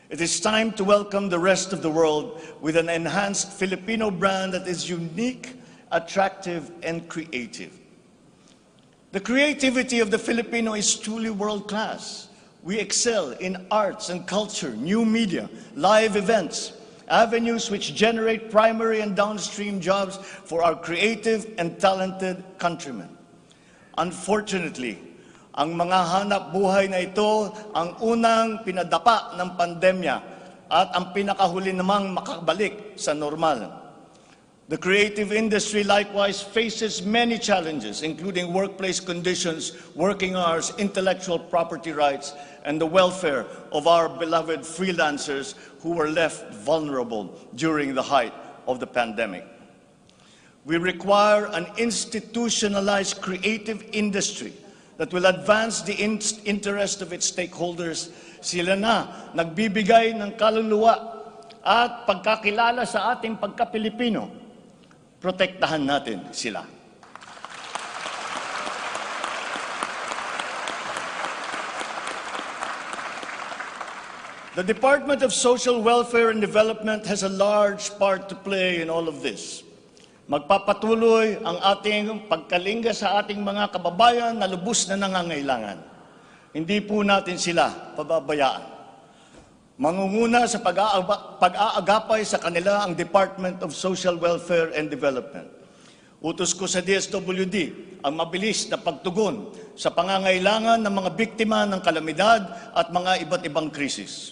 It is time to welcome the rest of the world with an enhanced Filipino brand that is unique, attractive, and creative. The creativity of the Filipino is truly world-class. We excel in arts and culture, new media, live events, avenues which generate primary and downstream jobs for our creative and talented countrymen. Unfortunately, ang mga hanap buhay na ito ang unang pinadapa ng pandemya at ang pinakahuli namang makabalik sa normal. The creative industry likewise faces many challenges, including workplace conditions, working hours, intellectual property rights, and the welfare of our beloved freelancers who were left vulnerable during the height of the pandemic. We require an institutionalized creative industry that will advance the interest of its stakeholders. Sila na nagbibigay ng kaluluwa at pagkakilala sa ating pagka-Pilipino. Protektahan natin sila. The Department of Social Welfare and Development has a large part to play in all of this. Magpapatuloy ang ating pagkalinga sa ating mga kababayan na lubos na nangangailangan. Hindi po natin sila pababayaan. Mangunguna sa pag-aagapay sa kanila ang Department of Social Welfare and Development. Utos ko sa DSWD ang mabilis na pagtugon sa pangangailangan ng mga biktima ng kalamidad at mga iba't ibang krisis.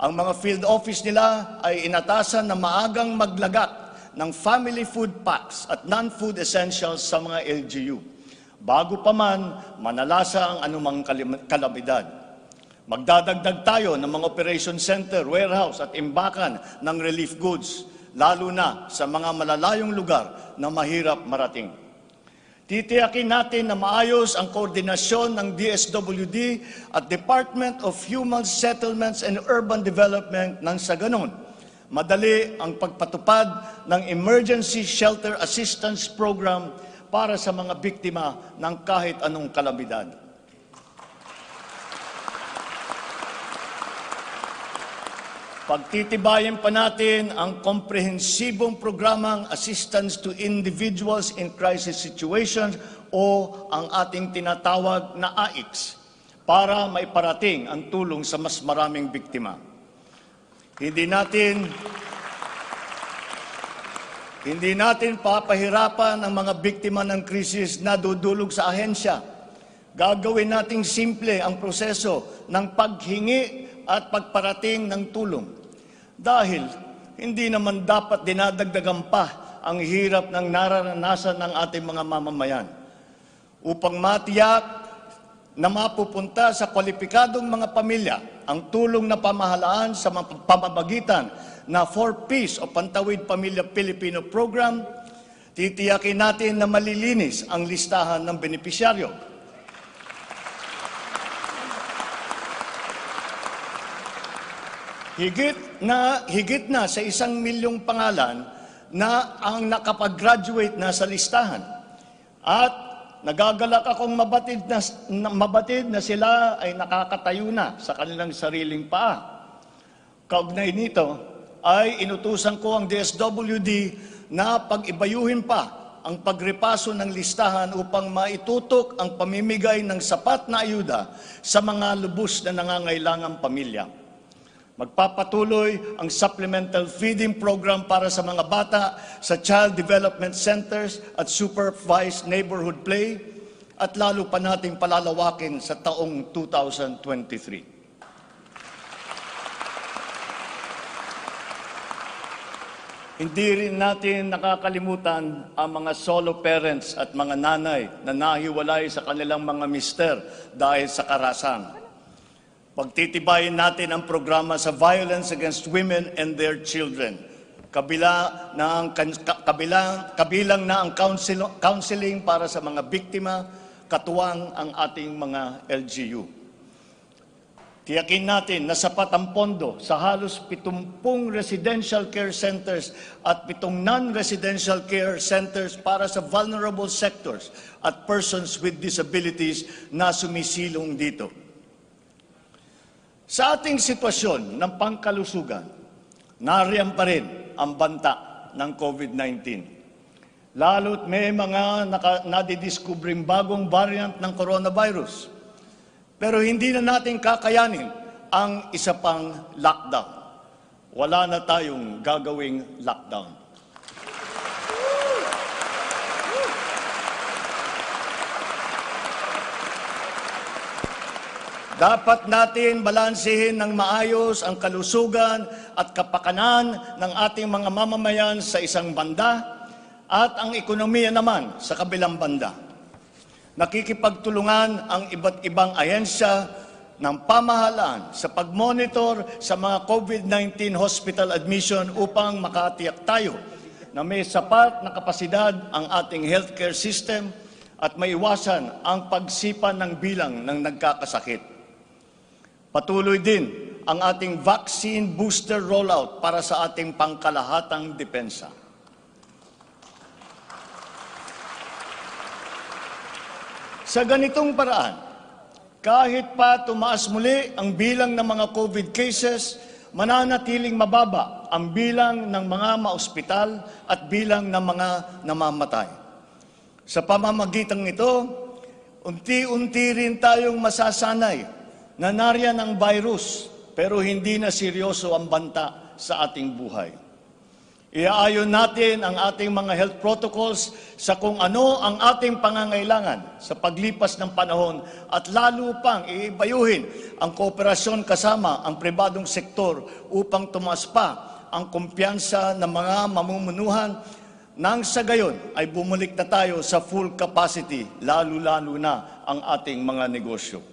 Ang mga field office nila ay inatasan na maagang maglagak ng family food packs at non-food essentials sa mga LGU, bago pa man manalasa ang anumang kalamidad. Magdadagdag tayo ng mga operation center, warehouse at imbakan ng relief goods, lalo na sa mga malalayong lugar na mahirap marating. Titiyakin natin na maayos ang koordinasyon ng DSWD at Department of Human Settlements and Urban Development nang sa ganon madali ang pagpatupad ng Emergency Shelter Assistance Program para sa mga biktima ng kahit anong kalamidad. Pagtitibayin pa natin ang komprehensibong programang Assistance to Individuals in Crisis Situations o ang ating tinatawag na AICS para maiparating ang tulong sa mas maraming biktima. Hindi natin papahirapan ang mga biktima ng krisis na dudulog sa ahensya. Gagawin nating simple ang proseso ng paghingi at pagparating ng tulong. Dahil hindi naman dapat dinadagdagan pa ang hirap ng nararanasan ng ating mga mamamayan. Upang matiyak na mapupunta sa kwalipikadong mga pamilya ang tulong na pamahalaan sa pamamagitan na 4Ps o Pantawid Pamilya Pilipino Program, titiyakin natin na malilinis ang listahan ng benepisyaryo. Higit na sa 1 milyong pangalan na ang nakapag-graduate na sa listahan. At nagagalak akong mabatid na sila ay nakakatayo na sa kanilang sariling paa. Kaugnay nito ay inutusan ko ang DSWD na pag-ibayuhin pa ang pagrepaso ng listahan upang maitutok ang pamimigay ng sapat na ayuda sa mga lubos na nangangailangang pamilya. Magpapatuloy ang supplemental feeding program para sa mga bata sa child development centers at supervised neighborhood play at lalo pa nating palalawakin sa taong 2023. Hindi rin natin nakakalimutan ang mga solo parents at mga nanay na nahiwalay sa kanilang mga mister dahil sa karahasan. Pagtitibayin natin ang programa sa violence against women and their children. Kabilang na ang counseling para sa mga biktima, katuwang ang ating mga LGU. Tiyakin natin na sapat ang pondo sa halos 70 residential care centers at 7 non-residential care centers para sa vulnerable sectors at persons with disabilities na sumisilong dito. Sa ating sitwasyon ng pangkalusugan, nariyan pa rin ang banta ng COVID-19. Lalo't may mga nadidiskubring bagong variant ng coronavirus. Pero hindi na natin kakayanin ang isa pang lockdown. Wala na tayong gagawing lockdown. Dapat natin balansehin ng maayos ang kalusugan at kapakanan ng ating mga mamamayan sa isang banda at ang ekonomiya naman sa kabilang banda. Nakikipagtulungan ang iba't ibang ahensya ng pamahalaan sa pagmonitor sa mga COVID-19 hospital admission upang makatiyak tayo na may sapat na kapasidad ang ating healthcare system at maiwasan ang pagsipa ng bilang ng nagkakasakit. Patuloy din ang ating vaccine booster rollout para sa ating pangkalahatang depensa. Sa ganitong paraan, kahit pa tumaas muli ang bilang ng mga COVID cases, mananatiling mababa ang bilang ng mga maospital at bilang ng mga namamatay. Sa pamamagitan nito, unti-unti rin tayong masasanay na nariyan ang virus pero hindi na seryoso ang banta sa ating buhay. Iaayon natin ang ating mga health protocols sa kung ano ang ating pangangailangan sa paglipas ng panahon at lalo pang iibayuhin ang kooperasyon kasama ang pribadong sektor upang tumaas pa ang kumpiyansa ng mga mamumunuhan nang sa gayon ay bumalik na tayo sa full capacity, lalo-lalo na ang ating mga negosyo.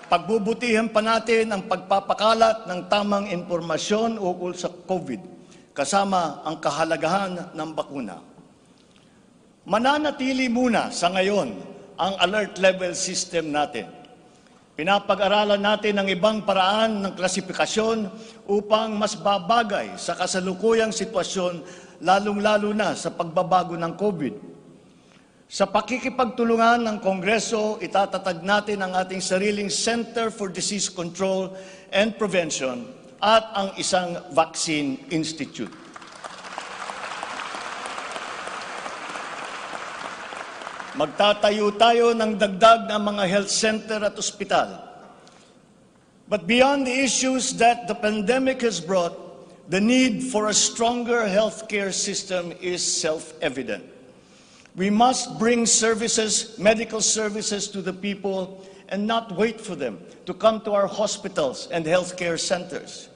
Pagbubutihan pa natin ang pagpapakalat ng tamang impormasyon ukol sa COVID, kasama ang kahalagahan ng bakuna. Mananatili muna sa ngayon ang alert level system natin. Pinapag-aralan natin ang ibang paraan ng klasifikasyon upang mas babagay sa kasalukuyang sitwasyon, lalong-lalo na sa pagbabago ng COVID. Sa pakikipagtulungan ng Kongreso, itatatag natin ang ating sariling Center for Disease Control and Prevention at ang isang Vaccine Institute. Magtatayo tayo ng dagdag na mga health center at ospital. But beyond the issues that the pandemic has brought, the need for a stronger healthcare system is self-evident. We must bring services, medical services to the people and not wait for them to come to our hospitals and healthcare centers.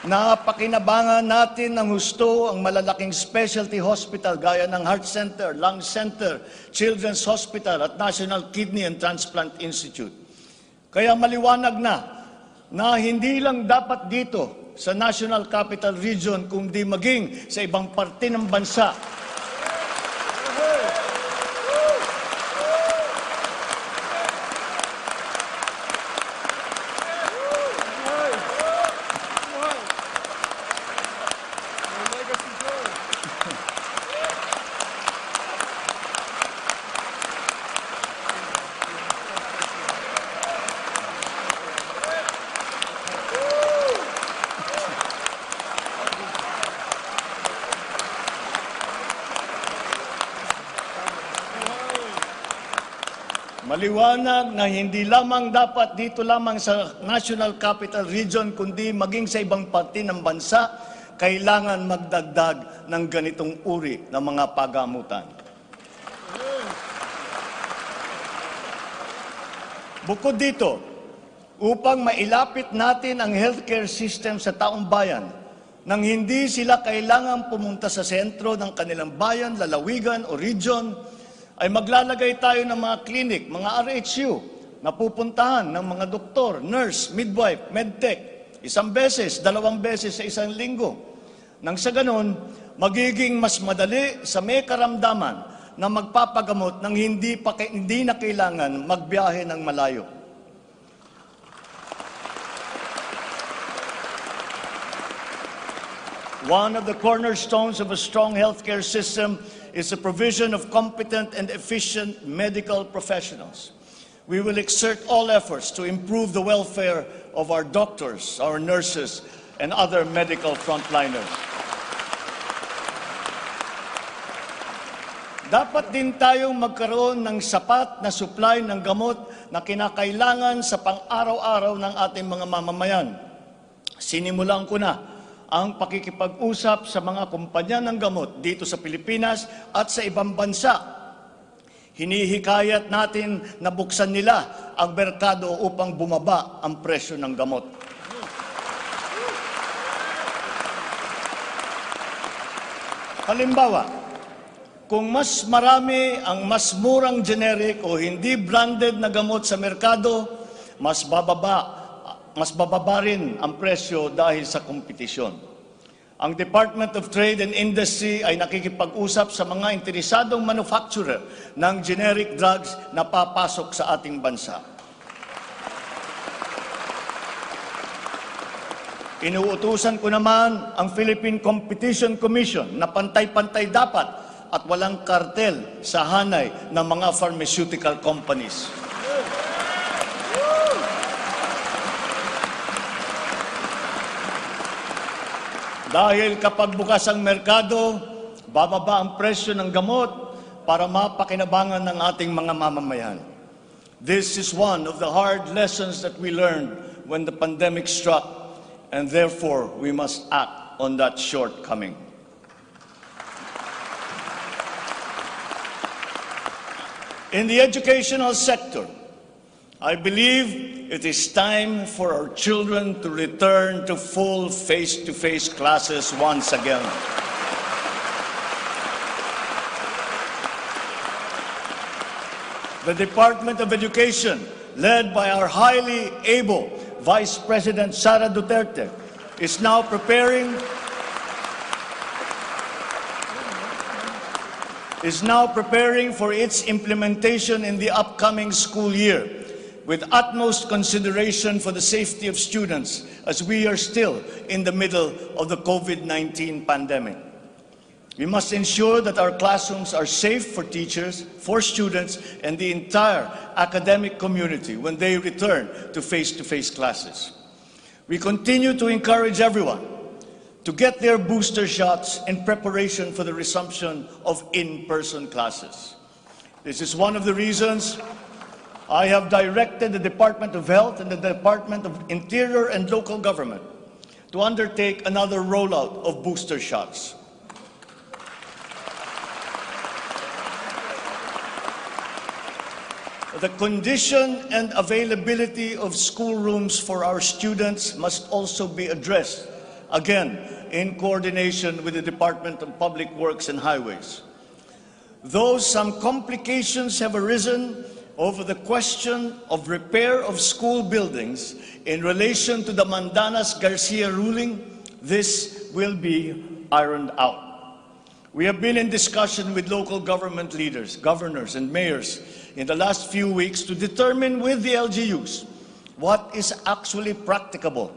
Napakinabangan natin ng husto ang malalaking specialty hospital gaya ng Heart Center, Lung Center, Children's Hospital at National Kidney and Transplant Institute. Kaya maliwanag na hindi lang dapat dito sa National Capital Region kundi maging sa ibang parte ng bansa. Maliwanag na hindi lamang dapat dito lamang sa National Capital Region kundi maging sa ibang parte ng bansa, kailangan magdagdag ng ganitong uri ng mga pagamutan. Bukod dito, upang mailapit natin ang healthcare system sa taong bayan, nang hindi sila kailangan pumunta sa sentro ng kanilang bayan, lalawigan o region, ay maglalagay tayo ng mga clinic, mga RHU, na pupuntahan ng mga doktor, nurse, midwife, medtech, 1 beses, 2 beses sa 1 linggo. Nang sa ganon, magiging mas madali sa may karamdaman na magpapagamot nang hindi na kailangan magbiyahe ng malayo. One of the cornerstones of a strong healthcare system is the provision of competent and efficient medical professionals. We will exert all efforts to improve the welfare of our doctors, our nurses, and other medical frontliners. Dapat din tayong magkaroon ng sapat na supply ng gamot na kinakailangan sa pang-araw-araw ng ating mga mamamayan. Sinimulan ko na ang pakikipag-usap sa mga kumpanya ng gamot dito sa Pilipinas at sa ibang bansa. Hinihikayat natin na buksan nila ang merkado upang bumaba ang presyo ng gamot. Halimbawa, kung mas marami ang mas murang generic o hindi branded na gamot sa merkado, mas bababa rin ang presyo dahil sa kompetisyon. Ang Department of Trade and Industry ay nakikipag-usap sa mga interesadong manufacturer ng generic drugs na papasok sa ating bansa. Inuutusan ko naman ang Philippine Competition Commission na pantay-pantay dapat at walang kartel sa hanay ng mga pharmaceutical companies. Dahil kapag bukas ang merkado, bababa ang presyo ng gamot para mapakinabangan ng ating mga mamamayan. This is one of the hard lessons that we learned when the pandemic struck, and therefore we must act on that shortcoming. In the educational sector, I believe it is time for our children to return to full face-to-face classes once again. The Department of Education, led by our highly able Vice President Sara Duterte, is now preparing for its implementation in the upcoming school year, with utmost consideration for the safety of students as we are still in the middle of the COVID-19 pandemic. We must ensure that our classrooms are safe for teachers, for students, and the entire academic community when they return to face-to-face classes. We continue to encourage everyone to get their booster shots in preparation for the resumption of in-person classes. This is one of the reasons I have directed the Department of Health and the Department of Interior and Local Government to undertake another rollout of booster shots. The condition and availability of schoolrooms for our students must also be addressed, again, in coordination with the Department of Public Works and Highways. Though some complications have arisen over the question of repair of school buildings in relation to the Mandanas-Garcia ruling, this will be ironed out. We have been in discussion with local government leaders, governors, and mayors in the last few weeks to determine with the LGUs what is actually practicable,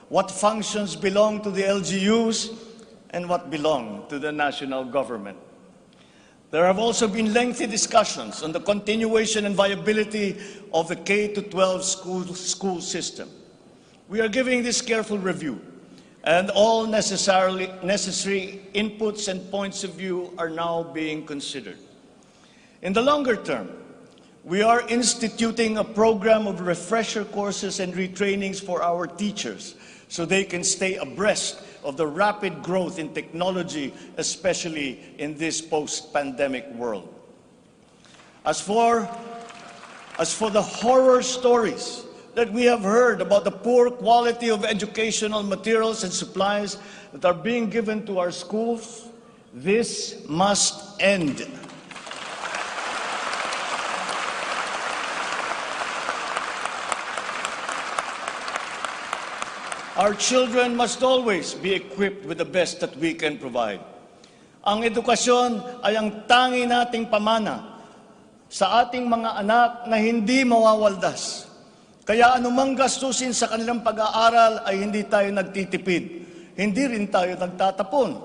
what functions belong to the LGUs, and what belong to the national government. There have also been lengthy discussions on the continuation and viability of the K-12 school system. We are giving this careful review, and all necessary inputs and points of view are now being considered. In the longer term, we are instituting a program of refresher courses and retrainings for our teachers so they can stay abreast of the rapid growth in technology, especially in this post-pandemic world. As for the horror stories that we have heard about the poor quality of educational materials and supplies that are being given to our schools, this must end. Our children must always be equipped with the best that we can provide. Ang edukasyon ay ang tangi nating pamana sa ating mga anak na hindi mawawaldas. Kaya anumang gastusin sa kanilang pag-aaral ay hindi tayo nagtitipid. Hindi rin tayo nagtatapon.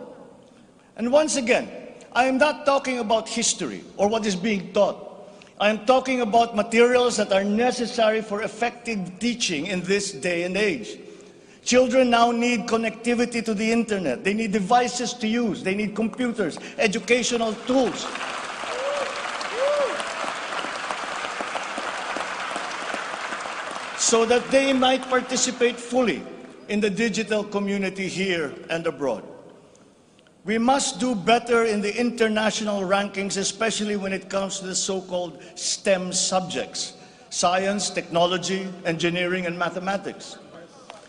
And once again, I am not talking about history or what is being taught. I am talking about materials that are necessary for effective teaching in this day and age. Children now need connectivity to the internet. They need devices to use. They need computers, educational tools. So that they might participate fully in the digital community here and abroad. We must do better in the international rankings, especially when it comes to the so-called STEM subjects: science, technology, engineering, and mathematics.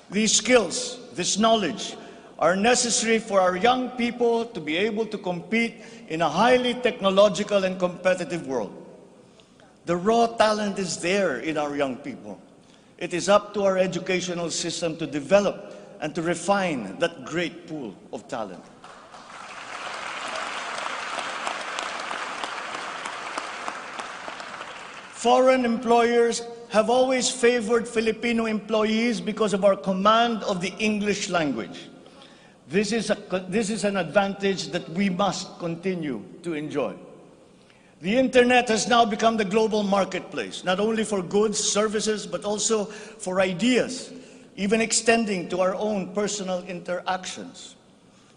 These skills, this knowledge, are necessary for our young people to be able to compete in a highly technological and competitive world. The raw talent is there in our young people. It is up to our educational system to develop and to refine that great pool of talent. Foreign employers have always favored Filipino employees because of our command of the English language. This is an advantage that we must continue to enjoy. The internet has now become the global marketplace, not only for goods, services, but also for ideas, even extending to our own personal interactions.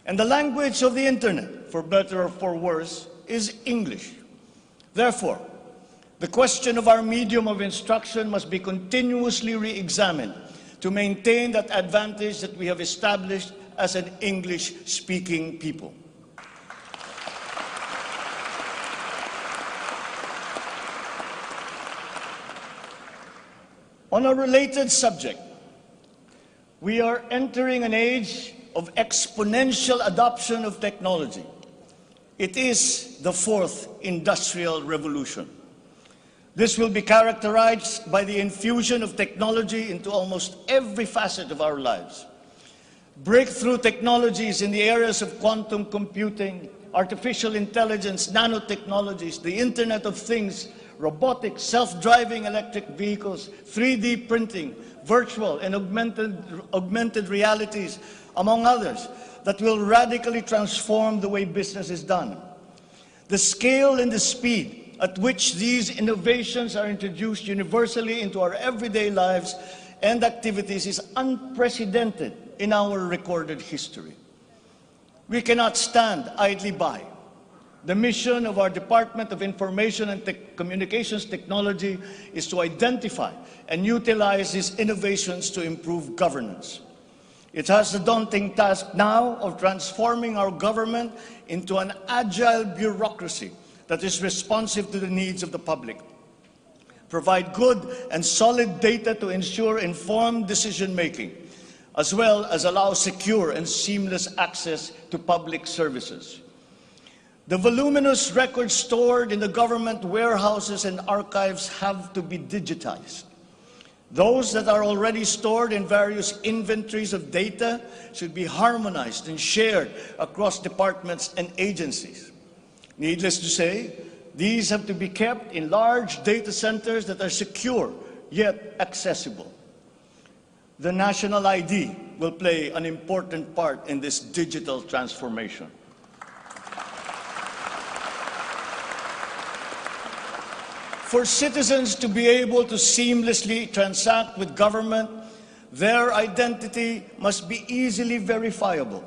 And the language of the internet, for better or for worse, is English. Therefore, the question of our medium of instruction must be continuously re-examined to maintain that advantage that we have established as an English-speaking people. On a related subject, we are entering an age of exponential adoption of technology. It is the fourth industrial revolution. This will be characterized by the infusion of technology into almost every facet of our lives. Breakthrough technologies in the areas of quantum computing, artificial intelligence, nanotechnologies, the Internet of Things, robotics, self-driving electric vehicles, 3D printing, virtual and augmented realities, among others, that will radically transform the way business is done. The scale and the speed at which these innovations are introduced universally into our everyday lives and activities is unprecedented in our recorded history. We cannot stand idly by. The mission of our Department of Information and Communications Technology is to identify and utilize these innovations to improve governance. It has the daunting task now of transforming our government into an agile bureaucracy that is responsive to the needs of the public. Provide good and solid data to ensure informed decision-making, as well as allow secure and seamless access to public services. The voluminous records stored in the government warehouses and archives have to be digitized. Those that are already stored in various inventories of data should be harmonized and shared across departments and agencies. Needless to say, these have to be kept in large data centers that are secure yet accessible. The national ID will play an important part in this digital transformation. For citizens to be able to seamlessly transact with government, their identity must be easily verifiable.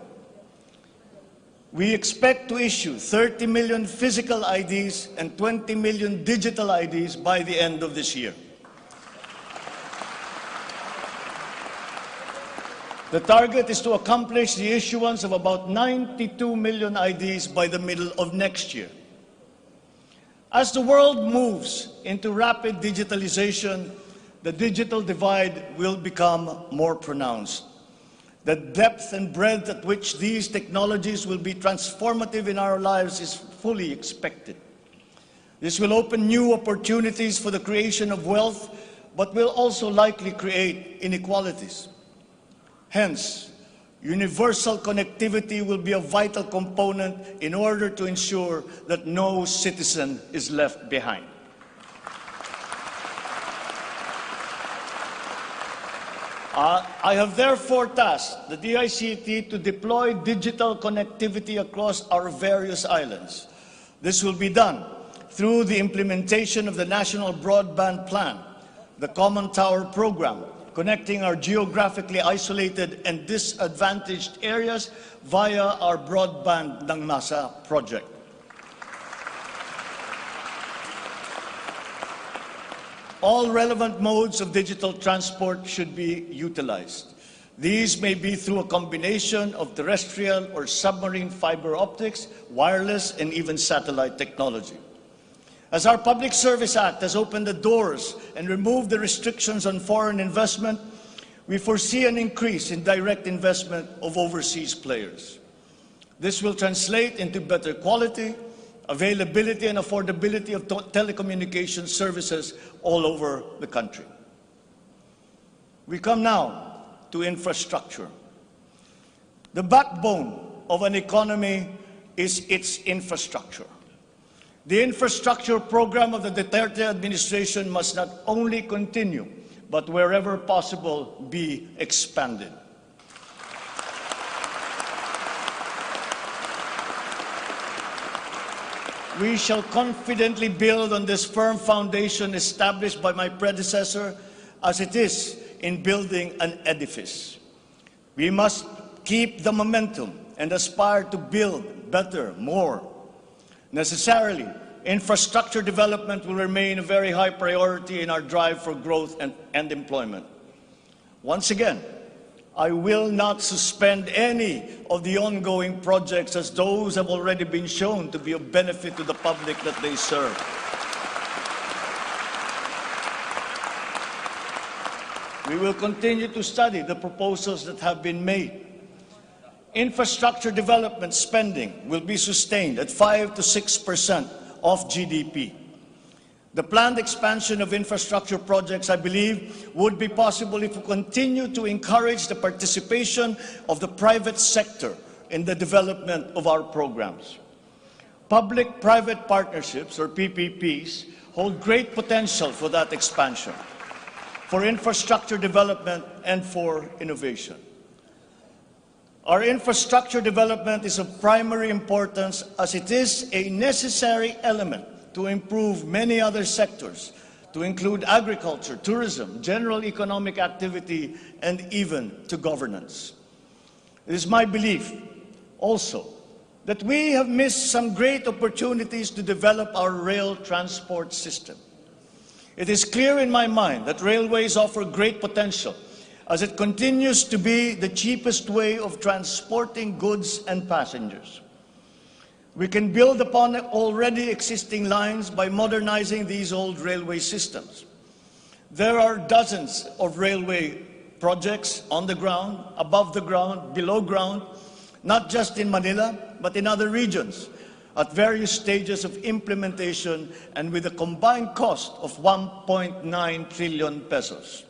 We expect to issue 30 million physical IDs and 20 million digital IDs by the end of this year. The target is to accomplish the issuance of about 92 million IDs by the middle of next year. As the world moves into rapid digitalization, the digital divide will become more pronounced. The depth and breadth at which these technologies will be transformative in our lives is fully expected. This will open new opportunities for the creation of wealth, but will also likely create inequalities. Hence, universal connectivity will be a vital component in order to ensure that no citizen is left behind. I have therefore tasked the DICT to deploy digital connectivity across our various islands. This will be done through the implementation of the National Broadband Plan, the Common Tower Program, connecting our geographically isolated and disadvantaged areas via our Broadband ng Masa project. All relevant modes of digital transport should be utilized. These may be through a combination of terrestrial or submarine fiber optics, wireless, and even satellite technology. As our Public Service Act has opened the doors and removed the restrictions on foreign investment, we foresee an increase in direct investment of overseas players. This will translate into better quality, availability, and affordability of telecommunications services all over the country. We come now to infrastructure. The backbone of an economy is its infrastructure. The infrastructure program of the Duterte administration must not only continue, but wherever possible, be expanded. We shall confidently build on this firm foundation established by my predecessor, as it is in building an edifice. We must keep the momentum and aspire to build better, more. Necessarily, infrastructure development will remain a very high priority in our drive for growth and employment. Once again, I will not suspend any of the ongoing projects, as those have already been shown to be of benefit to the public that they serve. We will continue to study the proposals that have been made. Infrastructure development spending will be sustained at 5 to 6% of GDP. The planned expansion of infrastructure projects, I believe, would be possible if we continue to encourage the participation of the private sector in the development of our programs. Public-private partnerships, or PPPs, hold great potential for that expansion, for infrastructure development, and for innovation. Our infrastructure development is of primary importance, as it is a necessary element to improve many other sectors, to include agriculture, tourism, general economic activity, and even to governance. It is my belief also that we have missed some great opportunities to develop our rail transport system. It is clear in my mind that railways offer great potential, as it continues to be the cheapest way of transporting goods and passengers. We can build upon already existing lines by modernizing these old railway systems. There are dozens of railway projects on the ground, above the ground, below ground, not just in Manila, but in other regions, at various stages of implementation and with a combined cost of 1.9 trillion pesos.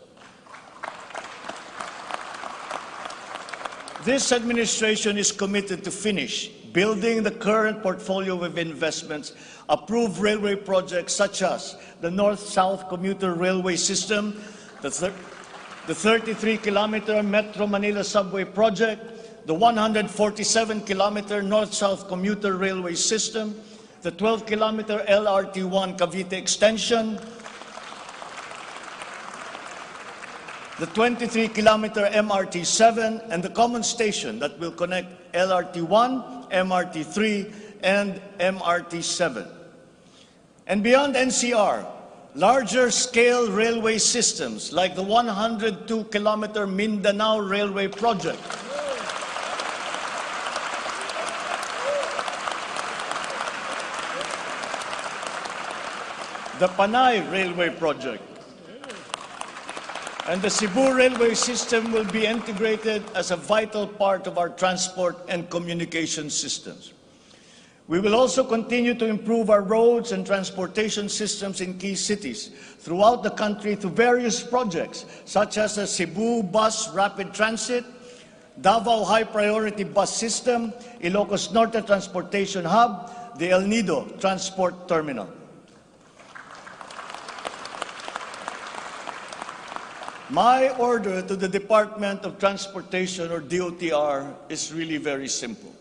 This administration is committed to finish building the current portfolio of investments, approve railway projects such as the North-South Commuter Railway System, the 33-kilometer Metro Manila Subway Project, the 147-kilometer North-South Commuter Railway System, the 12-kilometer LRT-1 Cavite Extension, the 23-kilometer MRT-7, and the common station that will connect LRT-1, MRT-3, and MRT-7. And beyond NCR, larger-scale railway systems like the 102-kilometer Mindanao Railway Project, the Panay Railway Project, and the Cebu Railway System will be integrated as a vital part of our transport and communication systems. We will also continue to improve our roads and transportation systems in key cities throughout the country through various projects, such as the Cebu Bus Rapid Transit, Davao High Priority Bus System, Ilocos Norte Transportation Hub, the El Nido Transport Terminal. My order to the Department of Transportation, or DOTR, is really very simple.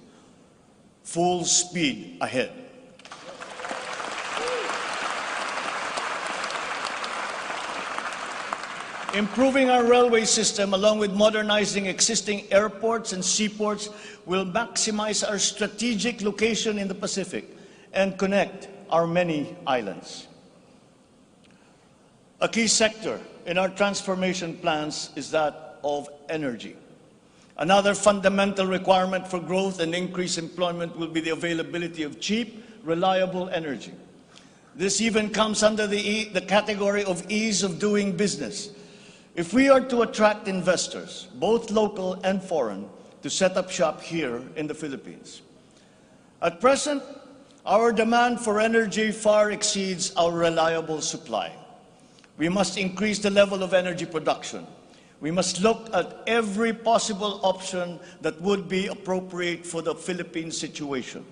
Full speed ahead. Improving our railway system, along with modernizing existing airports and seaports, will maximize our strategic location in the Pacific and connect our many islands. A key sector in our transformation plans is that of energy. Another fundamental requirement for growth and increased employment will be the availability of cheap, reliable energy. This even comes under the category of ease of doing business. If we are to attract investors, both local and foreign, to set up shop here in the Philippines. At present, our demand for energy far exceeds our reliable supply. We must increase the level of energy production. We must look at every possible option that would be appropriate for the Philippine situation.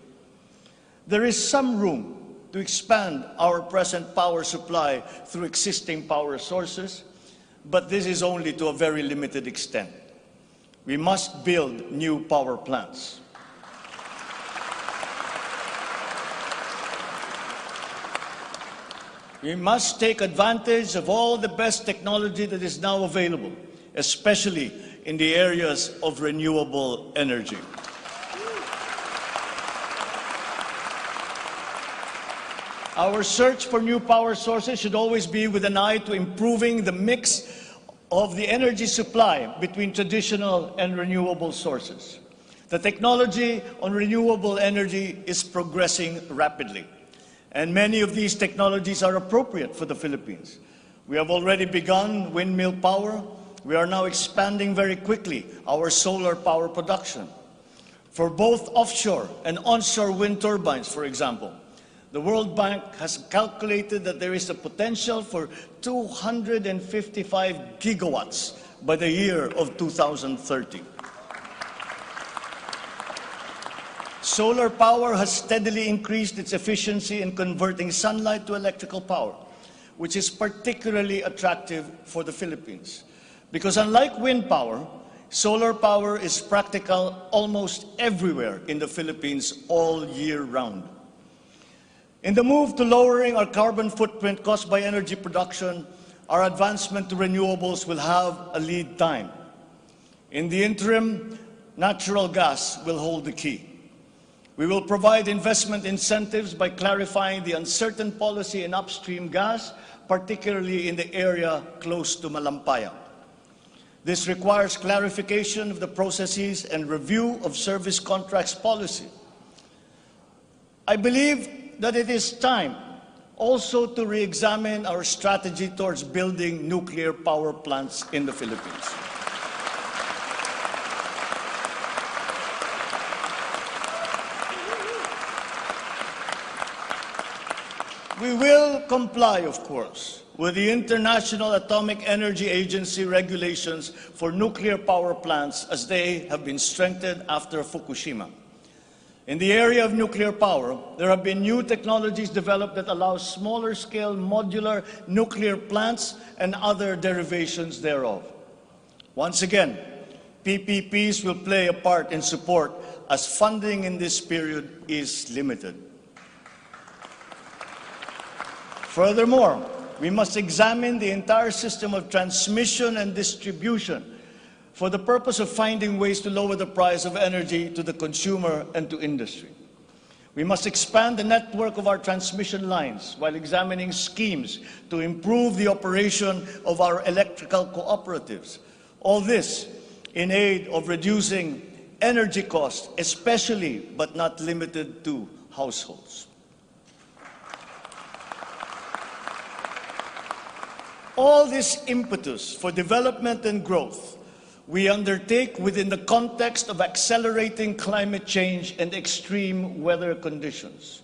There is some room to expand our present power supply through existing power sources, but this is only to a very limited extent. We must build new power plants. We must take advantage of all the best technology that is now available, especially in the areas of renewable energy. Our search for new power sources should always be with an eye to improving the mix of the energy supply between traditional and renewable sources. The technology on renewable energy is progressing rapidly, and many of these technologies are appropriate for the Philippines. We have already begun windmill power. We are now expanding very quickly our solar power production. For both offshore and onshore wind turbines, for example, the World Bank has calculated that there is a potential for 255 gigawatts by the year of 2030. Solar power has steadily increased its efficiency in converting sunlight to electrical power, which is particularly attractive for the Philippines. Because unlike wind power, solar power is practical almost everywhere in the Philippines all year round. In the move to lowering our carbon footprint caused by energy production, our advancement to renewables will have a lead time. In the interim, natural gas will hold the key. We will provide investment incentives by clarifying the uncertain policy in upstream gas, particularly in the area close to Malampaya. This requires clarification of the processes and review of service contracts policy. I believe that it is time also to re-examine our strategy towards building nuclear power plants in the Philippines. We will comply, of course, with the International Atomic Energy Agency regulations for nuclear power plants as they have been strengthened after Fukushima. In the area of nuclear power, there have been new technologies developed that allow smaller-scale modular nuclear plants and other derivations thereof. Once again, PPPs will play a part in support as funding in this period is limited. Furthermore, we must examine the entire system of transmission and distribution for the purpose of finding ways to lower the price of energy to the consumer and to industry. We must expand the network of our transmission lines while examining schemes to improve the operation of our electrical cooperatives. All this in aid of reducing energy costs, especially but not limited to households. All this impetus for development and growth we undertake within the context of accelerating climate change and extreme weather conditions.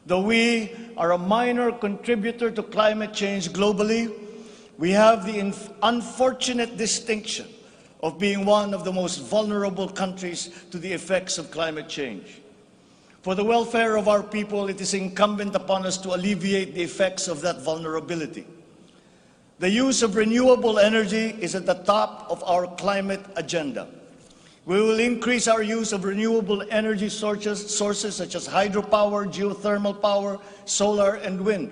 Though we are a minor contributor to climate change globally, we have the unfortunate distinction of being one of the most vulnerable countries to the effects of climate change. For the welfare of our people, it is incumbent upon us to alleviate the effects of that vulnerability. The use of renewable energy is at the top of our climate agenda. We will increase our use of renewable energy sources such as hydropower, geothermal power, solar, and wind.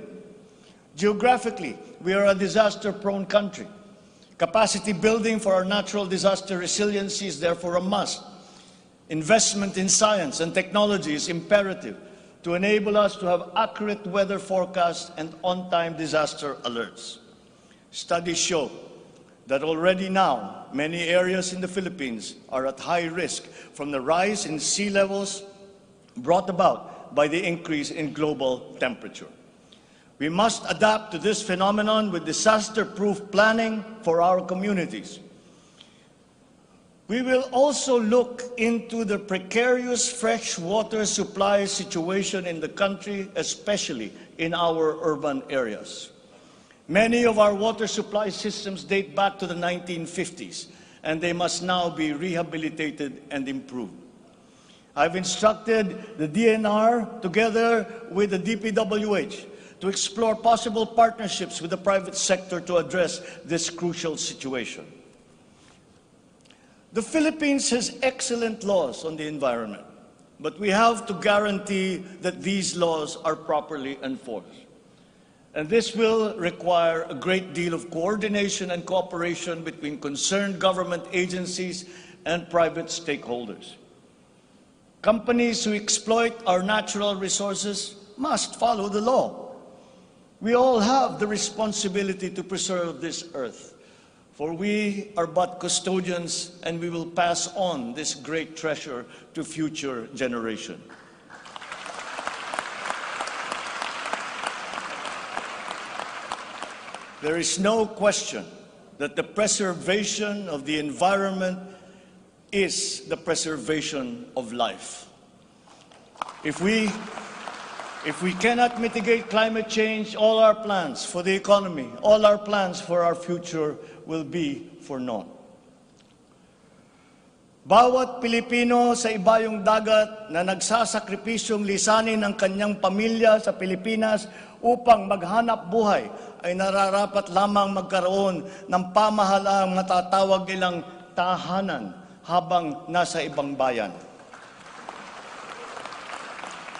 Geographically, we are a disaster-prone country. Capacity building for our natural disaster resiliency is therefore a must. Investment in science and technology is imperative to enable us to have accurate weather forecasts and on-time disaster alerts. Studies show that already now many areas in the Philippines are at high risk from the rise in sea levels brought about by the increase in global temperature. We must adapt to this phenomenon with disaster-proof planning for our communities. We will also look into the precarious freshwater supply situation in the country, especially in our urban areas. Many of our water supply systems date back to the 1950s, and they must now be rehabilitated and improved. I've instructed the DNR, together with the DPWH, to explore possible partnerships with the private sector to address this crucial situation. The Philippines has excellent laws on the environment, but we have to guarantee that these laws are properly enforced. And this will require a great deal of coordination and cooperation between concerned government agencies and private stakeholders. Companies who exploit our natural resources must follow the law. We all have the responsibility to preserve this earth, for we are but custodians, and we will pass on this great treasure to future generations. There is no question that the preservation of the environment is the preservation of life. If we cannot mitigate climate change, all our plans for the economy, all our plans for our future will be for naught. Bawat Pilipino sa ibayong dagat na nagsasakripisyong lisanin ang kanyang pamilya sa Pilipinas upang maghanap buhay ay nararapat lamang magkaroon ng pamahalaang matatawag nilang tahanan habang nasa ibang bayan.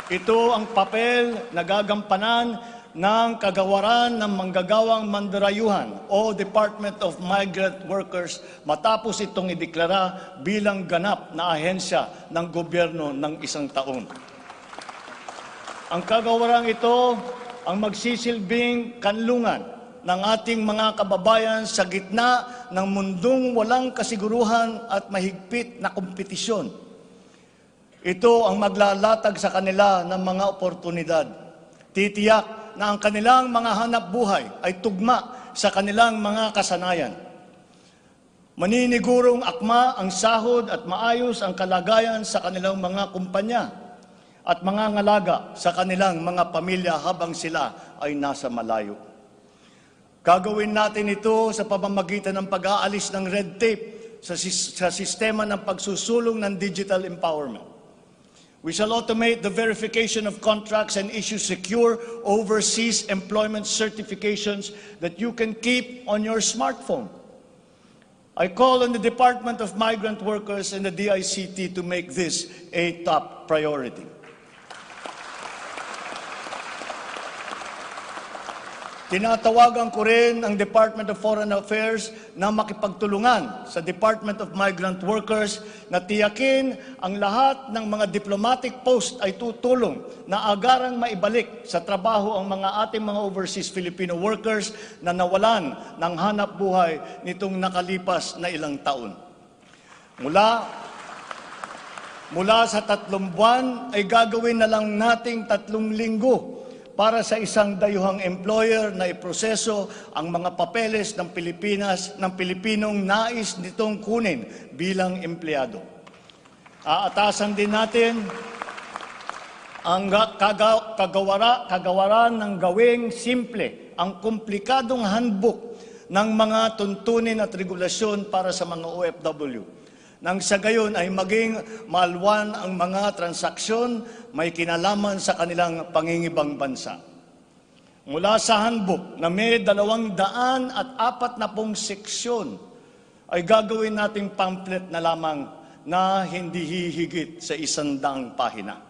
Ito ang papel na gagampanan ng kagawaran ng manggagawang mandarayuhan o Department of Migrant Workers matapos itong ideklara bilang ganap na ahensya ng gobyerno ng isang taon. Ang kagawarang ito ang magsisilbing kanlungan ng ating mga kababayan sa gitna ng mundong walang kasiguruhan at mahigpit na kompetisyon. Ito ang maglalatag sa kanila ng mga oportunidad. Titiyak na ang kanilang mga hanap buhay ay tugma sa kanilang mga kasanayan. Maninigurong akma ang sahod at maayos ang kalagayan sa kanilang mga kumpanya at mga ngalaga sa kanilang mga pamilya habang sila ay nasa malayo. Gagawin natin ito sa pamamagitan ng pag-aalis ng red tape sa sistema ng pagsusulong ng digital empowerment. We shall automate the verification of contracts and issue secure overseas employment certifications that you can keep on your smartphone. I call on the Department of Migrant Workers and the DICT to make this a top priority. Tinatawagan ko rin ang Department of Foreign Affairs na makipagtulungan sa Department of Migrant Workers na tiyakin ang lahat ng mga diplomatic post ay tutulong na agarang maibalik sa trabaho ang mga ating mga overseas Filipino workers na nawalan ng hanap buhay nitong nakalipas na ilang taon. Mula sa 3 buwan ay gagawin na lang nating 3 linggo para sa isang dayuhang employer na iproseso ang mga papeles ng Pilipinas, ng Pilipinong nais nitong kunin bilang empleyado. Aatasan din natin ang kagawaran ng gawing simple, ang komplikadong handbook ng mga tuntunin at regulasyon para sa mga OFW. Nang sa gayon ay maging malwan ang mga transaksyon may kinalaman sa kanilang pangingibang bansa. Mula sa handbook na may 240 seksyon ay gagawin nating pamphlet na lamang na hindi hihigit sa 100 pahina.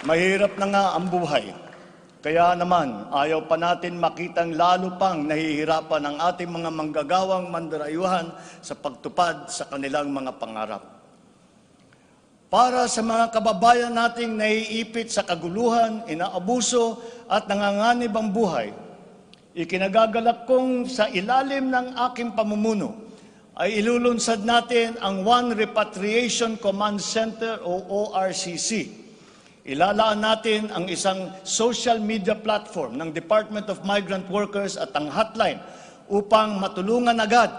Mahirap na nga ang buhay. Kaya naman, ayaw pa natin makitang lalo pang nahihirapan ang ating mga manggagawang mandarayuhan sa pagtupad sa kanilang mga pangarap. Para sa mga kababayan nating naiipit sa kaguluhan, inaabuso at nanganganib ang buhay, Ikinagagalak kong sa ilalim ng aking pamumuno ay ilulunsad natin ang One Repatriation Command Center o ORCC. Ilalaan natin ang isang social media platform ng Department of Migrant Workers at ang hotline upang matulungan agad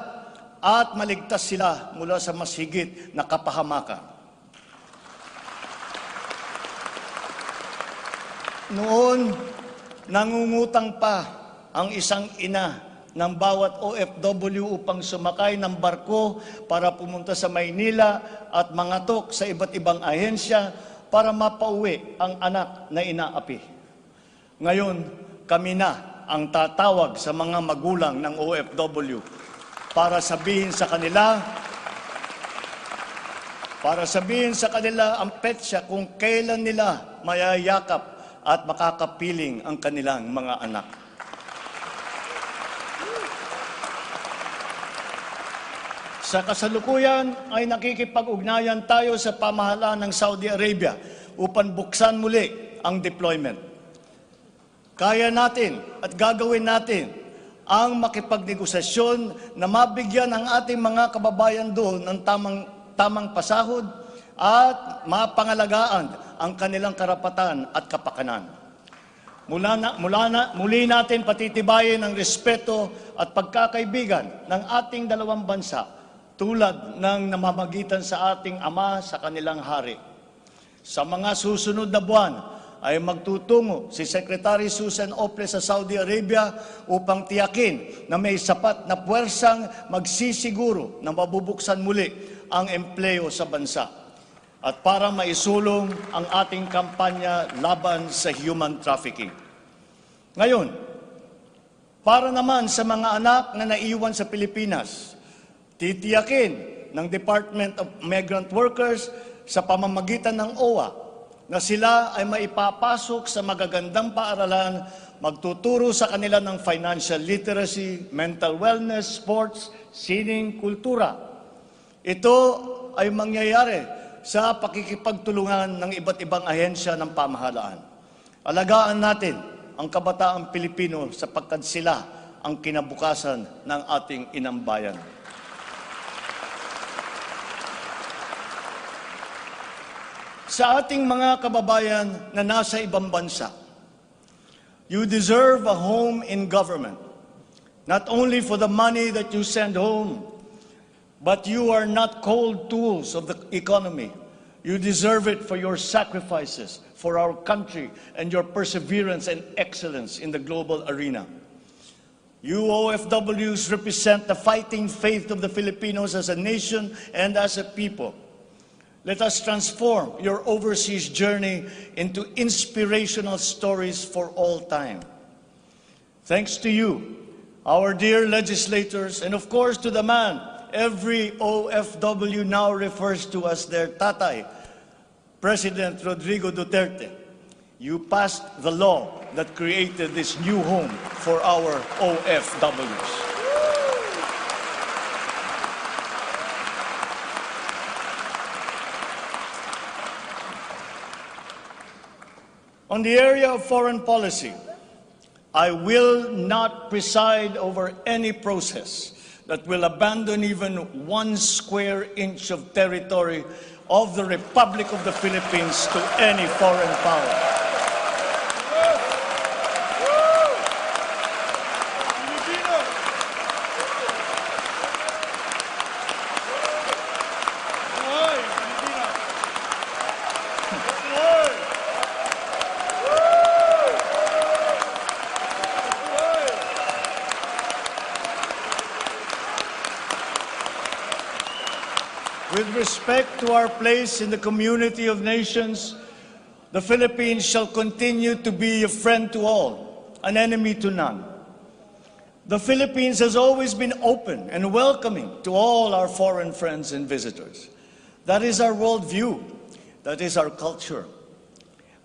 at maligtas sila mula sa mas higit na kapahamakan. Noon, nangungutang pa ang isang ina ng bawat OFW upang sumakay ng barko para pumunta sa Maynila at mangatok sa iba't ibang ahensya para mapauwi ang anak na inaapi. Ngayon, kami na ang tatawag sa mga magulang ng OFW para sabihin sa kanila ang petsa kung kailan nila mayayakap at makakapiling ang kanilang mga anak. Sa kasalukuyan ay nakikipag-ugnayan tayo sa pamahalaan ng Saudi Arabia upang buksan muli ang deployment. Kaya natin at gagawin natin ang makipagnegosasyon na mabigyan ang ating mga kababayan doon ng tamang pasahod at mapangalagaan ang kanilang karapatan at kapakanan. Muli natin patitibayin ang respeto at pagkakaibigan ng ating dalawang bansa tulad ng namamagitan sa ating ama sa kanilang hari. Sa mga susunod na buwan ay magtutungo si Secretary Susan Ople sa Saudi Arabia upang tiyakin na may sapat na puwersang magsisiguro na mabubuksan muli ang empleo sa bansa at para maisulong ang ating kampanya laban sa human trafficking. Ngayon, para naman sa mga anak na naiwan sa Pilipinas, titiyakin ng Department of Migrant Workers sa pamamagitan ng OWA na sila ay maipapasok sa magagandang paaralan, magtuturo sa kanila ng financial literacy, mental wellness, sports, sining, kultura. Ito ay mangyayari sa pakikipagtulungan ng iba't ibang ahensya ng pamahalaan. Alagaan natin ang kabataang Pilipino sapagkat sila ang kinabukasan ng ating inang bayan. Sa ating mga kababayan na nasa ibang bansa, you deserve a home in government, not only for the money that you send home, but you are not cold tools of the economy. You deserve it for your sacrifices for our country and your perseverance and excellence in the global arena. You OFWs represent the fighting faith of the Filipinos as a nation and as a people. Let us transform your overseas journey into inspirational stories for all time. Thanks to you, our dear legislators, and of course to the man every OFW now refers to as their tatay, President Rodrigo Duterte. You passed the law that created this new home for our OFWs. On the area of foreign policy, I will not preside over any process that will abandon even 1 square inch of territory of the Republic of the Philippines to any foreign power. With respect to our place in the community of nations, the Philippines shall continue to be a friend to all, an enemy to none. The Philippines has always been open and welcoming to all our foreign friends and visitors. That is our worldview. That is our culture.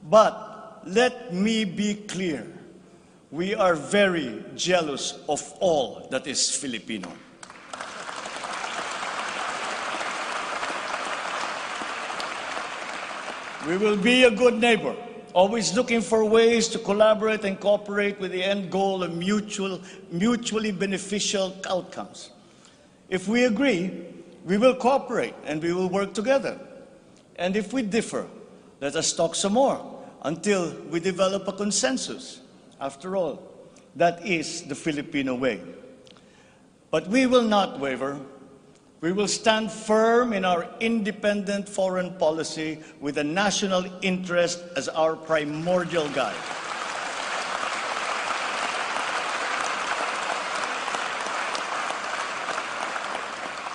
But let me be clear. We are very jealous of all that is Filipino. We will be a good neighbor always looking for ways to collaborate and cooperate with the end goal of mutually beneficial outcomes. If we agree, we will cooperate and we will work together. And if we differ, let us talk some more until we develop a consensus. After all, that is the Filipino way. But we will not waver. We will stand firm in our independent foreign policy with the national interest as our primordial guide.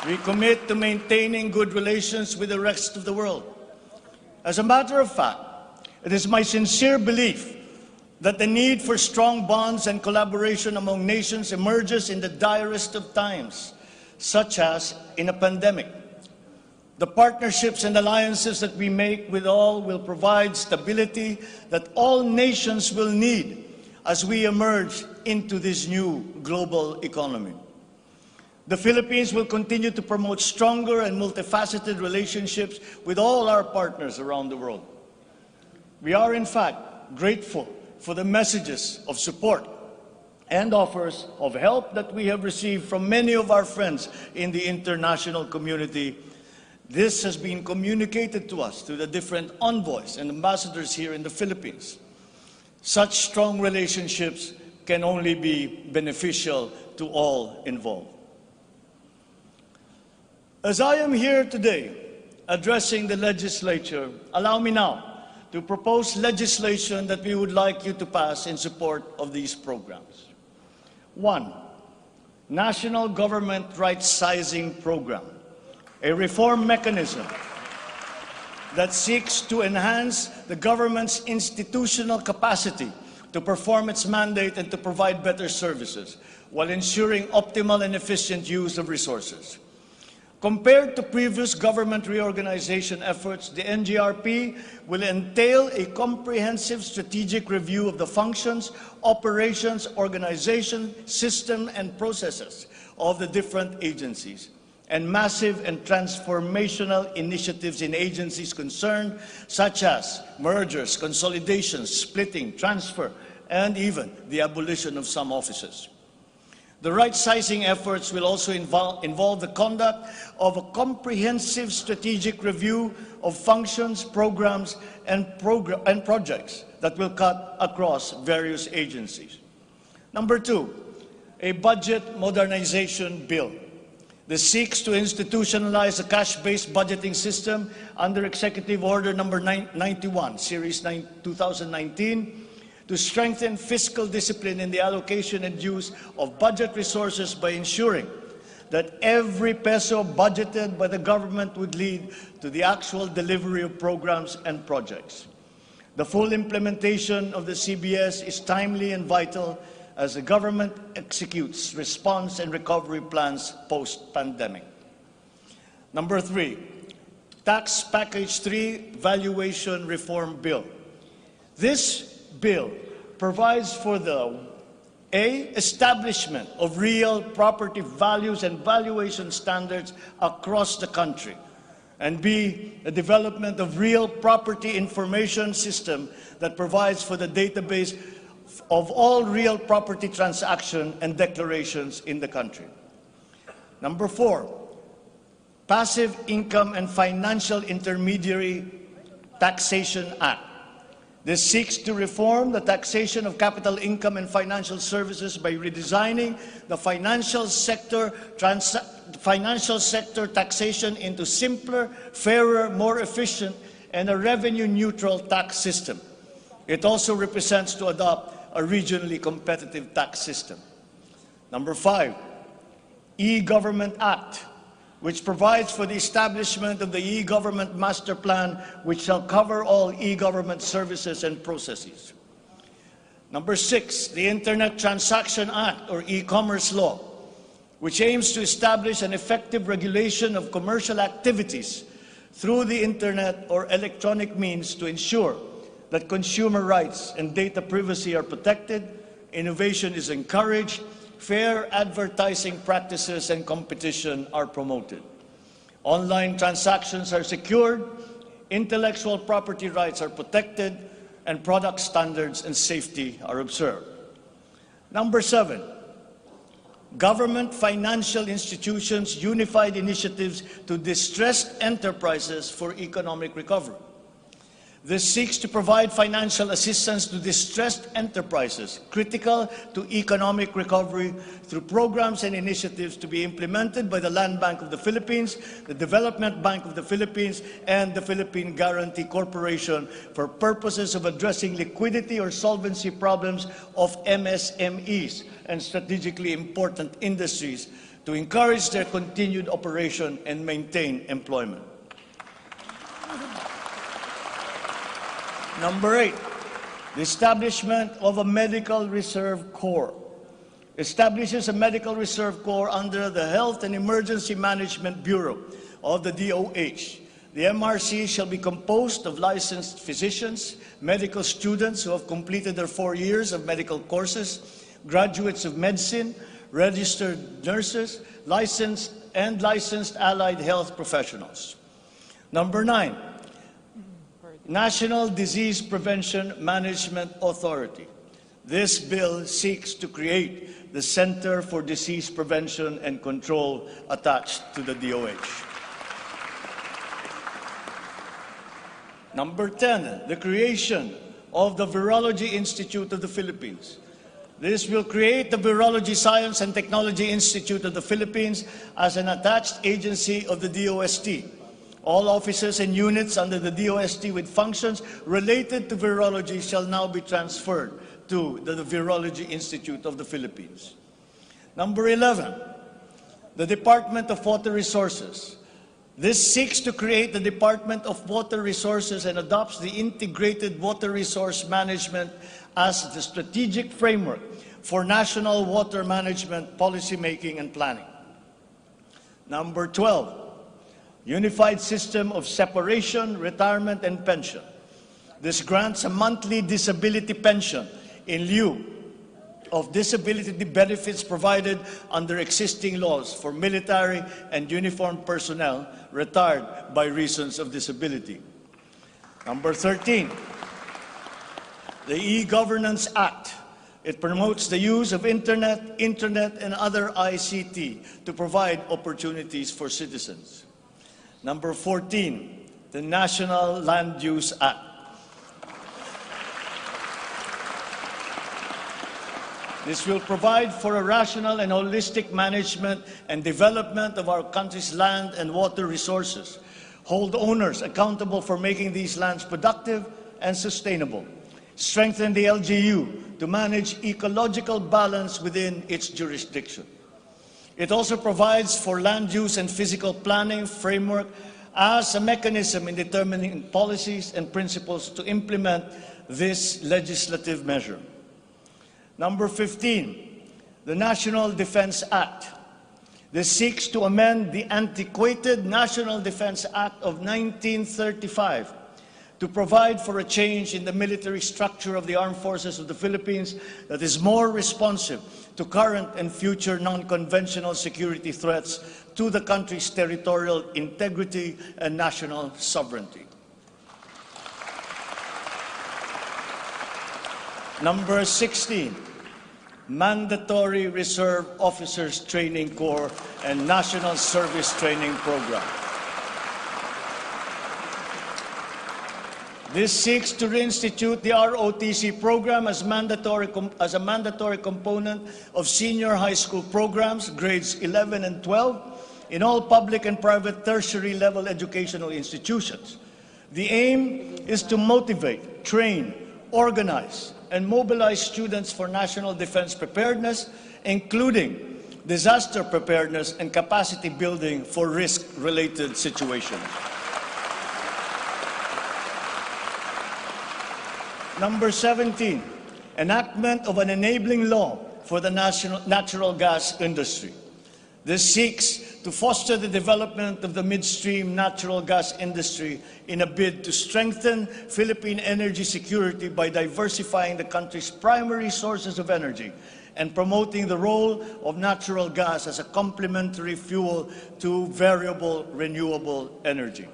We commit to maintaining good relations with the rest of the world. As a matter of fact, it is my sincere belief that the need for strong bonds and collaboration among nations emerges in the direst of times, such as in a pandemic. The partnerships and alliances that we make with all will provide stability that all nations will need as we emerge into this new global economy. The Philippines will continue to promote stronger and multifaceted relationships with all our partners around the world. We are, in fact, grateful for the messages of support and offers of help that we have received from many of our friends in the international community. This has been communicated to us through the different envoys and ambassadors here in the Philippines. Such strong relationships can only be beneficial to all involved. As I am here today addressing the legislature, allow me now to propose legislation that we would like you to pass in support of these programs. 1. National Government Right-Sizing Program, a reform mechanism that seeks to enhance the government's institutional capacity to perform its mandate and to provide better services while ensuring optimal and efficient use of resources. Compared to previous government reorganization efforts, the NGRP will entail a comprehensive strategic review of the functions, operations, organization, system, and processes of the different agencies, and massive and transformational initiatives in agencies concerned, such as mergers, consolidations, splitting, transfer, and even the abolition of some offices. The right-sizing efforts will also involve the conduct of a comprehensive strategic review of functions, programs, and projects that will cut across various agencies. Number 2, a budget modernization bill. This seeks to institutionalize a cash-based budgeting system under Executive Order Number 91, Series 2019, to strengthen fiscal discipline in the allocation and use of budget resources by ensuring that every peso budgeted by the government would lead to the actual delivery of programs and projects. The full implementation of the CBS is timely and vital as the government executes response and recovery plans post-pandemic. Number 3, Tax Package 3 Valuation Reform Bill. This bill provides for the establishment of real property values and valuation standards across the country, and B, the development of real property information system that provides for the database of all real property transactions and declarations in the country. Number 4, Passive Income and Financial Intermediary Taxation Act. This seeks to reform the taxation of capital income and financial services by redesigning the financial sector taxation into simpler, fairer, more efficient, and a revenue-neutral tax system. It also represents to adopt a regionally competitive tax system. Number 5, E-Government Act, which provides for the establishment of the e-government master plan, which shall cover all e-government services and processes. Number 6, the Internet Transaction Act, or e-commerce law, which aims to establish an effective regulation of commercial activities through the Internet or electronic means to ensure that consumer rights and data privacy are protected, innovation is encouraged, fair advertising practices and competition are promoted. Online transactions are secured, intellectual property rights are protected, and product standards and safety are observed. Number 7, government financial institutions unified initiatives to distressed enterprises for economic recovery. This seeks to provide financial assistance to distressed enterprises critical to economic recovery through programs and initiatives to be implemented by the Land Bank of the Philippines, the Development Bank of the Philippines, and the Philippine Guarantee Corporation for purposes of addressing liquidity or solvency problems of MSMEs and strategically important industries to encourage their continued operation and maintain employment. Number 8, the establishment of a Medical Reserve Corps. Establishes a Medical Reserve Corps under the Health and Emergency Management Bureau of the DOH. The MRC shall be composed of licensed physicians, medical students who have completed their 4 years of medical courses, graduates of medicine, registered nurses, licensed allied health professionals. Number 9, National Disease Prevention Management Authority. This bill seeks to create the Center for Disease Prevention and Control attached to the DOH. Number 10, the creation of the Virology Institute of the Philippines. This will create the Virology Science and Technology Institute of the Philippines as an attached agency of the DOST. All offices and units under the DOST with functions related to virology shall now be transferred to the Virology Institute of the Philippines. Number 11, the Department of Water Resources. This seeks to create the Department of Water Resources and adopts the integrated water resource management as the strategic framework for national water management, policy making, and planning. Number 12, Unified System of Separation, Retirement, and Pension. This grants a monthly disability pension in lieu of disability benefits provided under existing laws for military and uniformed personnel retired by reasons of disability. Number 13, the E-Governance Act. It promotes the use of internet, and other ICT to provide opportunities for citizens. Number 14, the National Land Use Act. This will provide for a rational and holistic management and development of our country's land and water resources, hold owners accountable for making these lands productive and sustainable, strengthen the LGU to manage ecological balance within its jurisdiction. It also provides for land use and physical planning framework as a mechanism in determining policies and principles to implement this legislative measure. Number 15, the National Defense Act. This seeks to amend the antiquated National Defense Act of 1935 to provide for a change in the military structure of the armed forces of the Philippines that is more responsive to current and future non-conventional security threats to the country's territorial integrity and national sovereignty. Number 16, Mandatory Reserve Officers Training Corps and National Service Training Program. This seeks to reinstitute the ROTC program as a mandatory component of senior high school programs, grades 11 and 12, in all public and private tertiary level educational institutions. The aim is to motivate, train, organize, and mobilize students for national defense preparedness, including disaster preparedness and capacity building for risk-related situations. Number 17, enactment of an enabling law for the natural gas industry. This seeks to foster the development of the midstream natural gas industry in a bid to strengthen Philippine energy security by diversifying the country's primary sources of energy and promoting the role of natural gas as a complementary fuel to variable renewable energy.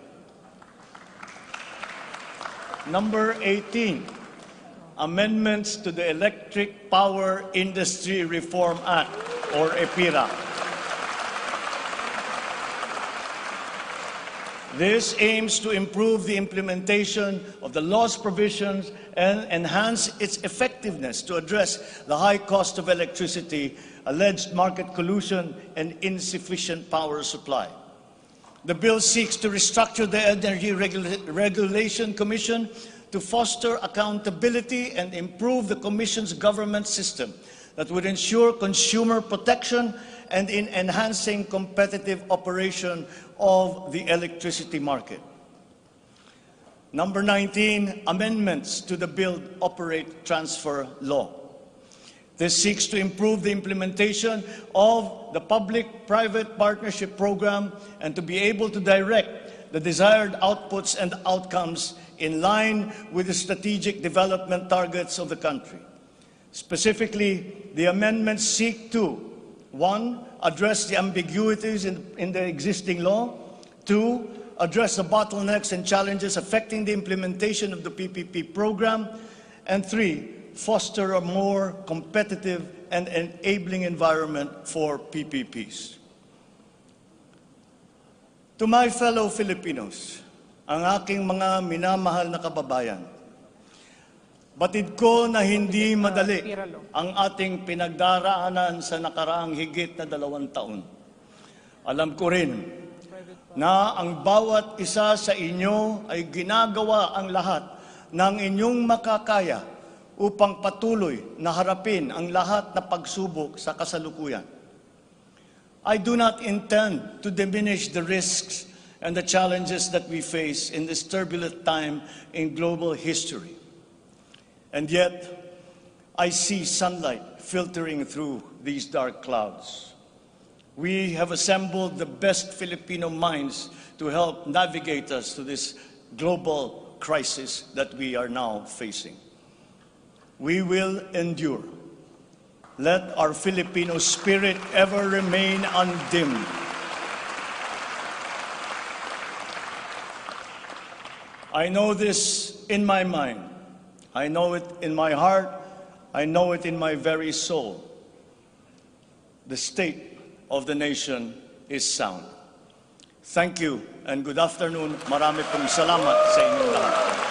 Number 18, amendments to the Electric Power Industry Reform Act, or EPIRA. This aims to improve the implementation of the law's provisions and enhance its effectiveness to address the high cost of electricity, alleged market collusion, and insufficient power supply. The bill seeks to restructure the Energy Regulation Commission to foster accountability and improve the Commission's government system that would ensure consumer protection and in enhancing competitive operation of the electricity market. Number 19, amendments to the Build, Operate, Transfer law. This seeks to improve the implementation of the public-private partnership program and to be able to direct the desired outputs and outcomes in line with the strategic development targets of the country. Specifically, the amendments seek to 1. Address the ambiguities in the existing law. 2. Address the bottlenecks and challenges affecting the implementation of the PPP program. And 3. Foster a more competitive and enabling environment for PPPs. To my fellow Filipinos, ang aking mga minamahal na kababayan, batid ko na hindi madali ang ating pinagdaraanan sa nakaraang higit na 2 taon. Alam ko rin na ang bawat isa sa inyo ay ginagawa ang lahat ng inyong makakaya upang patuloy na harapin ang lahat na pagsubok sa kasalukuyan. I do not intend to diminish the risks and the challenges that we face in this turbulent time in global history. And yet, I see sunlight filtering through these dark clouds. We have assembled the best Filipino minds to help navigate us to this global crisis that we are now facing. We will endure. Let our Filipino spirit ever remain undimmed. I know this in my mind. I know it in my heart. I know it in my very soul. The state of the nation is sound. Thank you and good afternoon. Marami pong salamat sa inyong lahat.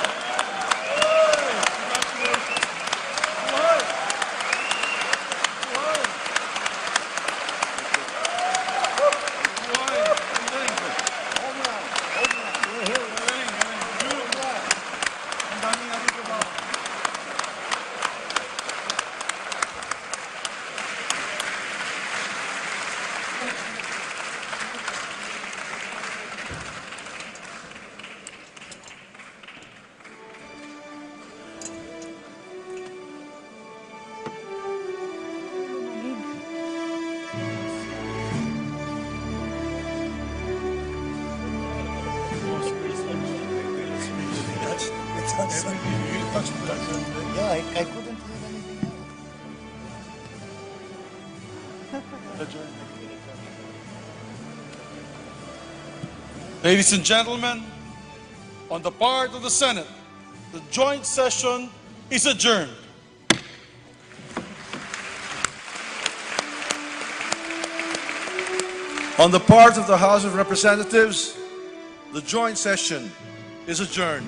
Yeah, I couldn't hear anything else. Ladies and gentlemen, on the part of the Senate, the joint session is adjourned. On the part of the House of Representatives, the joint session is adjourned.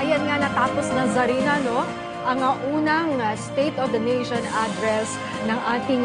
Ayan nga, natapos na, Zarina, no? Ang unang State of the Nation address ng ating